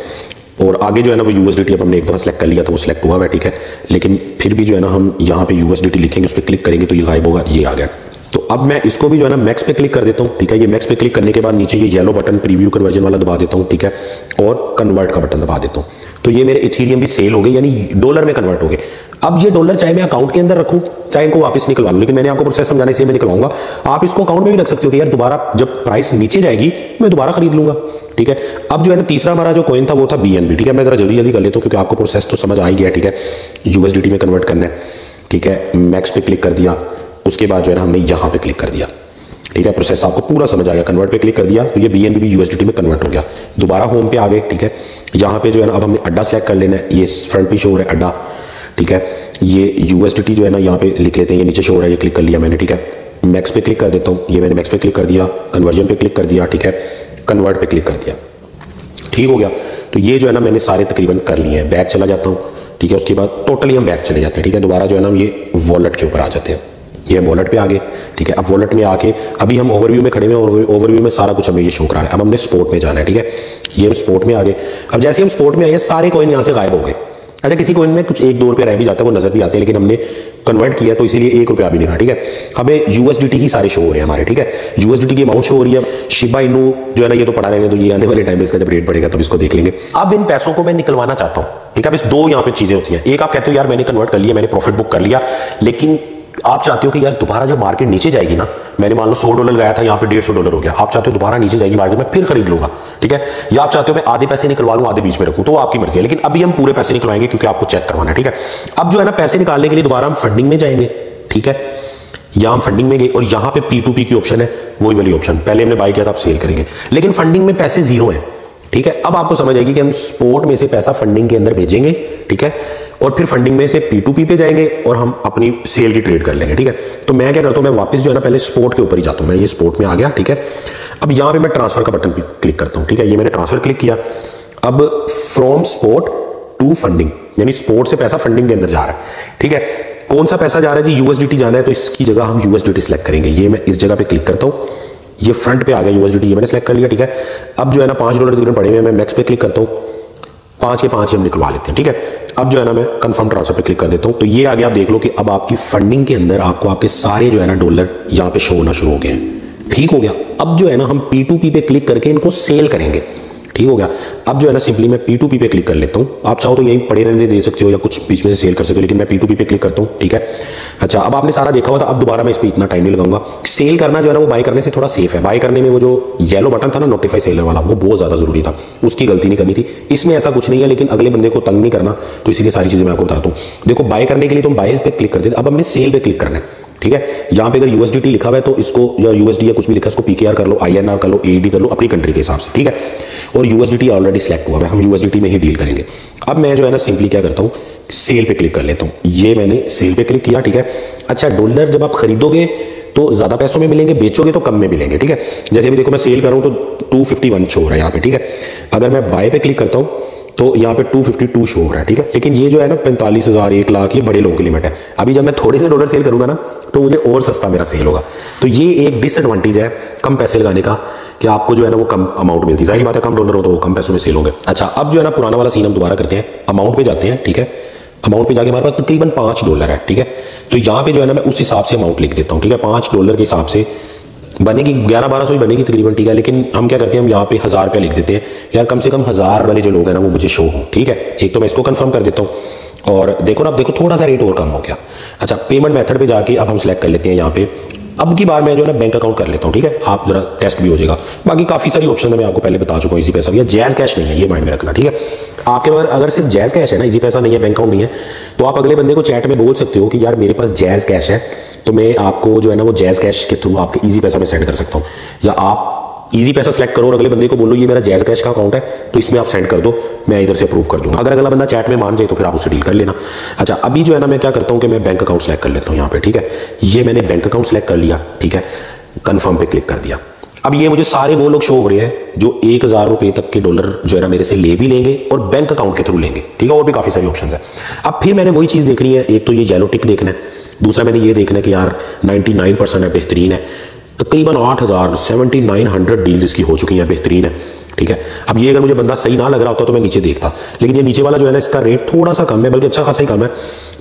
S1: और आगे जो है ना वो USDT अब हमने एक दफ़ा सेलेक्ट कर लिया था, वो सिलेक्ट हुआ है, ठीक है। लेकिन फिर भी जो है ना हम यहाँ पे USDT लिखेंगे, उस पर क्लिक करेंगे तो ये गायब होगा, ये आ गया। तो अब मैं इसको भी जो है ना मैक्स पे क्लिक कर देता हूँ, ठीक है। ये मैक्स पे क्लिक करने के बाद नीचे ये येलो बटन प्रीव्यू कन्वर्जन वाला दबा देता हूँ, ठीक है, और कन्वर्ट का बटन दबा देता हूँ। तो ये मेरे इथेरियम भी सेल हो गए, यानी डॉलर में कन्वर्ट हो गए। अब ये डॉलर चाहे मैं अकाउंट के अंदर रखूँ, चाहे इनको वापस निकलवा लूँ, लेकिन मैंने आपको प्रोसेस समझाने से मैं निकलवाऊंगा। आप इसको अकाउंट में भी रख सकते हो कि यार दोबारा जब प्राइस नीचे जाएगी मैं दोबारा खरीद लूंगा, ठीक है। अब जो है ना तीसरा हमारा जो कॉइन था वो था BNB, ठीक है। मैं जरा जल्दी जल्दी कर लेता हूँ क्योंकि आपको प्रोसेस तो समझ आ ही गया, ठीक है। USDT में कन्वर्ट करना है, ठीक है। मैक्स पे क्लिक कर दिया, उसके बाद जो है ना हमने यहाँ पे क्लिक कर दिया, ठीक है। प्रोसेस आपको पूरा समझ आ गया। कन्वर्ट पे क्लिक कर दिया तो ये BNB भी USDT में कन्वर्ट हो गया। दोबारा होम पे आ गए, ठीक है। यहाँ पे जो है ना अब हमने अड्डा सेलेक्ट कर लेना है, ये फ्रंट पे शो हो रहा है अड्डा, ठीक है। ये USDT जो है ना यहाँ पे लिख लेते हैं, ये नीचे शो हो रहा है, ये क्लिक कर लिया मैंने, ठीक है। मैक्स पे क्लिक कर देता हूँ, ये मैंने मैक्स पे क्लिक कर दिया, कन्वर्जन पे क्लिक कर दिया, ठीक है, कन्वर्ट पे क्लिक कर दिया, ठीक हो गया। तो ये जो है ना मैंने सारे तकरीबन कर लिए हैं। बैक चला जाता हूँ, ठीक है। उसके बाद टोटली हम बैक चले जाते हैं, ठीक है। दोबारा जो है ना हम ये वॉलेट के ऊपर आ जाते हैं, ये वॉलेट पे आ गए, ठीक है। अब वॉलेट में आके अभी हम ओवरव्यू में खड़े हैं, ओवरव्यू में सारा कुछ हमें ये शो करा रहा है। अब हमने स्पोर्ट में जाना है, ठीक है। ये हम स्पोर्ट में आ गए। अब जैसे हम स्पोर्ट में आए सारे कॉइन यहाँ से गायब हो गए। अच्छा, किसी कॉइन में कुछ 1-2 रुपये रह भी जाता है, वो नजर भी आते हैं, लेकिन हमने कन्वर्ट किया तो इसीलिए 1 रुपया भी नहीं रहा, ठीक है। हमें USDT ही सारे शो हो रहे हैं हमारे, ठीक है। USDT की अमाउंट शो हो रही है। शिबा इनू जो है ना ये तो पड़ा रहेंगे, तो ये आने वाले टाइम में इसका जब रेट बढ़ेगा तब इसको देख लेंगे। अब इन पैसों को मैं निकलवाना चाहता हूँ, ठीक है। अब इस दो यहाँ पे चीजें होती हैं। एक आप कहते हो यार मैंने कन्वर्ट कर लिया, मैंने प्रॉफिट बुक कर लिया, लेकिन आप चाहते हो कि यार दोबारा जब मार्केट नीचे जाएगी ना, मैंने मान लो $100 गया था, यहाँ पे $150 हो गया, आप चाहते हो दोबारा नीचे जाएगी मार्केट में फिर खरीद लूंगा, ठीक है। या आप चाहते हो मैं आधे पैसे निकलवा लूं, आधे बीच में रखूं, तो वो आपकी मर्जी है। लेकिन अभी हम पूरे पैसे निकलवाएंगे क्योंकि आपको चेक करवाना है, ठीक है। अब जो है ना पैसे निकालने के लिए दोबारा हम फंडिंग में जाएंगे, ठीक है। यहाँ हम फंडिंग में गए और यहाँ पे P2P की ऑप्शन है, वही वाली ऑप्शन पहले हमने बाय किया था, आप सेल करेंगे, लेकिन फंडिंग में पैसे जीरो है, ठीक है। अब आपको समझ आएगी कि हम स्पोर्ट में से पैसा फंडिंग के अंदर भेजेंगे, ठीक है, और फिर फंडिंग में से P2P पे जाएंगे और हम अपनी सेल की ट्रेड कर लेंगे, ठीक है। तो मैं क्या करता हूं, मैं वापस जो है ना पहले स्पोर्ट के ऊपर ही जाता हूं। मैं ये स्पोर्ट में आ गया, ठीक है। अब यहां पे मैं ट्रांसफर का बटन क्लिक करता हूं, ठीक है। ये मैंने ट्रांसफर क्लिक किया। अब फ्रॉम स्पोर्ट टू फंडिंग, यानी स्पोर्ट से पैसा फंडिंग के अंदर जा रहा है, ठीक है। कौन सा पैसा जा रहा है जी? USDT जाना है, तो इसकी जगह हम USDT सेलेक्ट करेंगे। ये मैं इस जगह पे क्लिक करता हूं, ये फ्रंट पे आ गया USDT, ये मैंने सेलेक्ट कर लिया, ठीक है। अब जो है ना $5 तकरीबन पड़े हुए हैं, मैं मैक्स पे क्लिक करता हूँ, 5 के 5 हम निकलवा लेते हैं, ठीक है। अब जो है ना मैं कंफर्म ट्रांसफर पे क्लिक कर देता हूँ, तो ये आगे आप देख लो कि अब आपकी फंडिंग के अंदर आपको आपके सारे जो है ना डॉलर यहाँ पे शो होना शुरू हो गए हैं, ठीक हो गया। अब जो है ना हम P2P पे क्लिक करके इनको सेल करेंगे, ठीक हो गया। अब जो है ना सिंपली मैं P2P पे क्लिक कर लेता हूँ। आप चाहो तो यही पड़े रहने दे सकते हो या कुछ बीच में से सेल कर सकते हो, लेकिन मैं P2P पे क्लिक करता हूँ, ठीक है। अच्छा, अब आपने सारा देखा हुआ था, अब दोबारा मैं इस पर इतना टाइम नहीं लगाऊंगा। सेल करना जो है ना वो बाय करने से थोड़ा सेफ है। बाय करने में वो जो येलो बटन था ना नोटिफाई सेलर वाला, वो बहुत ज़्यादा जरूरी था, उसकी गलती नहीं करनी थी। इसमें ऐसा कुछ नहीं है, लेकिन अगले बंदे को तंग नहीं करना, तो इसीलिए सारी चीज़ें मैं आपको बताता हूँ। देखो, बाय करने के लिए तुम बाय पे क्लिक कर देते, अब हमने सेल पे क्लिक करना है, ठीक है। यहाँ पे अगर USDT लिखा हुआ है तो इसको, या USD या कुछ भी लिखा है, इसको PKR कर लो, INR कर लो, AED कर लो, अपनी कंट्री के हिसाब से, ठीक है। और USDT ऑलरेडी सिलेक्ट हुआ है, हम USDT में ही डील करेंगे। अब मैं जो है ना सिंपली क्या करता हूँ, सेल पे क्लिक कर लेता हूँ। ये मैंने सेल पे क्लिक किया, ठीक है। अच्छा, डॉलर जब आप खरीदोगे तो ज़्यादा पैसों में मिलेंगे, बेचोगे तो कम में मिलेंगे, ठीक है। जैसे भी देखो मैं सेल कर रहा हूँ तो 251 शो हो रहा है यहाँ पे, ठीक है। अगर मैं बाय पे क्लिक करता हूँ तो यहाँ पे 252 शो हो रहा है, ठीक है। लेकिन ये जो है ना 45,000, 1 लाख, ये बड़े लोगों की लिमिट है। अभी जब मैं थोड़े से डॉलर सेल करूंगा ना तो मुझे और सस्ता मेरा सेल होगा। तो ये एक डिसएडवांटेज है कम पैसे लगाने का, कि आपको जो है ना वो कम अमाउंट मिलती है। जाहिर बात है, कम डॉलर हो तो कम पैसों में सेल होंगे। अच्छा, अब जो है ना पुराना वाला सीन हम दोबारा करते हैं। अमाउंट पे जाते हैं, ठीक है। अमाउंट पे जाके हमारे पास तकरीबन $5 है, ठीक है। तो यहाँ पे जो है ना मैं उस हिसाब से अमाउंट लिख देता हूँ, ठीक है। $5 के हिसाब से बनेगी 1100-1200 ही बनेगी तकरीबन, ठीक है। लेकिन हम क्या करते हैं, हम यहाँ पे 1000 रुपया लिख देते हैं, यार कम से कम 1000 वाले जो लोग हैं ना वो मुझे शो हो, ठीक है। एक तो मैं इसको कंफर्म कर देता हूँ और देखो ना, अब देखो थोड़ा सा रेट और कम हो गया। अच्छा, पेमेंट मेथड पे जाके अब हम सेलेक्ट कर लेते हैं यहाँ पे। अब की बार मैं जो है ना बैंक अकाउंट कर लेता हूँ, ठीक है। आप जरा टेस्ट भी हो जाएगा। बाकी काफ़ी सारी ऑप्शन है, मैं आपको पहले बता चुका हूँ। इजी पैसा या जैज़ कैश नहीं है, ये माइंड में रखना, ठीक है। आपके पास अगर सिर्फ जैज़ कैश है ना, इजी पैसा नहीं है, बैंक अकाउंट नहीं है, तो आप अगले बंदे को चैट में बोल सकते हो कि यार मेरे पास जैज़ कैश है, तो मैं आपको जो है ना वो जैज़ कैश के थ्रू आपके इजी पैसा में सेंड कर सकता हूँ। या आप इजी पैसा सेलेक्ट करो और अगले बंदे को बोलो ये मेरा जैज़ कैश का अकाउंट है, तो इसमें आप सेंड कर दो, मैं इधर से अप्रूव कर दूंगा। अगर अगला बंदा चैट में मान जाए तो फिर आप उससे डील कर लेना। अच्छा, अभी जो है ना मैं क्या करता हूँ कि मैं बैंक अकाउंट सेलेक्ट कर लेता हूँ यहाँ पे, ठीक है। ये मैंने बैंक अकाउंट सेलेक्ट कर लिया, ठीक है। कन्फर्म पे क्लिक कर दिया। अब ये मुझे सारे वो लोग शो हो रहे हैं जो 1000 रुपये तक के डॉलर जो है ना मेरे से ले भी लेंगे और बैंक अकाउंट के थ्रू लेंगे, ठीक है। और भी काफ़ी सारी ऑप्शन है। अब फिर मैंने वही चीज़ देखनी है, एक तो ये येलो टिक देखना है, दूसरा मैंने ये देखना है कि यार 99% है, बेहतरीन है, तकरीबन 8,000 डील्स इसकी हो चुकी हैं, बेहतरीन है। ठीक है, अब ये अगर मुझे बंदा सही ना लग रहा होता तो मैं नीचे देखता, लेकिन ये नीचे वाला जो है ना इसका रेट थोड़ा सा कम है, बल्कि अच्छा खासा ही कम है,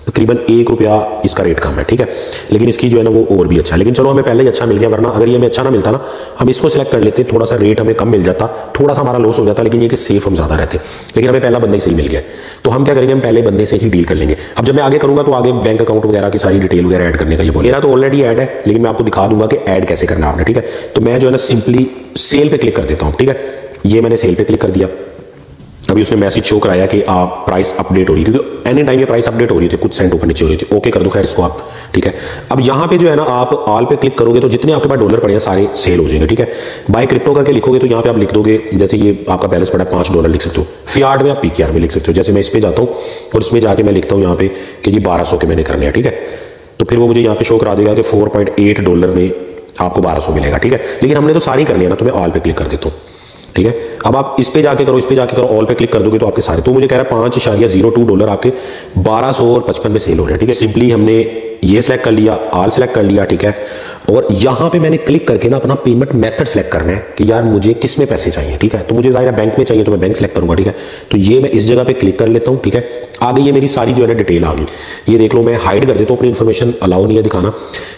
S1: तकरीबन 1 रुपया इसका रेट कम है। ठीक है, लेकिन इसकी जो है ना वो और भी अच्छा है, लेकिन चलो हमें पहले ही अच्छा मिल गया, वरना अगर ये हमें अच्छा ना मिलता ना, हम इसको सिलेक्ट कर लेते, थोड़ा सा रेट हमें कम मिल जाता, थोड़ा सा हमारा लॉस हो जाता, लेकिन ये कि सेफ हम ज़्यादा रहते। लेकिन हमें पहला बंदा ही सही मिल गया, तो हम क्या करेंगे, हम पहले बंदे से ही डील कर लेंगे। अब जब मैं आगे करूँगा तो आगे बैंक अकाउंट वगैरह की सारी डिटेल वगैरह ऐड करने का ये बोल, मेरा तो ऑलरेडी ऐड है, लेकिन मैं आपको दिखा दूंगा कि ऐड कैसे करना है आपने। ठीक है, तो मैं जो है ना सिंपली सेल पे क्लिक कर देता हूँ। ठीक है, ये मैंने सेल पे क्लिक कर दिया। अभी उसमें मैसेज शो कराया कि आप प्राइस अपडेट हो रही है, क्योंकि एनी टाइम ये प्राइस अपडेट हो रही थी, कुछ सेंट ऊपर नीचे हो रही थी। ओके कर दो खैर इसको आप। ठीक है, अब यहाँ पे जो है ना आप ऑल पे क्लिक करोगे तो जितने आपके पास डॉलर पड़े हैं सारे सेल हो जाएंगे। ठीक है, बाय क्रिप्टो करके लिखोगे तो यहाँ पे आप लिख दोगे, जैसे ये आपका बैलेंस पड़ा है $5 लिख सकते हो, फियाट में आप पीकेआर में लिख सकते हो। जैसे मैं इस पे जाता हूँ और इसमें जाके मैं लिखता हूँ यहाँ पे कि जी 1200 के मैंने करने हैं। ठीक है, तो फिर वो मुझे यहाँ पे शो करा देगा कि $4.8 में आपको 1200 मिलेगा। ठीक है, लेकिन हमने तो सारी करनी है ना, तो मैं ऑल पे क्लिक कर देता हूँ। ठीक है, अब आप इस पे जाके करो, इस पे जाके करो, ऑल पे क्लिक कर दोगे तो आपके सारे, तो मुझे कह रहा है $5.02 आपके 1255 में सेल हो रहे हैं। ठीक है, सिंपली हमने ये सिलेक्ट कर लिया, ऑल सिलेक्ट कर लिया। ठीक है, और यहाँ पे मैंने क्लिक करके ना अपना पेमेंट मेथड सेलेक्ट करना है कि यार मुझे किस में पैसे चाहिए। ठीक है, तो मुझे ज़ाहिर है बैंक में चाहिए, तो मैं बैंक सेलेक्ट करूंगा। ठीक है, तो ये मैं इस जगह पे क्लिक कर लेता हूँ। ठीक है, आगे ये मेरी सारी जो है ना डिटेल आ गई, ये देख लो, मैं हाइड कर देता हूँ, अपनी इन्फॉर्मेशन अलाउ नहीं है दिखाना।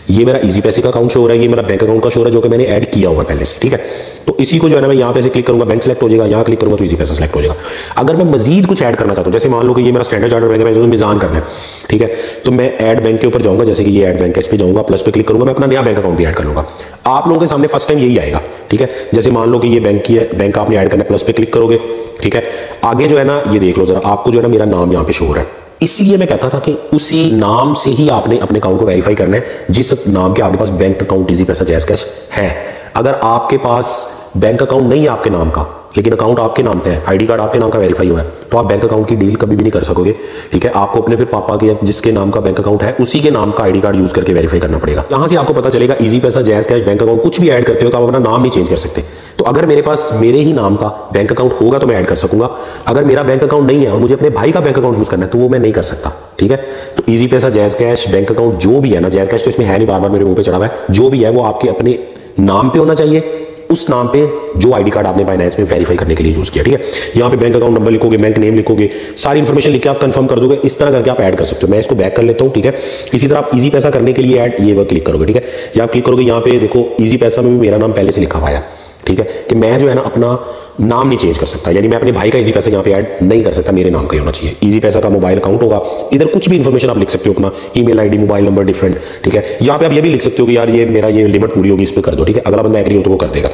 S1: ये मेरा इजी पैसे का अकाउंट शो हो रहा है, ये मेरा बैंक अकाउंट का शो हो रहा है जो कि मैंने ऐड किया हुआ पहले से। ठीक है, तो इसी को जो है ना मैं यहाँ पे से क्लिक करूंगा, बैंक सेलेक्ट हो जाएगा, यहाँ क्लिक करूंगा तो इजी पैसा सेलेक्ट हो जाएगा। अगर मैं मजीद कुछ ऐड करना चाहता हूँ, जैसे मान लो कि ये मेरा स्टैंडर्ड चार्टर्ड बैंक है, मुझे मिजान करना है। ठीक है, तो मैं ऐड बैंक के ऊपर जाऊंगा, जैसे कि ये ऐड बैंक है, इस पे जाऊंगा, प्लस पे क्लिक करूंगा, मैं अपना नया बैंक अकाउंट भी ऐड कर लूंगा। आप लोगों के सामने फर्स्ट टाइम यही आएगा। ठीक है, जैसे मान लो कि ये बैंक की है, बैंक आपने ऐड करना है, प्लस पे क्लिक करोगे। ठीक है, आगे जो है ना ये देख लो जरा, आपको जो है ना मेरा नाम यहाँ पे शो हो रहा है, इसलिए मैं कहता था कि उसी नाम से ही आपने अपने अकाउंट को वेरीफाई करना है जिस नाम के आपके पास बैंक अकाउंट इजी पैसा जैज़ कैश है। अगर आपके पास बैंक अकाउंट नहीं है आपके नाम का, लेकिन अकाउंट आपके नाम पे है, आईडी कार्ड आपके नाम का वेरीफाई हुआ है, तो आप बैंक अकाउंट की डील कभी भी नहीं कर सकोगे। ठीक है, आपको अपने फिर पापा के जिसके नाम का बैंक अकाउंट है उसी के नाम का आईडी कार्ड यूज करके वेरीफाई करना पड़ेगा। यहां से आपको पता चलेगा इजी पैसा, जैज़ कैश, बैंक अकाउंट कुछ भी ऐड करते हो तो आप अपना नाम नहीं चेंज कर सकते। तो अगर मेरे पास मेरे ही नाम का बैंक अकाउंट होगा तो मैं ऐड कर सकूंगा। अगर मेरा बैंक अकाउंट नहीं है और मुझे अपने भाई का बैंक अकाउंट यूज करना है तो वो मैं नहीं कर सकता। ठीक है, तो इजी पैसा, जैज़ कैश, बैंक अकाउंट जो भी है ना, जैज़ कैश तो इसमें है नहीं, बार बार मेरे मुंह पे चढ़ा हुआ है, जो भी है वो आपके अपने नाम पे होना चाहिए, उस नाम पे जो आईडी कार्ड आपने बाइनेंस में वेरीफाई करने के लिए यूज किया। ठीक है, यहाँ पे बैंक अकाउंट नंबर लिखोगे, बैंक नेम लिखोगे, सारी इन्फॉर्मेशन लिख के आप कंफर्म कर दोगे, इस तरह करके आप ऐड कर सकते हो। मैं इसको बैक कर लेता हूँ। ठीक है, इसी तरह आप इजी पैसा करने के लिए ऐड ये वो क्लिक करोगे। ठीक है, या आप क्लिक करोगे, यहाँ पे देखो इजी पैसा में भी मेरा नाम पहले से लिखा हुआ है। ठीक है, कि मैं जो है ना अपना नाम नहीं चेंज कर सकता, यानी मैं अपने भाई का इजी पैसा यहाँ पे ऐड नहीं कर सकता, मेरे नाम का ही होना चाहिए। इजी पैसा का मोबाइल अकाउंट होगा, इधर कुछ भी इन्फॉर्मेशन आप लिख सकते हो, अपना email ID, mobile number different. ठीक है, यहाँ पे आप ये भी लिख सकते हो कि यार ये मेरा ये लिमिट पूरी होगी, इस पे कर दो। ठीक है, अगला बंदा एग्री हो तो वो कर देगा,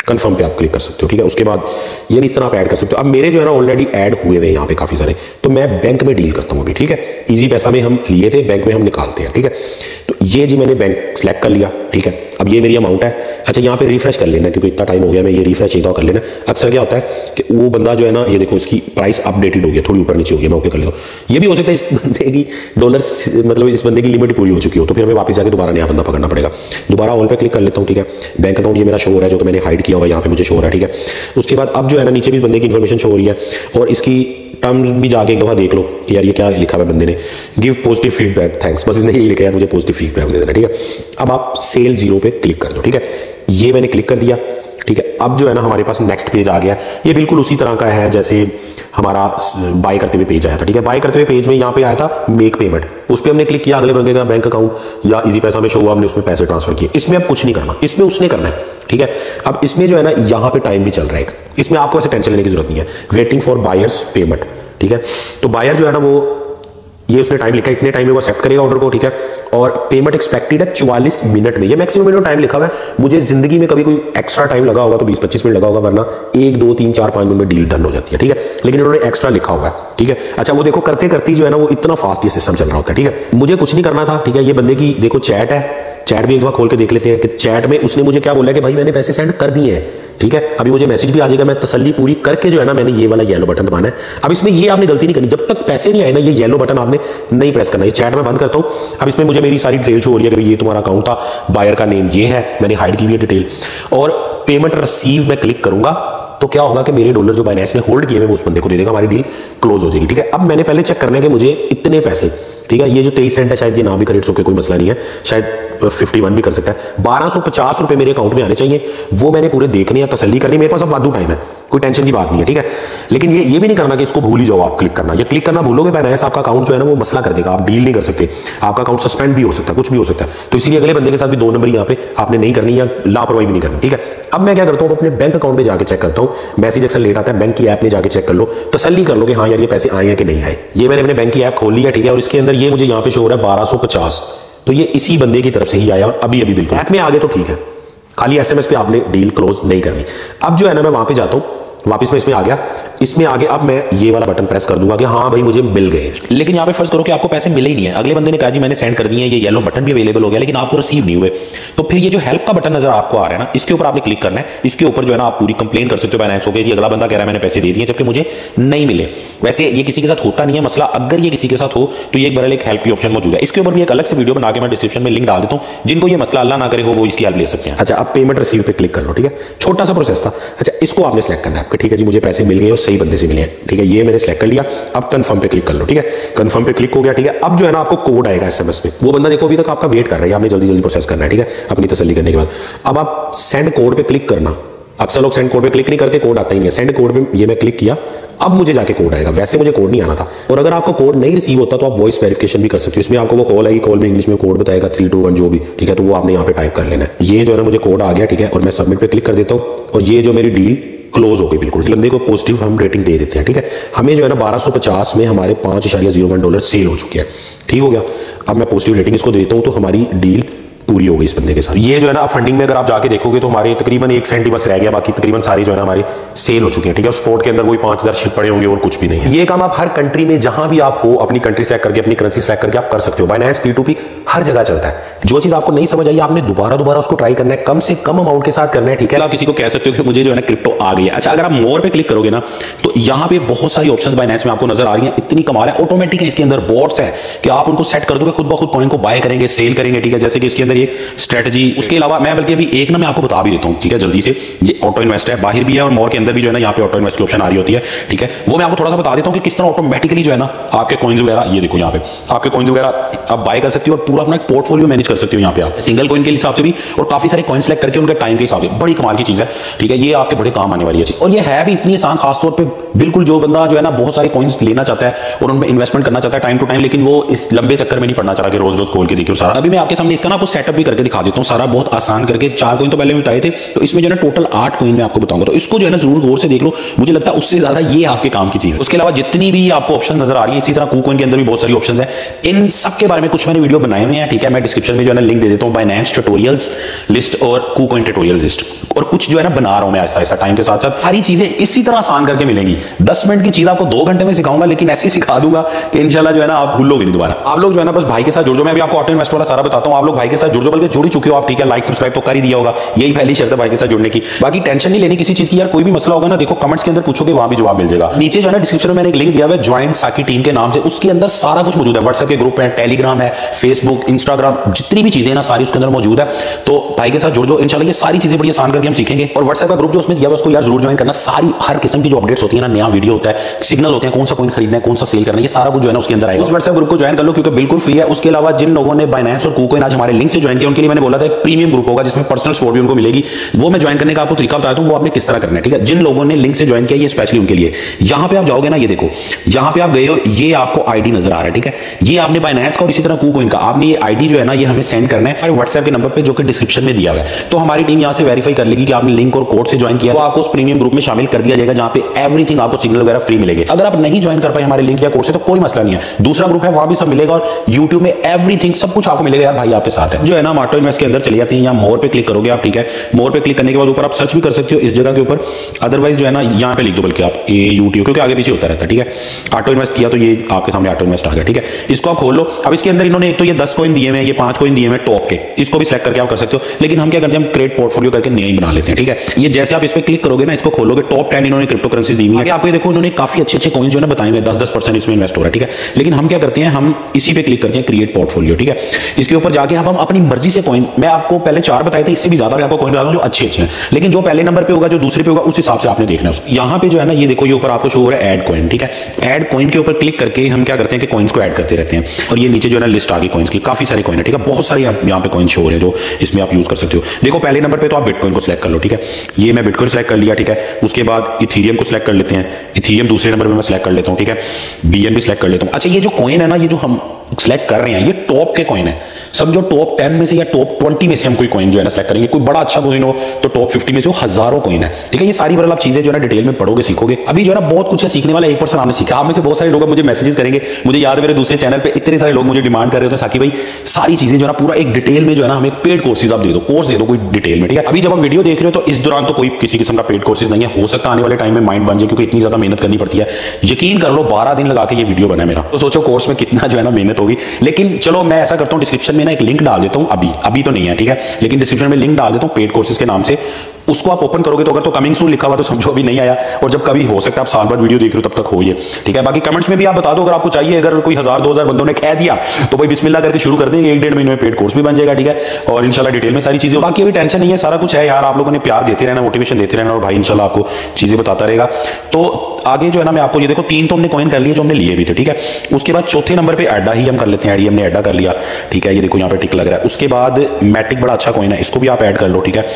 S1: कंफर्म पे आप क्लिक कर सकते हो। ठीक है, उसके बाद ये इस तरह आप ऐड कर सकते हो। अब मेरे जो है ना ऑलरेडी ऐड हुए हुए यहाँ पे काफी सारे, तो मैं बैंक में डील करता हूँ अभी। ठीक है, इजी पैसा में हम लिए थे, बैंक में हम निकालते हैं। ठीक है, तो ये जी मैंने बैंक सेलेक्ट कर लिया। ठीक है, अब ये मेरी अमाउंट है। अच्छा, यहाँ पे रिफ्रेश कर लेना, क्योंकि इतना टाइम हो गया, मैं ये रिफ्रेश एक बार कर लेना। अक्सर क्या होता है कि वो बंदा जो है ना, ये देखो इसकी प्राइस अपडेटेड हो गया, थोड़ी ऊपर नीचे हो गया, मैं ओके कर लेता हूँ। ये भी हो सकता है इस बंदे की डॉलर, मतलब इस बंदे की लिमिट पूरी हो चुकी हो, तो फिर हमें वापस जाके दोबारा नया बंदा पकड़ना पड़ेगा। दोबारा ऑल पे क्लिक कर लेता हूँ। ठीक है, बैंक अकाउंट ये मेरा शो हो रहा है, जो कि मैंने हाइड किया हुआ है, यहाँ पे मुझे शो हो रहा है। ठीक है, उसके बाद अब जो है ना नीचे भी इस बंदे की इन्फॉर्मेशन शो हो रही है, और इसकी टर्म्स भी जाके एक दफा देख लो कि यार ये क्या लिखा है बंदे ने, गिव पॉजिटिव फीडबैक थैंक्स, बस इसने यही लिखा है, मुझे पॉजिटिव फीडबैक दे देना। ठीक है, अब आप सेल 0 पे क्लिक कर दो। ठीक है, ये मैंने क्लिक कर दिया। ठीक है, अब जो है ना हमारे पास नेक्स्ट पेज आ गया। ये बिल्कुल उसी तरह का है जैसे हमारा बाय करते हुए पेज आया था। ठीक है, बाय करते हुए पेज में यहाँ पे आया था मेक पेमेंट, उस पर हमने क्लिक किया, अगले बंदे का बैंक अकाउंट या इजी पैसा में शो हुआ, हमने उसमें पैसे ट्रांसफर किए। इसमें अब कुछ नहीं करना, इसमें उसने करना है। ठीक है, अब इसमें जो है ना यहाँ पे टाइम भी चल रहा है, इसमें आपको ऐसे टेंशन लेने की जरूरत नहीं है। Waiting for buyers payment. ठीक है, तो बायर जो है ना वो ये उसने टाइम लिखा है, इतने टाइम में वो एक्सेप्ट करेगा ऑर्डर को। ठीक है, और पेमेंट एक्सपेक्टेड है 44 मिनट में, ये मैक्सिमम मिनट टाइम लिखा हुआ है। मुझे जिंदगी में कभी कोई एक्स्ट्रा टाइम लगा होगा तो 20-25 मिनट लगा होगा, वरना 1, 2, 3, 4, 5 मिनट में डील डन हो जाती है। ठीक है, लेकिन इन्होंने एक्स्ट्रा लिखा हुआ है। ठीक है, अच्छा वो देखो करते करते जो है ना वो इतना फास्ट ये सिस्टम चल रहा होता है। ठीक है, मुझे कुछ नहीं करना था। ठीक है, ये बंदे की देखो चैट है, चैट भी एक बार खोल के देख लेते हैं कि चैट में उसने मुझे क्या बोला है कि भाई मैंने पैसे सेंड कर दिए हैं। ठीक है, अभी मुझे मैसेज भी आ जाएगा, मैं तसल्ली पूरी करके जो है ना मैंने ये वाला येलो बटन दबाना है। अब इसमें ये आपने गलती नहीं करनी, जब तक पैसे नहीं आए ना ये येलो बटन आपने नहीं प्रेस करना। ये चैट में बंद करता हूँ। अब इसमें मुझे मेरी सारी डिटेल शो हो रही है कि ये तुम्हारा अकाउंट था, बायर का नेम ये है, मैंने हाइड की हुई है डिटेल, और पेमेंट रिसीव में क्लिक करूंगा तो क्या होगा कि मेरे डॉलर जो बाइनेंस ने होल्ड किए हुए वो उस बंदे को दे देगा, हमारी डील क्लोज हो जाएगी। ठीक है, अब मैंने पहले चेक करना है कि मुझे इतने पैसे, ठीक है, ये जो 23 सेंट है शायद ये ना भी क्रेडिट होकर कोई मसला नहीं है, शायद 151 भी कर सकता है। 1250 रुपए मेरे अकाउंट में आने चाहिए, वो मैंने पूरे देखने या तसल्ली करनी, मेरे पास अब वादू टाइम है, कोई टेंशन की बात नहीं है, ठीक है। लेकिन ये भी नहीं करना कि इसको भूल ही जाओ आप क्लिक करना, ये क्लिक करना भूलोगे बाइनेंस आपका अकाउंट जो है ना वो मसला कर देगा, आप डील नहीं कर सकते, आपका अकाउंट सस्पेंड भी हो सकता है, कुछ भी हो सकता है। तो इसीलिए अगले बंदे के साथ भी 2 नंबर यहाँ पे आपने नहीं करनी या लापरवाही भी नहीं करनी, ठीक है। अब मैं क्या करता हूँ, अपने बैंक अकाउंट में जाकर चेक करता हूँ, मैसेज अक्सर लेट आता है, बैंक की ऐप में जाकर चेक कर लो, तसल्ली कर लो कि हाँ यार ये पैसे आए हैं कि नहीं आए। ये मैंने अपने बैंक की ऐप खोल लिया, ठीक है, और इसके अंदर ये मुझे यहाँ पे शो हो रहा है 1250, तो ये इसी बंदे की तरफ से ही आया और अभी अभी बिल्कुल ऐप में आ गए तो ठीक है, खाली SMS पे आपने डील क्लोज नहीं करनी। अब जो है ना मैं वहां पे जाता हूँ, वापस मैं इसमें आ गया, इसमें आगे अब मैं ये वाला बटन प्रेस कर दूंगा कि हाँ भाई मुझे मिल गए। लेकिन यहाँ पे फर्ज करो कि आपको पैसे मिले ही नहीं है, अगले बंदे ने कहा जी मैंने सेंड कर दिए हैं, ये येलो बटन भी अवेलेबल हो गया, लेकिन आपको रिसीव नहीं हुए, तो फिर ये जो हेल्प का बटन नजर आपको आ रहा है ना, इसके ऊपर आपने क्लिक करना है। इसके ऊपर जो है ना आप पूरी कंप्लेन कर सकते हो बाइनेंस हो गई, अगला बंदा कह रहा है मैंने पैसे दे दिए जबकि मुझे नहीं मिले। वैसे ये किसी के साथ होता नहीं है मसला, अगर ये किसी के साथ हो तो ये एक बड़ा एक हेल्प की ऑप्शन मौजूद है, इसके ऊपर भी एक अलग से वीडियो बना के मैं डिस्क्रिप्शन में लिंक डाल देता हूँ, जिनको ये मसला अल्लाह ना करे हो वो इसकी हेल्प ले सकते हैं। अच्छा, अब पेमेंट रिसीव पे क्लिक कर लो, ठीक है, छोटा सा प्रोसेस था। अच्छा, इसको आपने सेलेक्ट करना है आपका, ठीक है जी, मुझे पैसे मिल गए और सही बंदे से मिले हैं, ठीक है, ये मैंने सेलेक्ट कर लिया। अब कंफर्म पे क्लिक कर लो, ठीक है, कंफर्म पे क्लिक हो गया, ठीक है। अब जो है ना आपको कोड आएगा SMS में, वो बंदा देखो अभी तक आपका वेट कर रहा है, आपने जल्दी जल्दी प्रोसेस करना है, ठीक है, अपनी तसल्ली करने के बाद। अब आप सेंड कोड पे क्लिक करना, अक्सर लोग सेंड कोड पे क्लिक नहीं करते, कोड आता ही नहीं है। सेंड कोड पे ये मैं क्लिक किया, अब मुझे जाके कोड आएगा, वैसे मुझे कोड नहीं आना था। और अगर आपको कोड नहीं रिसीव होता तो आप वॉइस वेरिफिकेशन भी कर सकते हो, इसमें आपको वो कॉल आएगी, कॉल में इंग्लिश में कोड बताएगा 321 जो भी, ठीक है, तो वो आपने यहाँ पे टाइप कर लेना है। ये जो है ना मुझे कोड आ गया, ठीक है, और मैं सबमिट पे क्लिक कर देता हूँ और ये जो मेरी डील क्लोज हो गई बिल्कुल। बंदे को पॉजिटिव हम रेटिंग दे देते हैं, ठीक है। हमें जो है ना 1250 में हमारे $5.01 सेल हो चुके हैं, ठीक हो गया। अब मैं पॉजिटिव रेटिंग इसको देता हूँ तो हमारी डील पूरी हो गई इस बंदे के साथ। ये जो है ना फंडिंग में अगर आप जाके देखोगे तो हमारे तकरीबन 1 सेंट ही बस रह गया, बाकी तकरीबन सारी जो है ना हमारी सेल हो चुकी है, ठीक है। स्पोर्ट के अंदर वही 5000 शिप पड़े होंगे और कुछ भी नहीं है। ये काम आप हर कंट्री में जहां भी आप हो अपनी कंट्री सेलेक्ट करके अपनी करेंसी सेलेक्ट करके आप कर सकते हो। बाइनेंस P2P हर जगह चलता है। जो चीज आपको नहीं समझ आई आपने दोबारा उसको ट्राई करना है, कम से कम अमाउंट के साथ करना है, ठीक है। आप किसी को कह सकते हो कि मुझे जो है ना क्रिप्टो आ गई है। अच्छा, अगर आप मोर पे क्लिक करोगे ना तो यहाँ पे बहुत सारी ऑप्शंस बाइनेंस में आपको नजर आ रही है, इतनी कमाल है। ऑटोमेटिक है, इसके अंदर बॉट्स है कि आप उनको सेट कर दोगे, खुद ब खुद कॉइन को बाय करेंगे, सेल करेंगे, ठीक है। जैसे कि इसके अंदर ये स्ट्रेटजी, उसके अलावा मैं बल्कि अभी एक ना मैं आपको बता भी देता हूँ, ठीक है, जल्दी से। ये ऑटो इन्वेस्ट है, बाहर भी है और मोर के अंदर भी जो है ना यहाँ पे ऑटो इन्वेस्ट की ऑप्शन आ रही होती है, ठीक है। वो मैं आपको थोड़ा सा बता देता हूँ कि किस तरह ऑटोमेटिकली जो है ना आपके कॉइन्स वगैरह, ये देखो यहाँ पे आपके कॉइन्स वगैरह आप बाय कर सकते हो और पूरा अपना एक पोर्टफोलियो मैनेज कर सकते हो। यहाँ पे आप सिंगल कॉइन के हिसाब से भी और काफी सारे कॉइन सेलेक्ट करके उनके टाइम के हिसाब से, बड़ी कमाल की चीज है, ठीक है। ये आपके बड़े काम आने वाली है चीज, और ये है भी इतनी आसान, खासतौर पे बिल्कुल जो बंदा जो है ना बहुत सारे कॉइन्स लेना चाहता है और उनमें इन्वेस्टमेंट करना चाहता है टाइम टू टाइम, लेकिन वो इस लंबे चक्कर में नहीं पड़ना चाहता कि रोज रोज खोल के देखियो सारा। अभी मैं आपके सामने इसका ना आपको सेटअप भी करके दिखा देता हूँ, सारा बहुत आसान करके। 4 कॉइन तो पहले बताए थे, तो इसमें जो है ना टोटल 8 कॉइन मैं आपको बताऊंगा, तो इसको जो है ना जरूर गौर से देख लो, मुझे लगता है उससे ज्यादा ये आपके काम की चीज है। उसके अलावा जितनी भी आपको ऑप्शन नजर आ रही है, इसी तरह KuCoin के अंदर भी बहुत सारी ऑप्शंस है, इन सब के बारे में कुछ मैंने वीडियो बनाए हुए हैं, ठीक है। मैं डिस्क्रिप्शन में जो है ना लिंक दे देता हूँ, बाइनेंस ट्यूटोरियल्स लिस्ट और KuCoin ट्यूटोरियल लिस्ट, और कुछ जो है ना बना रहा हूं मैं ऐसा ऐसा टाइम के साथ साथ, सारी चीजें इसी तरह आसान करके मिलेंगी। 10 मिनट की चीज आपको 2 घंटे में सिखाऊंगा, लेकिन ऐसे सिखा दूंगा कि इंशाल्लाह जो है ना आप भूलोगे नहीं दोबारा। आप लोग जो है ना बस भाई के साथ जुड़ जाओ, मैं अभी आपको ऑटो इन्वेस्ट वाला सारा बताता हूं, आप लोग भाई के साथ जुड़ जाओ, बल्कि जुड़ ही चुके हो आप, ठीक है। लाइक सब्सक्राइब तो कर ही दिया होगा, यही पहली शर्त है भाई के साथ जुड़ने की। बाकी टेंशन नहीं लेनी किसी चीज की यार, कोई भी मसला होगा ना देखो कमेंट्स के अंदर पूछोगे, वहां भी जवाब मिल जाएगा। नीचे जो है ना डिस्क्रिप्शन में मैंने एक लिंक दिया हुआ है ज्वाइन साकी टीम के नाम से, उसके अंदर सारा कुछ मौजूद है। व्हाट्सएप के ग्रुप है, टेलीग्राम है, फेसबुक, इंस्टाग्राम, जितनी भी चीजें ना सारी उसके अंदर मौजूद है। तो भाई के साथ जुड़ जाओ, इंशाल्लाह ये सारी चीजें बड़ी आसान करके हम सीखेंगे। और व्हाट्सएप का ग्रुप जो उसमें दिया हुआ उसको यार जरूर ज्वाइन करना। सारी हर किस्म की जो अपडेट्स होती है ना, नया वीडियो होता है, सिग्नल होते हैं, कौन सा कॉइन खरीदना है, कौन सा सेल करना है, ये सारा कुछ जो है ना उसके अंदर आएगा। उस व्हाट्सएप ग्रुप को ज्वाइन कर लो क्योंकि बिल्कुल फ्री है। उसके अलावा जिन लोगों ने बाइनेंस और KuCoin आज हमारे लिंक से ज्वाइन किया, उनके लिए मैंने बोला था एक प्रीमियम ग्रुप होगा जिसमें पर्सनल सपोर्ट भी उनको मिलेगी। वो मैं ज्वाइन करने का आपको तरीका बताता हूं, वो आपने किस तरह करना है, ठीक है। जिन लोगों ने लिंक से ज्वाइन किया ये स्पेशली उनके लिए। यहां पे आप जाओगे ना, ये देखो जहां पे आप गए हो ये आपको आईडी नजर आ रहा है, ठीक है। ये आपने बाइनेंस का और इसी तरह KuCoin का आपने ये आईडी जो है ना ये हमें सेंड करना है हमारे व्हाट्सएप के नंबर पे जो कि डिस्क्रिप्शन में दिया हुआ है। तो हमारी टीम यहां से वेरीफाई कर लेगी कि आपने लिंक और कोड से ज्वाइन किया, तो आपको उस प्रीमियम ग्रुप में शामिल कर दिया जाएगा जहां पे एवरीथिंग आपको सिग्नल वगैरह फ्री मिलेंगे। अगर आप नहीं ज्वाइन कर पाए हमारे लिंक या कोड से तो कोई मसला नहीं है, दूसरा ग्रुप है वहां भी सब मिलेगा, और यूट्यूब में एवरीथिंग सब कुछ आपको मिलेगा यार, भाई आपके साथ है। जो है ना ऑटो इन्वेस्ट के अंदर चले जाते हैं, यहाँ मोर पे क्लिक करोगे आप, ठीक है। मोर पे क्लिक करने के बाद ऊपर आप सर्च भी कर सकते हो इस जगह के ऊपर, अदरवाइज जो है ना यहाँ पे लिख दो बल्कि आप AUTO, क्योंकि आगे पीछे होता रहता है, ठीक है। ऑटो इन्वेस्ट किया तो ये आपके सामने ऑटो इन्वेस्ट आ गया, ठीक है। इसको आप खोल लो। अब इसके अंदर इन्होंने एक तो ये 10 कॉइन दिए हुए हैं, ये 5 कॉइन दिए हुए हैं टॉप के, इसको भी सिलेक्ट करके आप कर सकते हो। लेकिन हम क्या करते हैं, हम क्रिएट पोर्टफोलियो करके नया ही बना लेते हैं, ठीक है। ये जैसे आप इस पे क्लिक करोगे ना, इसको खोलोगे, टॉप 10 इन्होंने क्रिप्टो करेंसी दी हुई है। आपको देखो उन्होंने काफी अच्छे कॉइन जो है ना बताए हुए 10% इसमें इन्वेस्ट हो रहा है, ठीक है। लेकिन हम क्या करते हैं, हम इसी पे क्लिक करते हैं क्रिएट पोर्टफोलियो, ठीक है। इसके ऊपर जाके हम अपनी मर्जी से कॉइन, मैं आपको पहले 4 बताए थे, इससे भी ज्यादा मैं आपको कॉइन बता दूं जो अच्छे अच्छे हैं, लेकिन जो पहले नंबर पे होगा जो दूसरे पे होगा उस हिसाब से आपने देखना है। यहाँ पे जो है ना ये देखो, ये ऊपर आपको शो हो रहा है ऐड कॉइन, ठीक है। ऐड कॉइन के ऊपर क्लिक करके हम क्या करते हैं कि कॉइन्स को ऐड करते रहते हैं, और ये नीचे जो है ना लिस्ट आ गई कॉइन्स की, काफी सारे कॉइन है, ठीक है। बहुत सारे यहाँ पे कॉइन शो हो रहे हैं जो इसमें आप यूज कर सकते हो। देखो पहले नंबर पे तो आप बिटकॉइन को सिलेक्ट कर लो, ठीक है। ये मैं बिटकॉइन सिलेक्ट कर लिया, ठीक है। उसके बाद इथीरियम को सिलेक्ट कर लेते हैं, इथीरियम दूसरे नंबर पे मैं सिलेक्ट कर लेता हूँ, ठीक है। बीएनबी सिलेक्ट कर लेता हूँ। अच्छा, ये जो कॉइन है ना, ये जो हम सिलेक्ट कर रहे हैं ये टॉप के कॉइन है, समझो टॉप 10 में से या टॉप 20 में से हम कोई कॉइन जो है ना सिलेक्ट करेंगे। कोई बड़ा अच्छा कॉइन हो तो टॉप 50 में से वो हजारों कॉइन है, ठीक है। ये सारी आप चीजें जो है ना डिटेल में पढ़ोगे, सीखोगे। अभी जो है ना बहुत कुछ है सीखने वाला, 1% आपने सीखा। आप में से बहुत सारे लोग मुझे मैसेजेस करेंगे, मुझे याद है मेरे दूसरे चैनल पे इतने सारे लोग मुझे डिमांड कर रहे होते हैं, साकी भाई सारी चीजें जो है ना पूरा एक डिटेल में जो है ना हमें पेड कोर्सेज आप दे दो, कोर्स दे दो कोई डिटेल में, ठीक है। अभी जब आप वीडियो देख रहे हो तो इस दौरान तो कोई किसी किस्म का पेड कोर्सेज नहीं है, हो सकता आने वाले टाइम में माइंड बन जाए, क्योंकि इतनी ज्यादा मेहनत करनी पड़ती है। यकीन कर लो 12 दिन लगा के ये वीडियो बना है मेरा, तो सोचो कोर्स में कितना जो है ना मेहनत होगी। लेकिन चलो मैं ऐसा करता हूँ, डिस्क्रिप्शन में ना एक लिंक डाल देता हूँ, अभी तो नहीं है, ठीक है, लेकिन डिस्क्रिप्शन में लिंक डाल देता हूँ पेड कोर्सेज के नाम से। उसको आप ओपन करोगे तो अगर तो कमिंग सून लिखा हुआ तो समझो अभी नहीं आया, और जब कभी हो सकता है आप साल भर वीडियो देख रहे हो तब तक हो ये, ठीक है। बाकी कमेंट्स में भी आप बता दो अगर आपको चाहिए, अगर कोई 1000-2000 बंदों ने कह दिया तो भाई बिस्मिल्लाह करके शुरू कर देंगे, 1-1.5 महीने में पेड कोर्स भी बन जाएगा, ठीक है। और इंशाल्लाह डिटेल में सारी चीजें, बाकी अभी टेंशन नहीं है, सारा कुछ है यार। आप लोगों ने प्यार देते रहना, मोटिवेशन देते रहना, और भाई इंशाल्लाह आपको चीजें बताता रहेगा। तो आगे जो है ना मैं आपको ये देखो 3 तो हमने कॉइन कर लिए जो हमने लिए भी थे, ठीक है। उसके बाद चौथे नंबर पे एडा ही हम कर लेते हैं, एडी हमने एडा कर लिया, ठीक है। ये देखो यहाँ पे टिक लग रहा है। उसके बाद मैटिक बड़ा अच्छा कॉइन है, इसको भी आप ऐड कर लो, ठीक है।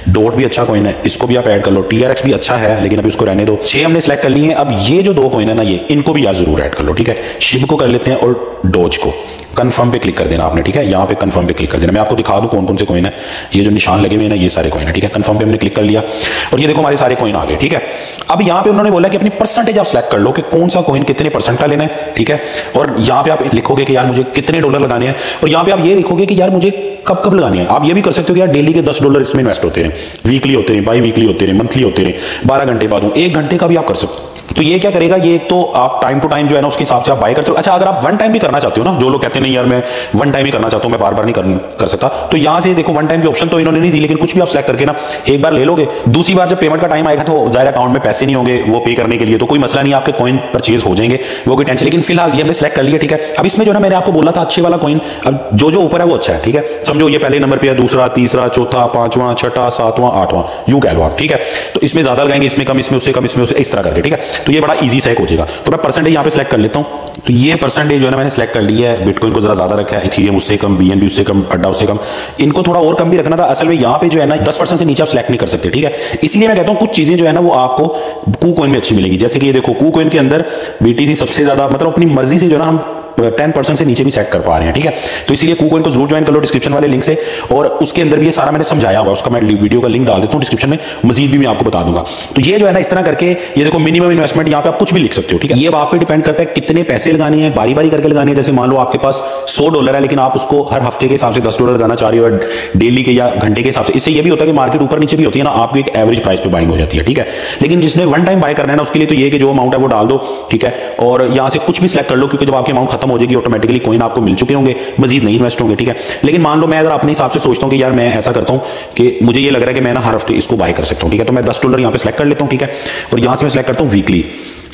S1: डॉट भी अच्छा कॉइन है, इसको भी आप ऐड कर लो। TRX भी अच्छा है लेकिन अभी उसको रहने दो। 6 हमने सेलेक्ट कर लिए हैं। अब ये जो 2 कॉइन है ना, ये इनको भी यार जरूर ऐड कर लो, ठीक है। शिब को कर लेते हैं और डोज को कंफर्म पे क्लिक कर देना आपने, ठीक है। यहाँ पे कंफर्म पे क्लिक कर देना। मैं आपको दिखा दूं कौन कौन से कॉइन है, ये जो निशान लगे हुए हैं ना ये सारे कॉइन है, ठीक है। कंफर्म पे हमने क्लिक कर लिया और ये देखो हमारे सारे कॉइन आ गए, ठीक है। अब यहाँ पे उन्होंने बोला कि अपनी परसेंटेज आप सिलेक्ट कर लो कि कौन सा कॉइन कितने परसेंट का लेना है, ठीक है। और यहाँ पे आप लिखोगे कि यार मुझे कितने डॉलर लगाने हैं, और यहाँ पे आप ये लिखोगे कि यार मुझे कब कब लगानी है। आप ये भी कर सकते हो कि यार डेली के $10 इसमें इन्वेस्ट होते हैं, वीकली होते हैं, बाई वीकली होते हैं, मंथली होते हैं, 12 घंटे बाद 1 घंटे का भी आप कर सकते हो। तो ये क्या करेगा, ये एक तो आप टाइम टू टाइम जो है ना उसके हिसाब से आप बाय करते हो। अच्छा, अगर आप वन टाइम भी करना चाहते हो ना, जो लोग कहते हैं नहीं यार मैं वन टाइम ही करना चाहता हूं, मैं बार बार नहीं कर सकता, तो यहां से देखो वन टाइम की ऑप्शन तो इन्होंने नहीं दी, लेकिन कुछ भी आप सेलेक्ट करके ना एक बार ले लोगे, दूसरी बार जब पेमेंट का टाइम आएगा तो जाहिर अकाउंट में पैसे नहीं होंगे वो पे करने के लिए, तो कोई मसला नहीं, आपके कॉइन परचेज हो जाएंगे, वो कोई टेंशन। लेकिन फिलहाल ये हमने सेलेक्ट कर लिया, ठीक है। अब इसमें जो है मैंने आपको बोला था अच्छे वाला कॉइन, अब जो ऊपर है वो अच्छा है, ठीक है। समझो ये पहले नंबर पे है, दूसरा, तीसरा, चौथा, 5वां, 6वां, 7वां, 8वां, यूं कह लो आप, ठीक है। तो इसमें ज्यादा लगाएंगे, इसमें कम, इसमें उससे कम, इसमें उससे, इस तरह करके, ठीक है। तो ये बड़ा ईजी सा हो जाएगा। तो मैं परसेंटेज यहाँ पे सिलेक्ट कर लेता हूँ। तो ये परसेंटेज जो है ना मैंने सिलेक्ट कर लिया है। बिटकॉइन को जरा ज्यादा रखा है, इथीरियम उससे कम, बीएनबी उससे कम, अड्डा उससे कम, इनको थोड़ा और कम भी रखना था। असल में यहाँ पे जो है ना 10% से नीचे आप सिलेक्ट नहीं कर सकते, ठीक है। इसलिए मैं कहता हूँ कुछ चीजें जो है ना वो आपको कूकॉइन में अच्छी मिलेगी। जैसे कि ये देखो कूकॉइन के अंदर BTC सबसे ज्यादा, मतलब अपनी मर्जी से जो है ना हम 10% से नीचे भी सेट कर पा रहे हैं, ठीक है। तो इसलिए कूकॉइन को जरूर ज्वाइन कर लो डिस्क्रिप्शन वाले लिंक से, और उसके अंदर भी ये सारा मैंने समझाया हुआ, उसका मैं वीडियो का लिंक डाल देता हूँ डिस्क्रिप्शन में, मजीद भी मैं आपको बता दूंगा। तो ये जो है ना इस तरह करके, ये देखो मिनिमम इन्वेस्टमेंट यहाँ पे आप कुछ भी लिख सकते हो, ठीक है। ये आप पे डिपेंड करता है कितने पैसे लगाने हैं, बारी बारी करके लगाने हैं। जैसे मान लो आपके पास $100 है, लेकिन आप उसको हर हफ्ते के हिसाब से $10 लगाना चाह रहे हो, डेली के या घंटे के हिसाब से। इससे ये भी होता है कि मार्केट ऊपर नीचे भी होती है ना, आपको एक एवरेज प्राइस पे बाइंग हो जाती है, ठीक है। लेकिन जिसने वन टाइम बाय करना है ना उसके लिए तो ये कि जो अमाउंट है वो डाल दो, ठीक है। और यहाँ से कुछ भी सिलेक्ट कर लो, क्योंकि जब आपकी अमाउंट खत्म हो जाएगी ऑटोमेटिकली कॉइन आपको मिल चुके होंगे, मजीद नहीं इन्वेस्ट होंगे, ठीक है। लेकिन मान लो मैं अगर अपने हिसाब से सोचता हूं कि यार मैं ऐसा करता हूं कि मुझे ये लग रहा है कि मैं ना हर हफ्ते इसको बाय कर सकता हूं, ठीक है। तो मैं $10 यहां पे सिलेक्ट कर लेता हूं, ठीक है। और यहां से मैं सिलेक्ट करता हूं वीकली,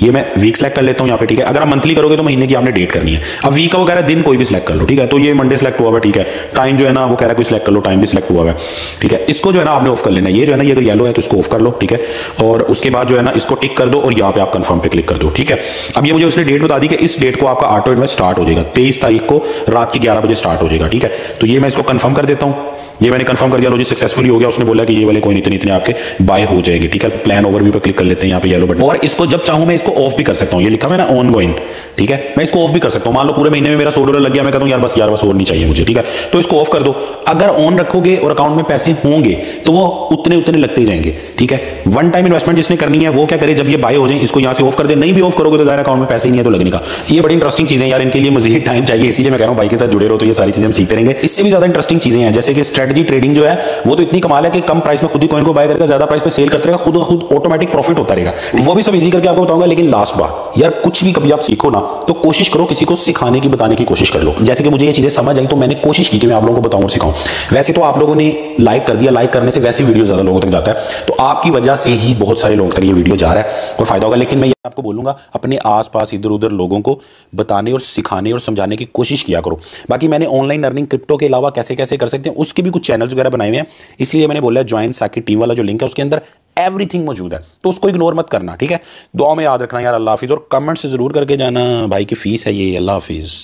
S1: ये मैं वीक सेलेक्ट कर लेता हूं यहाँ पे, ठीक है। अगर आप मंथली करोगे तो महीने की आपने डेट करनी है। अब वीक का वगैरह दिन कोई भी सिलेक्ट कर लो, ठीक है। तो ये मंडे सिलेक्ट हुआ है, ठीक है। टाइम जो है ना वो कह रहा है कोई सिलेक्ट कर लो, टाइम भी सिलेक्ट हुआ है, ठीक है। इसको जो है ना आपने ऑफ कर लेना है। ये जो है ना ये अगर येलो है तो इसको ऑफ कर लो, ठीक है। और उसके बाद जो है ना इसको टिक कर दो और यहाँ पे आप कंफर्म पे क्लिक कर दो, ठीक है। अब ये मुझे उसने डेट बता दी कि इस डेट को आपका ऑटो इन्वेस्ट स्टार्ट हो जाएगा, 23 तारीख को रात के 11 बजे स्टार्ट हो जाएगा, ठीक है। तो ये मैं इसको कंफर्म कर देता हूँ। ये मैंने कंफर्म कर दिया, लॉजिक सक्सेसफुली हो गया। उसने बोला कि ये वाले कॉइन इतने आपके बाय हो जाएंगे, ठीक है। प्लान ओवरव्यू पे क्लिक कर लेते हैं, यहाँ पे येलो बटन, और इसको जब चाहूं मैं इसको ऑफ भी कर सकता हूं। ये लिखा है ना ऑन गोइंग, ठीक है। मैं इसको ऑफ भी कर सकता हूं। मान लो पूरे महीने में मेरा $100 लग गया, मैं कहता हूं यार बस और नहीं चाहिए मुझे, ठीक है। तो इसको ऑफ कर दो। अगर ऑन रखोगे और अकाउंट में पैसे होंगे तो वो उतने उतने लगते ही जाएंगे, ठीक है। वन टाइम इन्वेस्टमेंट जिसने करनी है वो क्या करे, जब ये बाय हो जाए इसको यहाँ से ऑफ कर दे। नहीं भी ऑफ करोगे तो अकाउंट में पैसे नहीं है तो लगने का। ये बड़ी इंटरेस्टिंग चीजें यार, इनके लिए मजीद टाइम चाहिए, इसीलिए मैं कह रहा हूं भाई के साथ जुड़े रहो, तो ये सारी चीजें हम सीखते रहेंगे। इससे भी ज्यादा इंटरेस्टिंग चीजें हैं, जैसे कि स्ट्रेटजी ट्रेडिंग जो है वो तो इतनी कमाल है कि कम प्राइस में खुद ही कॉइन को बाय करके ज्यादा प्राइस पे सेल करते रहेगा, खुद ऑटोमेटिक प्रॉफिट होता रहेगा। वो भी सब इजी करके आपको बताऊंगा। लेकिन लास्ट बात यार, कुछ भी कभी आप सीखो ना तो कोशिश करो किसी को सिखाने की, बताने की कोशिश कर लो। जैसे कि मुझे ये चीजें समझ आई तो मैंने कोशिश की कि मैं आप लोगों को बताऊं और सिखाऊं। वैसे तो आप लोगों ने लाइक कर दिया, लाइक करने से वैसे वीडियो ज्यादा लोगों तक जाता है, तो आपकी वजह से ही बहुत सारे लोगों तक ये वीडियो जा रहा है और फायदा होगा। लेकिन मैं आपको बोलूंगा अपने आसपास इधर उधर लोगों को बताने और सिखाने और समझाने की कोशिश किया करो। बाकी मैंने ऑनलाइन अर्निंग क्रिप्टो के अलावा कैसे कैसे कर सकते हैं उसके भी कुछ चैनल्स वगैरह बनाए हुए हैं, इसलिए मैंने बोला ज्वाइन साकी टीम वाला जो लिंक है उसके अंदर एवरीथिंग मौजूद है, तो उसको इग्नोर मत करना, ठीक है। दुआ में याद रखना यार। अल्लाह हाफिज़, और कमेंट से जरूर करके जाना भाई की फीस है ये। अल्लाह हाफिज़।